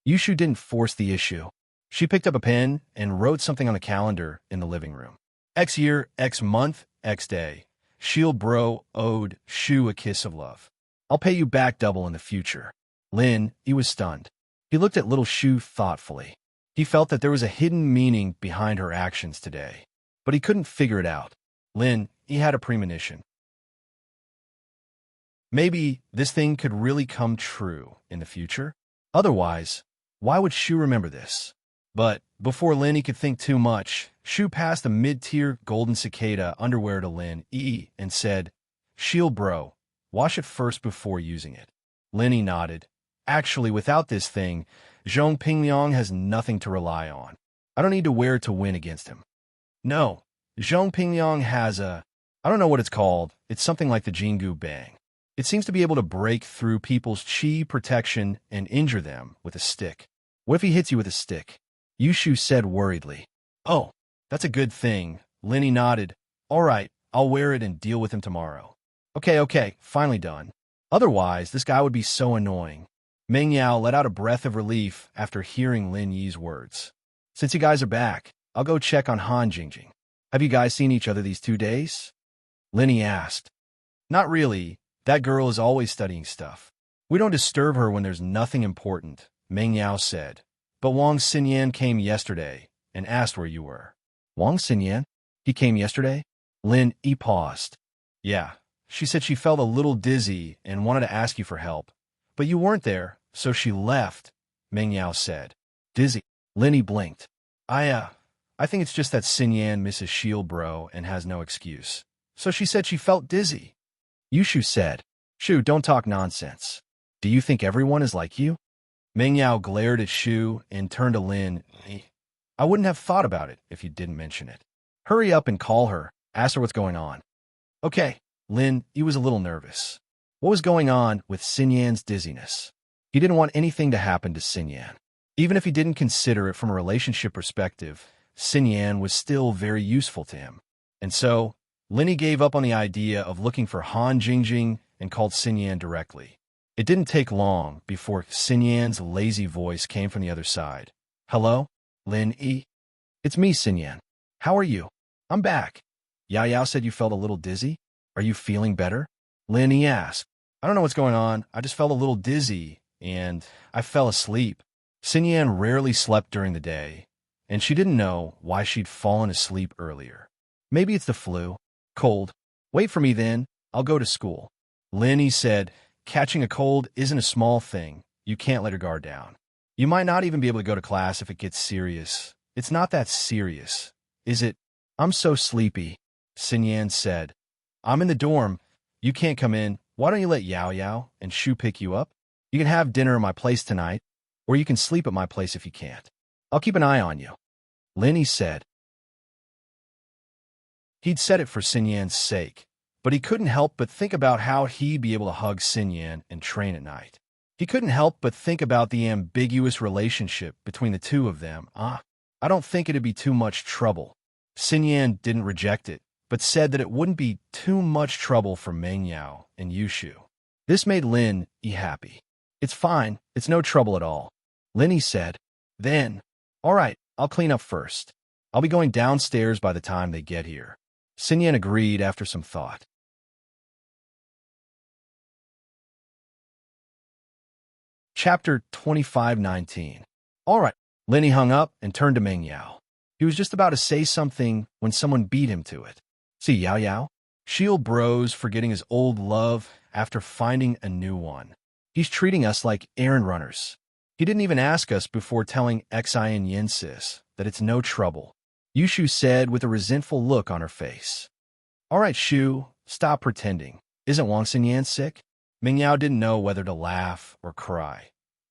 Yushu didn't force the issue. She picked up a pen and wrote something on the calendar in the living room. X year, X month, X day. Shield bro owed Shu a kiss of love. I'll pay you back double in the future. Lin, he was stunned. He looked at little Shu thoughtfully. He felt that there was a hidden meaning behind her actions today, but he couldn't figure it out. Lin, he had a premonition. Maybe this thing could really come true in the future. Otherwise, why would Shu remember this? But before Lin could think too much, Shu passed a mid-tier golden cicada underwear to Lin and said, Shield bro, wash it first before using it. Lin nodded. Actually, without this thing, Zhong Pingyang has nothing to rely on. I don't need to wear it to win against him. No, Zhong Pingyang has I don't know what it's called. It's something like the Jingu Bang. It seems to be able to break through people's chi protection and injure them with a stick. What if he hits you with a stick? Yushu said worriedly. Oh, that's a good thing. Linny nodded. All right, I'll wear it and deal with him tomorrow. Okay, finally done. Otherwise, this guy would be so annoying. Meng Yao let out a breath of relief after hearing Lin Yi's words. Since you guys are back, I'll go check on Han Jingjing. Have you guys seen each other these 2 days? Linny asked. Not really. That girl is always studying stuff. We don't disturb her when there's nothing important, Meng Yao said. But Wang Xinyan came yesterday and asked where you were. Wang Xinyan? He came yesterday? Lin Yi paused. Yeah, she said she felt a little dizzy and wanted to ask you for help. But you weren't there, so she left, Meng Yao said. Dizzy? Lin Yi blinked. I think it's just that Xinyan misses Shield bro and has no excuse. So she said she felt dizzy. Yushu said, Shu, don't talk nonsense. Do you think everyone is like you? Meng Yao glared at Shu and turned to Lin. I wouldn't have thought about it if you didn't mention it. Hurry up and call her. Ask her what's going on. Okay, Lin, he was a little nervous. What was going on with Xinyan's dizziness? He didn't want anything to happen to Xinyan. Even if he didn't consider it from a relationship perspective, Xinyan was still very useful to him. And so, Linny gave up on the idea of looking for Han Jingjing and called Xinyan directly. It didn't take long before Xinyan's lazy voice came from the other side. Hello? Lin Yi? It's me, Xinyan. How are you? I'm back. Yao said you felt a little dizzy. Are you feeling better? Lin Yi asked. I don't know what's going on. I just felt a little dizzy, and I fell asleep. Xinyan rarely slept during the day, and she didn't know why she'd fallen asleep earlier. Maybe it's the flu. Cold. Wait for me then. I'll go to school. Linny said, catching a cold isn't a small thing. You can't let your guard down. You might not even be able to go to class if it gets serious. It's not that serious, is it? I'm so sleepy, Xinyan said. I'm in the dorm. You can't come in. Why don't you let Yao and Shu pick you up? You can have dinner at my place tonight, or you can sleep at my place if you can't. I'll keep an eye on you, Linny said. He'd said it for Xinyan's sake, but he couldn't help but think about how he'd be able to hug Xinyan and train at night. He couldn't help but think about the ambiguous relationship between the two of them. I don't think it'd be too much trouble. Xinyan didn't reject it, but said that it wouldn't be too much trouble for Meng Yao and Yushu. This made Lin Yi happy. It's fine. It's no trouble at all. Linny said. Then, all right, I'll clean up first. I'll be going downstairs by the time they get here. Xinyan agreed after some thought. Chapter 25:19. All right. Linny hung up and turned to Meng Yao. He was just about to say something when someone beat him to it. See Yao? Shield bros forgetting his old love after finding a new one. He's treating us like errand runners. He didn't even ask us before telling Xi and Yensis that it's no trouble. Yushu said with a resentful look on her face. All right, Shu, stop pretending. Isn't Wang Xinyan sick? Ming Yao didn't know whether to laugh or cry.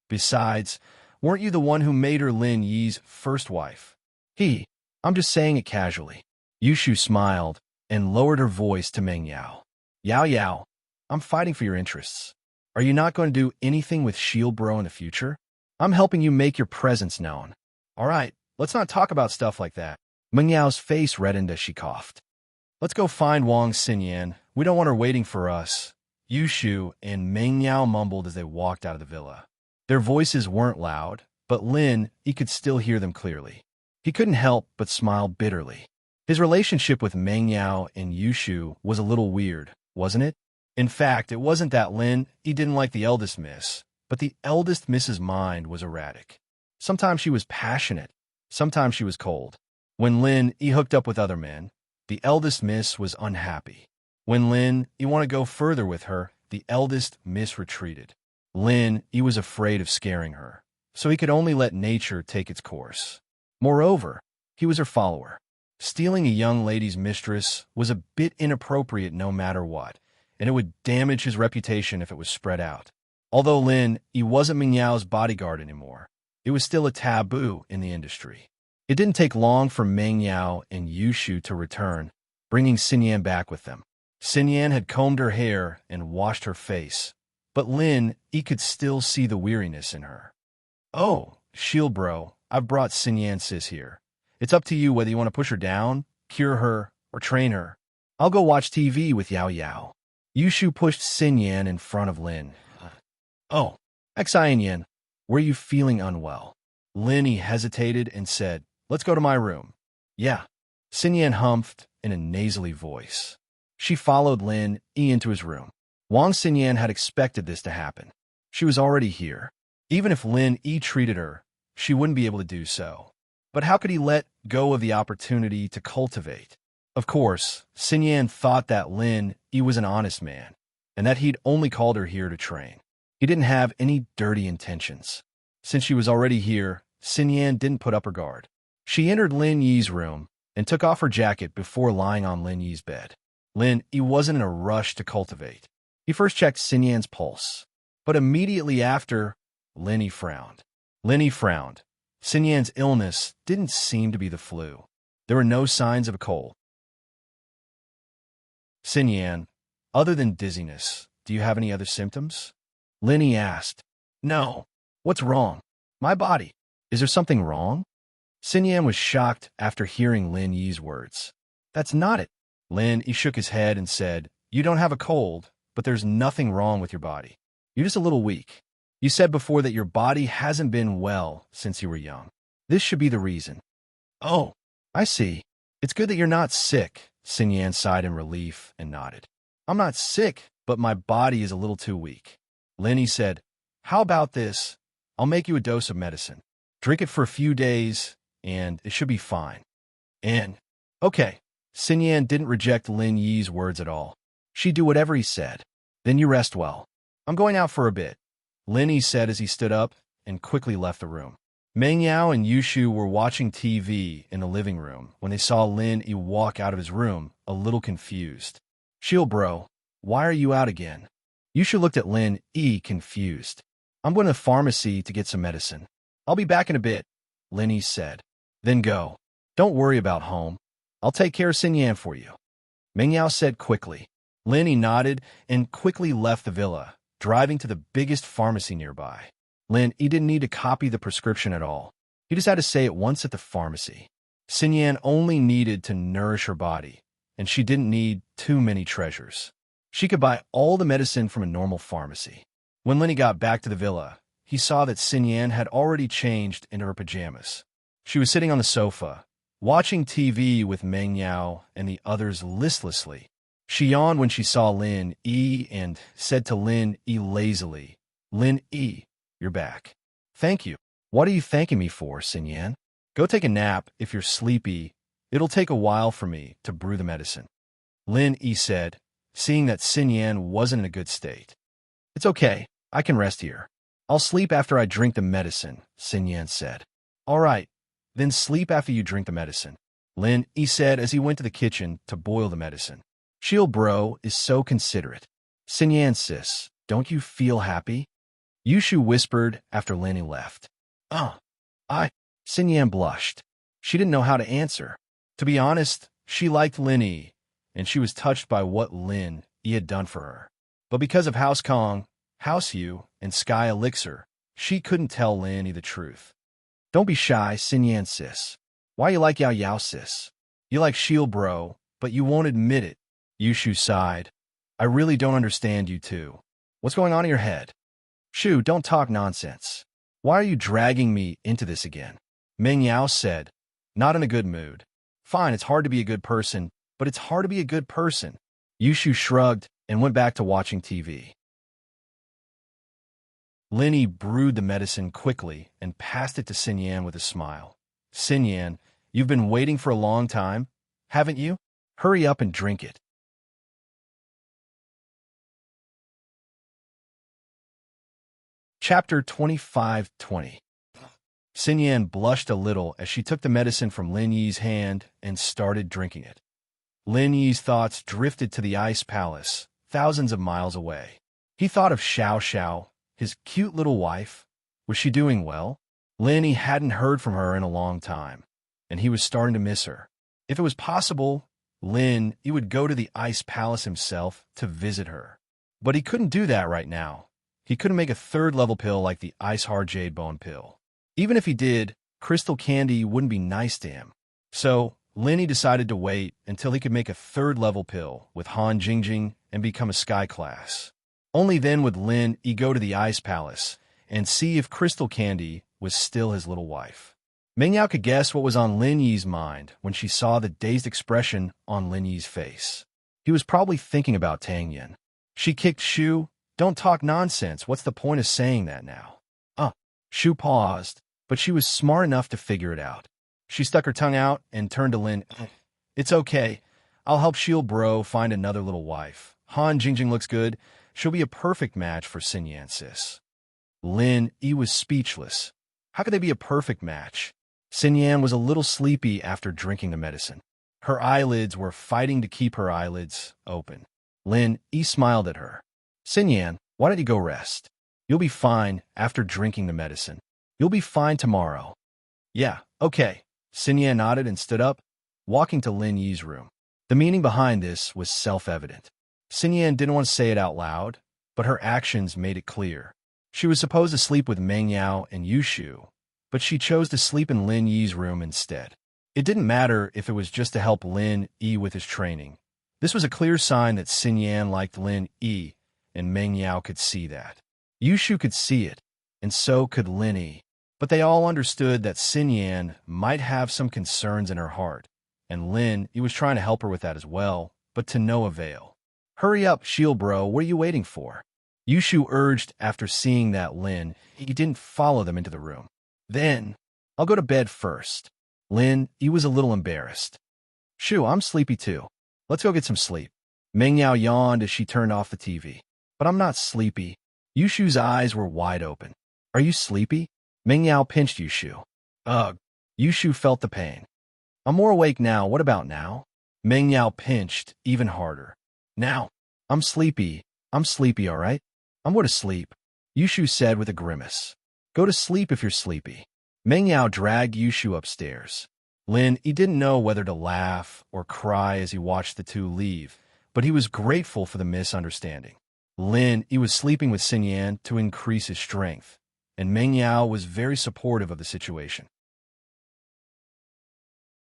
Besides, weren't you the one who made her Lin Yi's first wife? I'm just saying it casually. Yushu smiled and lowered her voice to Meng Yao. Yao Yao, I'm fighting for your interests. Are you not going to do anything with Shield Bro in the future? I'm helping you make your presence known. All right, let's not talk about stuff like that. Meng Yao's face reddened as she coughed. Let's go find Wang Xinyan. We don't want her waiting for us. Yushu and Meng Yao mumbled as they walked out of the villa. Their voices weren't loud, but he could still hear them clearly. He couldn't help but smile bitterly. His relationship with Meng Yao and Yushu was a little weird, wasn't it? In fact, it wasn't that he didn't like the eldest miss, but the eldest miss's mind was erratic. Sometimes she was passionate, sometimes she was cold. When he hooked up with other men, the eldest miss was unhappy. When he wanted to go further with her, the eldest miss retreated. He was afraid of scaring her, so he could only let nature take its course. Moreover, he was her follower. Stealing a young lady's mistress was a bit inappropriate no matter what, and it would damage his reputation if it was spread out. Although he wasn't Ming Yao's bodyguard anymore, it was still a taboo in the industry. It didn't take long for Meng Yao and Yushu to return, bringing Xinyan back with them. Xinyan had combed her hair and washed her face, but he could still see the weariness in her. Oh, Shield Bro, I've brought Xinyan sis here. It's up to you whether you want to push her down, cure her, or train her. I'll go watch TV with Yao Yao. Yushu pushed Xinyan in front of Oh, Xinyan, were you feeling unwell? He hesitated and said, let's go to my room. Yeah. Xinyan humphed in a nasally voice. She followed into his room. Wang Xinyan had expected this to happen. She was already here. Even if treated her, she wouldn't be able to do so. But how could he let go of the opportunity to cultivate? Of course, Xinyan thought that he was an honest man, and that he'd only called her here to train. He didn't have any dirty intentions. Since she was already here, Xinyan didn't put up her guard. She entered Lin Yi's room and took off her jacket before lying on Lin Yi's bed. He wasn't in a rush to cultivate. He first checked Xinyan's pulse, but immediately after, He frowned. Xinyan's illness didn't seem to be the flu. There were no signs of a cold. Xinyan, other than dizziness, do you have any other symptoms? He asked. No. What's wrong? My body. Is there something wrong? Xinyan was shocked after hearing Lin Yi's words. That's not it. He shook his head and said, you don't have a cold, but there's nothing wrong with your body. You're just a little weak. You said before that your body hasn't been well since you were young. This should be the reason. Oh, I see. It's good that you're not sick, Xinyan sighed in relief and nodded. I'm not sick, but my body is a little too weak. He said, how about this? I'll make you a dose of medicine. Drink it for a few days, and it should be fine. Okay. Xinyan didn't reject Lin Yi's words at all. She'd do whatever he said. Then you rest well. I'm going out for a bit, He said as he stood up and quickly left the room. Meng Yao and Yushu were watching TV in the living room when they saw Yi walk out of his room, a little confused. Shield Bro, why are you out again? Yushu looked at Yi confused. I'm going to the pharmacy to get some medicine. I'll be back in a bit, Yi said. Then go. Don't worry about home. I'll take care of Xinyan for you. Meng Yao said quickly. Yi nodded and quickly left the villa, driving to the biggest pharmacy nearby. He didn't need to copy the prescription at all. He just had to say it once at the pharmacy. Xinyan only needed to nourish her body, and she didn't need too many treasures. She could buy all the medicine from a normal pharmacy. When Lenny got back to the villa, he saw that Xinyan had already changed into her pajamas. She was sitting on the sofa, watching TV with Meng Yao and the others listlessly. She yawned when she saw Yi and said to Yi lazily, Yi, you're back. Thank you. What are you thanking me for, Xinyan? Go take a nap if you're sleepy. It'll take a while for me to brew the medicine. Yi said, seeing that Xinyan wasn't in a good state. It's okay. I can rest here. I'll sleep after I drink the medicine, Xinyan said. All right. Then sleep after you drink the medicine, Yi said as he went to the kitchen to boil the medicine. Shield Bro is so considerate. Xinyan sis, Don't you feel happy? Yushu whispered after Lenny left. Oh, I... Xin Yan blushed. She didn't know how to answer. To be honest, she liked Lin Yi, and she was touched by what Lin Yi had done for her. But because of House Kong, House Yu, and Sky Elixir, she couldn't tell Lin Yi the truth. Don't be shy, Xin Yan sis. Why you like Yao Yao sis? You like Shield bro, but you won't admit it. Yushu sighed. I really don't understand you two. What's going on in your head? Shu, don't talk nonsense. Why are you dragging me into this again? Meng Yao said, not in a good mood. Fine, it's hard to be a good person, but it's hard to be a good person. Yushu shrugged and went back to watching TV. Lin Yi brewed the medicine quickly and passed it to Xin Yan with a smile. Xin Yan, you've been waiting for a long time, haven't you? Hurry up and drink it. Chapter 25-20. Xin Yan blushed a little as she took the medicine from Lin Yi's hand and started drinking it. Lin Yi's thoughts drifted to the ice palace, thousands of miles away. He thought of Xiao Xiao, his cute little wife. Was she doing well? Lin Yi hadn't heard from her in a long time, and he was starting to miss her. If it was possible, Lin Yi would go to the ice palace himself to visit her. But he couldn't do that right now. He couldn't make a third-level pill like the Ice Hard Jade Bone pill. Even if he did, crystal candy wouldn't be nice to him. So, Lin Yi decided to wait until he could make a third-level pill with Han Jingjing and become a sky class. Only then would Lin Yi go to the Ice Palace and see if crystal candy was still his little wife. Meng Yao could guess what was on Lin Yi's mind when she saw the dazed expression on Lin Yi's face. He was probably thinking about Tang Yin. She kicked Shu. Don't talk nonsense. What's the point of saying that now? Shu paused, but she was smart enough to figure it out. She stuck her tongue out and turned to Lin. It's okay. I'll help Shield Bro find another little wife. Han Jingjing looks good. She'll be a perfect match for Xin Yan sis. Lin Yi was speechless. How could they be a perfect match? Xin Yan was a little sleepy after drinking the medicine. Her eyelids were fighting to keep her eyelids open. Lin Yi smiled at her. Xin Yan, why don't you go rest? You'll be fine after drinking the medicine. You'll be fine tomorrow. Yeah, okay. Xin Yan nodded and stood up, walking to Lin Yi's room. The meaning behind this was self-evident. Xin Yan didn't want to say it out loud, but her actions made it clear. She was supposed to sleep with Meng Yao and Yushu, but she chose to sleep in Lin Yi's room instead. It didn't matter if it was just to help Lin Yi with his training. This was a clear sign that Xin Yan liked Lin Yi, and Meng Yao could see that. Yushu could see it, and so could Lin Yi. But they all understood that Xin Yan might have some concerns in her heart, and Lin Yi was trying to help her with that as well, but to no avail. Hurry up, Shield Bro, what are you waiting for? Yushu urged after seeing that Lin Yi didn't follow them into the room. Then, I'll go to bed first. Lin Yi was a little embarrassed. Shu, I'm sleepy too. Let's go get some sleep. Meng Yao yawned as she turned off the TV. But I'm not sleepy. Yushu's eyes were wide open. Are you sleepy? Meng Yao pinched Yushu. Ugh. Yushu felt the pain. I'm more awake now. What about now? Meng Yao pinched even harder. Now. I'm sleepy, all right? I'm going to sleep, Yushu said with a grimace. Go to sleep if you're sleepy. Meng Yao dragged Yushu upstairs. Lin Yi didn't know whether to laugh or cry as he watched the two leave, but he was grateful for the misunderstanding. Lin Yi was sleeping with Xin Yan to increase his strength, and Meng Yao was very supportive of the situation.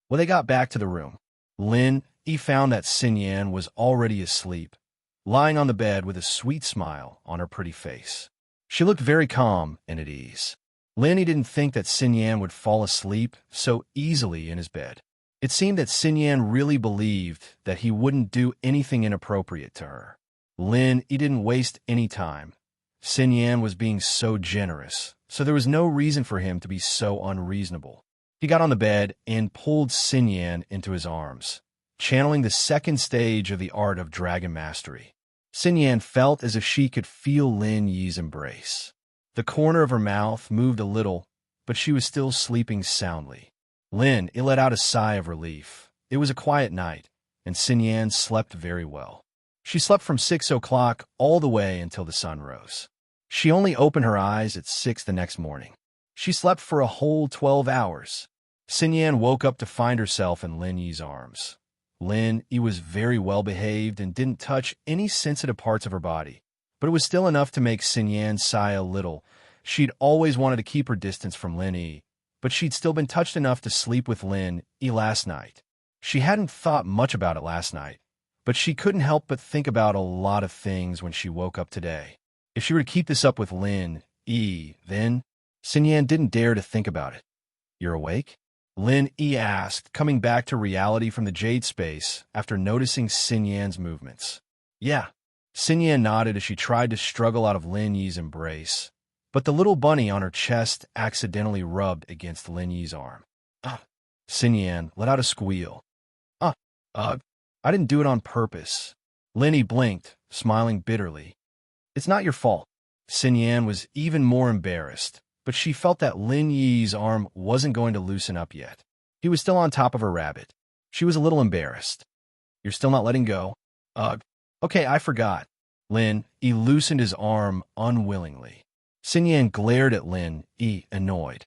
When they got back to the room, Lin Yi found that Xin Yan was already asleep, lying on the bed with a sweet smile on her pretty face. She looked very calm and at ease. Lin Yi didn't think that Xin Yan would fall asleep so easily in his bed. It seemed that Xin Yan really believed that he wouldn't do anything inappropriate to her. Lin Yi didn't waste any time. Xin Yan was being so generous, so there was no reason for him to be so unreasonable. He got on the bed and pulled Xin Yan into his arms, channeling the second stage of the art of dragon mastery. Xin Yan felt as if she could feel Lin Yi's embrace. The corner of her mouth moved a little, but she was still sleeping soundly. Lin Yi let out a sigh of relief. It was a quiet night, and Xin Yan slept very well. She slept from 6 o'clock all the way until the sun rose. She only opened her eyes at 6 the next morning. She slept for a whole 12 hours. Xinyan woke up to find herself in Lin Yi's arms. Lin Yi was very well behaved and didn't touch any sensitive parts of her body, but it was still enough to make Xinyan sigh a little. She'd always wanted to keep her distance from Lin Yi, but she'd still been touched enough to sleep with Lin Yi last night. She hadn't thought much about it last night, but she couldn't help but think about a lot of things when she woke up today. If she were to keep this up with Lin Yi, then Xinyan didn't dare to think about it. "You're awake?" Lin Yi asked, coming back to reality from the jade space after noticing Xinyan's movements. "Yeah." Xinyan nodded as she tried to struggle out of Lin Yi's embrace, but the little bunny on her chest accidentally rubbed against Lin Yi's arm. Xinyan let out a squeal. I didn't do it on purpose." Lin Yi blinked, smiling bitterly. "It's not your fault." Xinyan was even more embarrassed, but she felt that Lin Yi's arm wasn't going to loosen up yet. He was still on top of her rabbit. She was a little embarrassed. "You're still not letting go?" Okay, I forgot." Lin Yi loosened his arm unwillingly. Xinyan glared at Lin Yi, annoyed.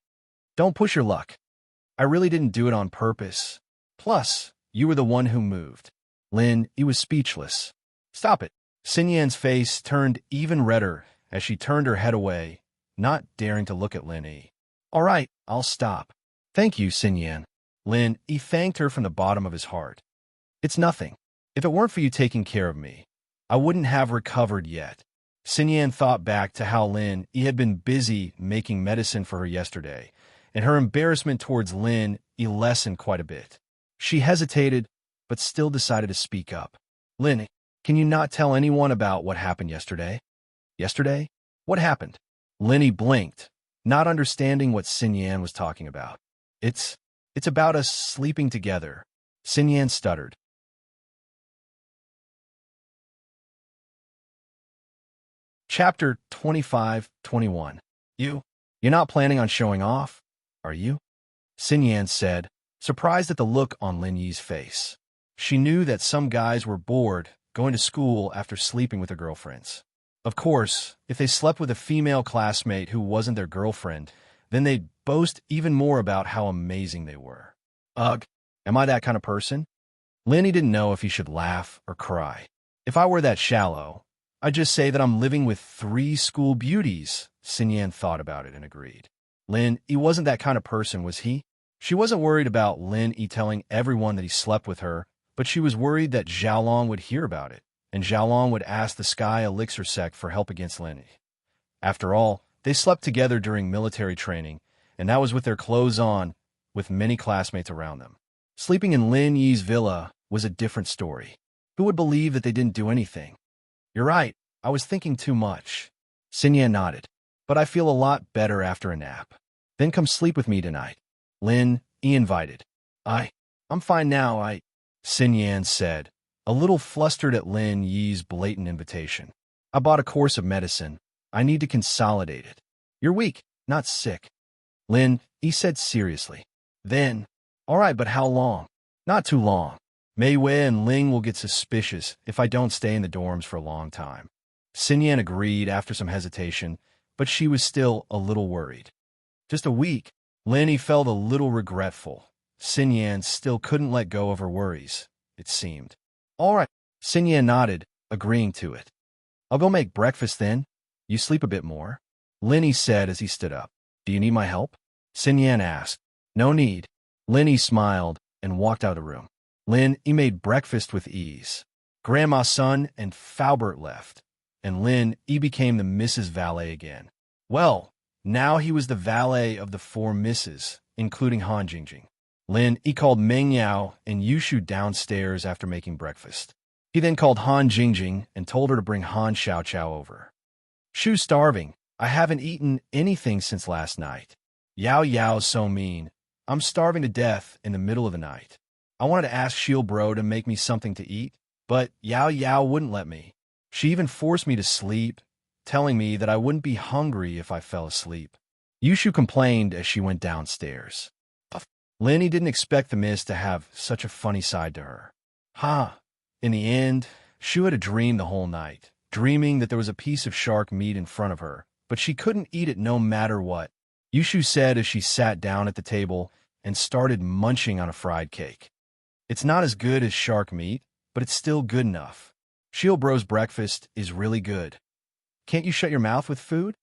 "Don't push your luck. I really didn't do it on purpose. Plus, you were the one who moved." Lin Yi was speechless. "Stop it." Xinyan's face turned even redder as she turned her head away, not daring to look at Lin Yi. "All right, I'll stop." "Thank you, Xinyan." Lin Yi thanked her from the bottom of his heart. "It's nothing. If it weren't for you taking care of me, I wouldn't have recovered yet." Xinyan thought back to how Lin Yi had been busy making medicine for her yesterday, and her embarrassment towards Lin Yi lessened quite a bit. She hesitated, but still decided to speak up. "Lin, can you not tell anyone about what happened yesterday?" "Yesterday? What happened?" Lin Yi blinked, not understanding what Xinyan was talking about. It's about us sleeping together," Xinyan stuttered. Chapter 25-21. You're not planning on showing off, are you?" Xinyan said, surprised at the look on Lin Yi's face. She knew that some guys were bored going to school after sleeping with their girlfriends. Of course, if they slept with a female classmate who wasn't their girlfriend, then they'd boast even more about how amazing they were. Ugh, am I that kind of person? Lin Yi didn't know if he should laugh or cry. "If I were that shallow, I'd just say that I'm living with 3 school beauties." Xinyan thought about it and agreed. Lin Yi wasn't that kind of person, was he? She wasn't worried about Lin Yi telling everyone that he slept with her, but she was worried that Xiaolong would hear about it, and Xiaolong would ask the Sky Elixir sect for help against Lin Yi. After all, they slept together during military training, and that was with their clothes on, with many classmates around them. Sleeping in Lin Yi's villa was a different story. Who would believe that they didn't do anything? "You're right, I was thinking too much." Xinyan nodded. "But I feel a lot better after a nap. Then come sleep with me tonight." Lin Yi invited. I'm fine now, Xinyan said, a little flustered at Lin Yi's blatant invitation. "I bought a course of medicine. I need to consolidate it." "You're weak, not sick," Lin Yi said seriously. Then, "All right, but how long?" "Not too long. Mei Wei and Ling will get suspicious if I don't stay in the dorms for a long time." Xinyan agreed after some hesitation, but she was still a little worried. "Just a week." Lin Yi felt a little regretful. Xinyan still couldn't let go of her worries, it seemed. "All right." Xinyan nodded, agreeing to it. "I'll go make breakfast then. You sleep a bit more," Lin Yi said as he stood up. "Do you need my help?" Xinyan asked. "No need." Lin Yi smiled and walked out of the room. Lin Yi made breakfast with ease. Grandma Sun and Faubert left, and Lin Yi became the Mrs. Valet again. Well, now he was the valet of the 4 misses, including Han Jingjing. Lin Yi called Meng Yao and Yushu downstairs after making breakfast. He then called Han Jingjing and told her to bring Han Xiaoqiao over. "Shu's starving. I haven't eaten anything since last night." "Yao Yao's so mean. I'm starving to death in the middle of the night. I wanted to ask Shield Bro to make me something to eat, but Yao Yao wouldn't let me. She even forced me to sleep, telling me that I wouldn't be hungry if I fell asleep." Yushu complained as she went downstairs. Lin Yi didn't expect the miss to have such a funny side to her. In the end, Shu had a dream the whole night, dreaming that there was a piece of shark meat in front of her, but she couldn't eat it no matter what. Yushu said as she sat down at the table and started munching on a fried cake. It's not as good as shark meat, but it's still good enough. Shield Bro's breakfast is really good. Can't you shut your mouth with food?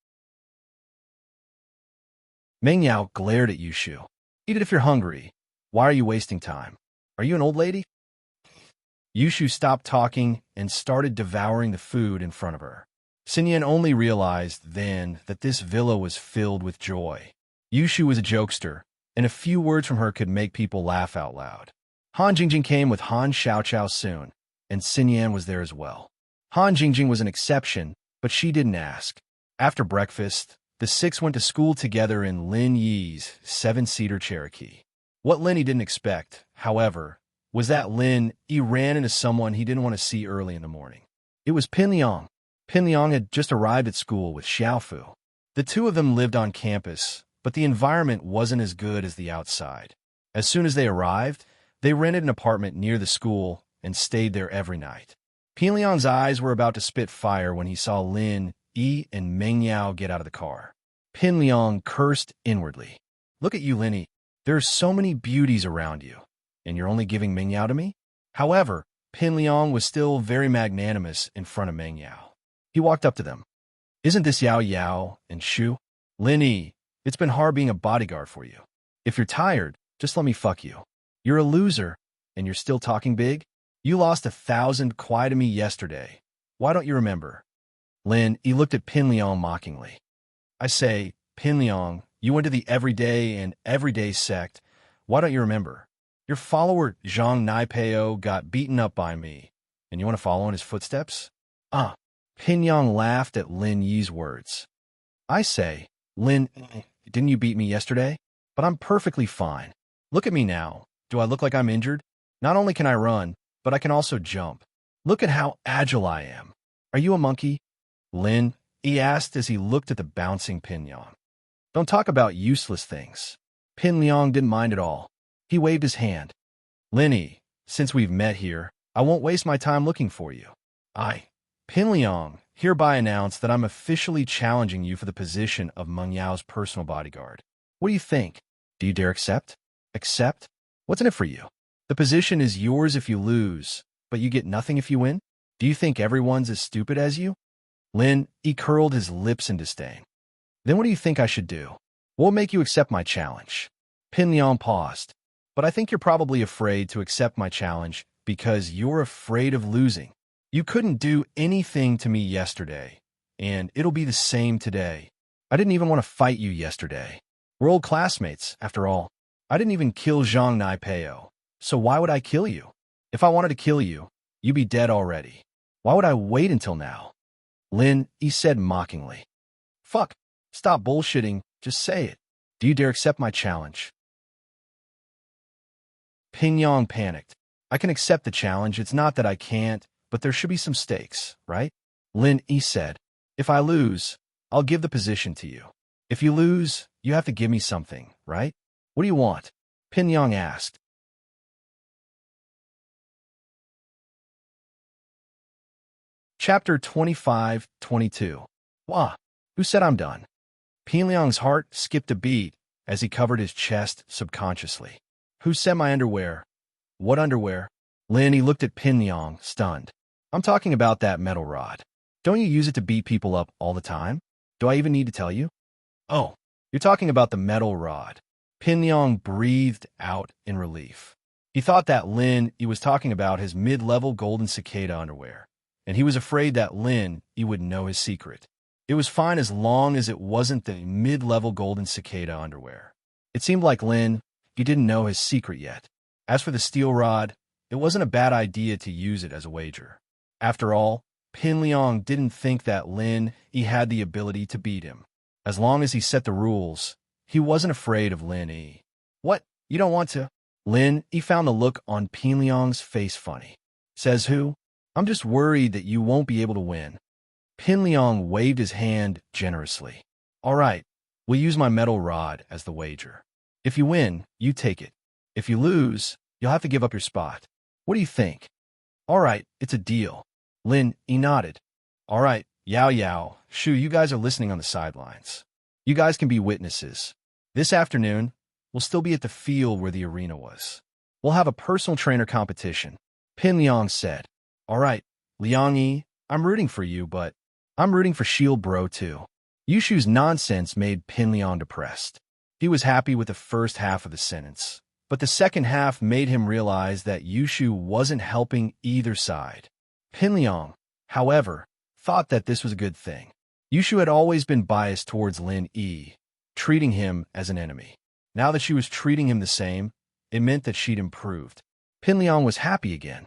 Meng Yao glared at Yushu. Eat it if you're hungry. Why are you wasting time? Are you an old lady? Yushu stopped talking and started devouring the food in front of her. Xinyan only realized then that this villa was filled with joy. Yushu was a jokester, and a few words from her could make people laugh out loud. Han Jingjing came with Han Xiaoqiao soon, and Xinyan was there as well. Han Jingjing was an exception, but she didn't ask. After breakfast, the six went to school together in Lin Yi's 7-seater Cherokee. What Lin didn't expect, however, was that Lin Yi ran into someone he didn't want to see early in the morning. It was Pin Liang. Pin Liang had just arrived at school with Xiaofu. The two of them lived on campus, but the environment wasn't as good as the outside. As soon as they arrived, they rented an apartment near the school and stayed there every night. Pin Liang's eyes were about to spit fire when he saw Lin Yi and Meng Yao get out of the car. Pin Liang cursed inwardly. Look at you, Lin Yi. There are so many beauties around you, and you're only giving Meng Yao to me? However, Pin Liang was still very magnanimous in front of Meng Yao. He walked up to them. Isn't this Yao Yao and Shu? Lin Yi, it's been hard being a bodyguard for you. If you're tired, just let me fuck you. You're a loser, and you're still talking big? You lost 1,000 kwai to me yesterday. Why don't you remember? Lin Yi looked at Pin Liang mockingly. I say, Pin Liang, you went to the everyday and everyday sect. Why don't you remember? Your follower Zhang Naipeo got beaten up by me, and you want to follow in his footsteps? Pin Liang laughed at Lin Yi's words. I say, Lin, didn't you beat me yesterday? But I'm perfectly fine. Look at me now. Do I look like I'm injured? Not only can I run, but I can also jump. Look at how agile I am. Are you a monkey? Lin, he asked as he looked at the bouncing Pin Liang. Don't talk about useless things. Pin Liang didn't mind at all. He waved his hand. Lin Yi, since we've met here, I won't waste my time looking for you. Pin Liang, hereby announce that I'm officially challenging you for the position of Meng Yao's personal bodyguard. What do you think? Do you dare accept? Accept? What's in it for you? The position is yours if you lose, but you get nothing if you win? Do you think everyone's as stupid as you? Lin, he curled his lips in disdain. Then what do you think I should do? What will make you accept my challenge? Pin Liang paused. But I think you're probably afraid to accept my challenge because you're afraid of losing. You couldn't do anything to me yesterday, and it'll be the same today. I didn't even want to fight you yesterday. We're old classmates, after all. I didn't even kill Zhang Naipeo, so why would I kill you? If I wanted to kill you, you'd be dead already. Why would I wait until now? Lin, he said mockingly. Fuck, stop bullshitting, just say it. Do you dare accept my challenge? Pin Liang panicked. I can accept the challenge, it's not that I can't, but there should be some stakes, right? Lin Yi said, if I lose, I'll give the position to you. If you lose, you have to give me something, right? What do you want? Pin Liang asked. Chapter 25-22. Wah, who said I'm done? Pin Liang's heart skipped a beat as he covered his chest subconsciously. Who said my underwear? What underwear? Lin Yi looked at Pin Liang, stunned. I'm talking about that metal rod. Don't you use it to beat people up all the time? Do I even need to tell you? Oh, you're talking about the metal rod. Pin Liang breathed out in relief. He thought that Lin Yi was talking about his mid-level golden cicada underwear, and he was afraid that Lin Yi would know his secret. It was fine as long as it wasn't the mid-level golden cicada underwear. It seemed like Lin Yi didn't know his secret yet. As for the steel rod, it wasn't a bad idea to use it as a wager. After all, Pin Liang didn't think that Lin Yi had the ability to beat him. As long as he set the rules, he wasn't afraid of Lin Yi. What? You don't want to? Lin Yi found the look on Pin Liang's face funny. Says who? I'm just worried that you won't be able to win. Pin Liang waved his hand generously. All right, we'll use my metal rod as the wager. If you win, you take it. If you lose, you'll have to give up your spot. What do you think? All right, it's a deal. Lin Yi nodded. All right, Yao Yao, Shu, you guys are listening on the sidelines. You guys can be witnesses. This afternoon, we'll still be at the field where the arena was. We'll have a personal trainer competition. Pin Liang said. All right, Liang Yi, I'm rooting for you, but I'm rooting for Shield Bro too. Yushu's nonsense made Pin Liang depressed. He was happy with the first half of the sentence, but the second half made him realize that Yushu wasn't helping either side. Pin Liang, however, thought that this was a good thing. Yushu had always been biased towards Lin Yi, treating him as an enemy. Now that she was treating him the same, it meant that she'd improved. Pin Liang was happy again.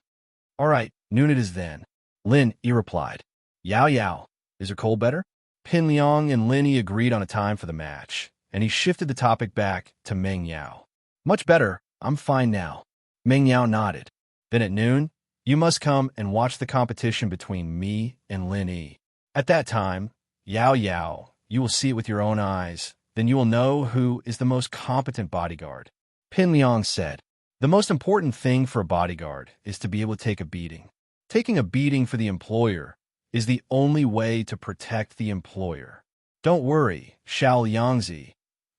All right, noon it is then. Lin Yi replied. Yao Yao, is her cold better? Pin Liang and Lin Yi agreed on a time for the match, and he shifted the topic back to Meng Yao. Much better, I'm fine now. Meng Yao nodded. Then at noon, you must come and watch the competition between me and Lin Yi. At that time, Yao Yao, you will see it with your own eyes. Then you will know who is the most competent bodyguard. Pin Liang said. The most important thing for a bodyguard is to be able to take a beating. Taking a beating for the employer is the only way to protect the employer. Don't worry, Xiao Yangzi.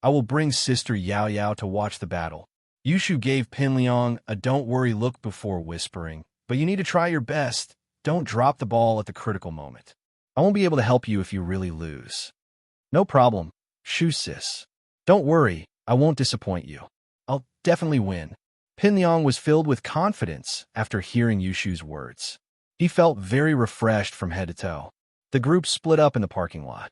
I will bring Sister Yao Yao to watch the battle. Yushu gave Pin Liang a don't worry look before whispering, but you need to try your best. Don't drop the ball at the critical moment. I won't be able to help you if you really lose. No problem, Shu sis. Don't worry, I won't disappoint you. I'll definitely win. Pin Liang was filled with confidence after hearing Yushu's words. He felt very refreshed from head to toe. The group split up in the parking lot.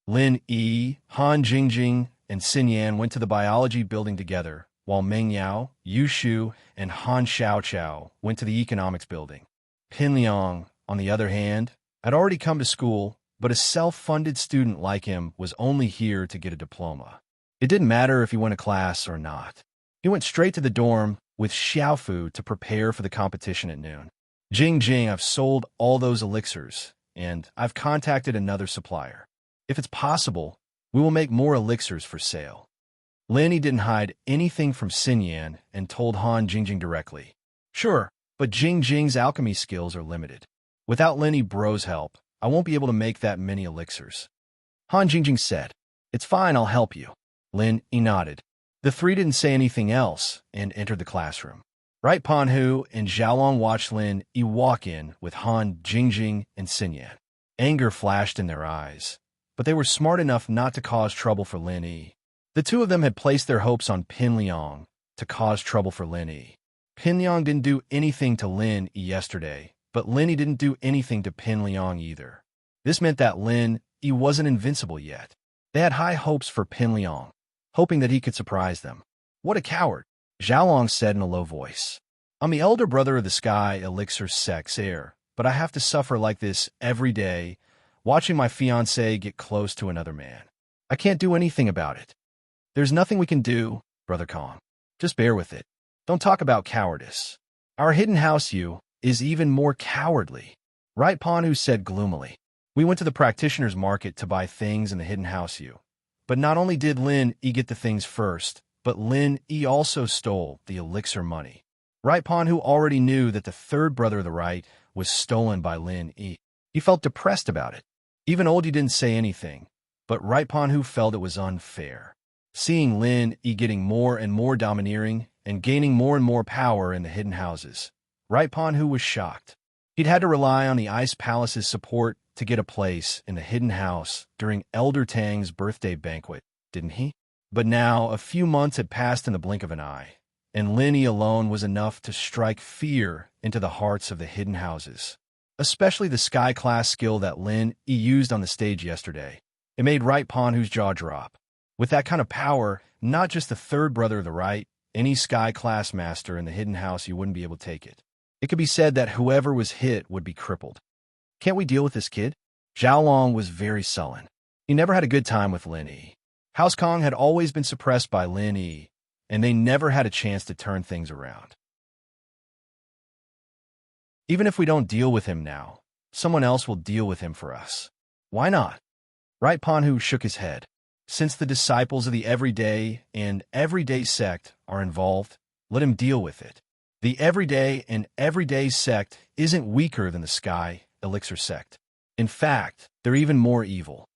Lin Yi, Han Jingjing, and Xin Yan went to the biology building together, while Meng Yao, Yushu, and Han Xiaoqiao went to the economics building. Pin Liang, on the other hand, had already come to school, but a self-funded student like him was only here to get a diploma. It didn't matter if he went to class or not. He went straight to the dorm with Xiaofu to prepare for the competition at noon. Jing, I've sold all those elixirs, and I've contacted another supplier. If it's possible, we will make more elixirs for sale. Lin Yi didn't hide anything from Xin Yan and told Han Jingjing directly. Sure, but Jing's alchemy skills are limited. Without Lin Yi Bro's help, I won't be able to make that many elixirs. Han Jingjing said. It's fine, I'll help you. Lin Yi nodded. The three didn't say anything else and entered the classroom. Right Panhu and Xiaolong watched Lin Yi walk in with Han Jingjing and Xin Yan. Anger flashed in their eyes, but they were smart enough not to cause trouble for Lin Yi. The two of them had placed their hopes on Pin Liang to cause trouble for Lin Yi. Pin Liang didn't do anything to Lin Yi yesterday, but Lin Yi didn't do anything to Pin Liang either. This meant that Lin Yi wasn't invincible yet. They had high hopes for Pin Liang, hoping that he could surprise them. What a coward, Xiaolong said in a low voice. I'm the elder brother of the Sky Elixir Sex Heir, but I have to suffer like this every day, watching my fiancée get close to another man. I can't do anything about it. There's nothing we can do, Brother Kong. Just bear with it. Don't talk about cowardice. Our hidden house you is even more cowardly. Right Panhu said gloomily. We went to the practitioner's market to buy things in the hidden house you. But not only did Lin Yi get the things first, but Lin Yi also stole the elixir money. Right Panhu already knew that the third brother of the right was stolen by Lin Yi. He felt depressed about it. Even Oldie didn't say anything, but Right Panhu felt it was unfair. Seeing Lin Yi getting more and more domineering and gaining more and more power in the hidden houses, Right Panhu was shocked. He'd had to rely on the Ice Palace's support to get a place in the hidden house during Elder Tang's birthday banquet, didn't he? But now a few months had passed in the blink of an eye, and Lin Yi alone was enough to strike fear into the hearts of the hidden houses. Especially the Sky Class skill that Lin Yi used on the stage yesterday. It made Right Panhu's jaw drop. With that kind of power, not just the third brother of the right, any Sky Class master in the hidden house, you wouldn't be able to take it. It could be said that whoever was hit would be crippled. Can't we deal with this kid? Xiaolong was very sullen. He never had a good time with Lin Yi. House Kong had always been suppressed by Lin Yi, and they never had a chance to turn things around. Even if we don't deal with him now, someone else will deal with him for us. Why not? Right Panhu shook his head. Since the disciples of the everyday and everyday sect are involved, let him deal with it. The everyday and everyday sect isn't weaker than the Sky Elixir sect. In fact, they're even more evil.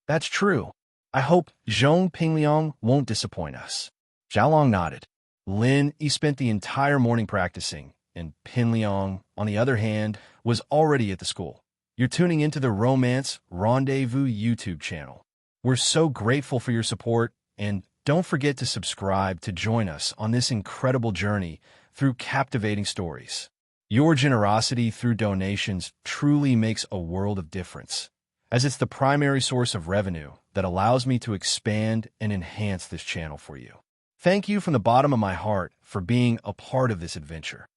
That's true. I hope Zhong Pingliang won't disappoint us. Xiaolong nodded. Lin Yi spent the entire morning practicing, and Pingliang, on the other hand, was already at the school. You're tuning into the Romance Rendezvous YouTube channel. We're so grateful for your support, and don't forget to subscribe to join us on this incredible journey through captivating stories. Your generosity through donations truly makes a world of difference, as it's the primary source of revenue that allows me to expand and enhance this channel for you. Thank you from the bottom of my heart for being a part of this adventure.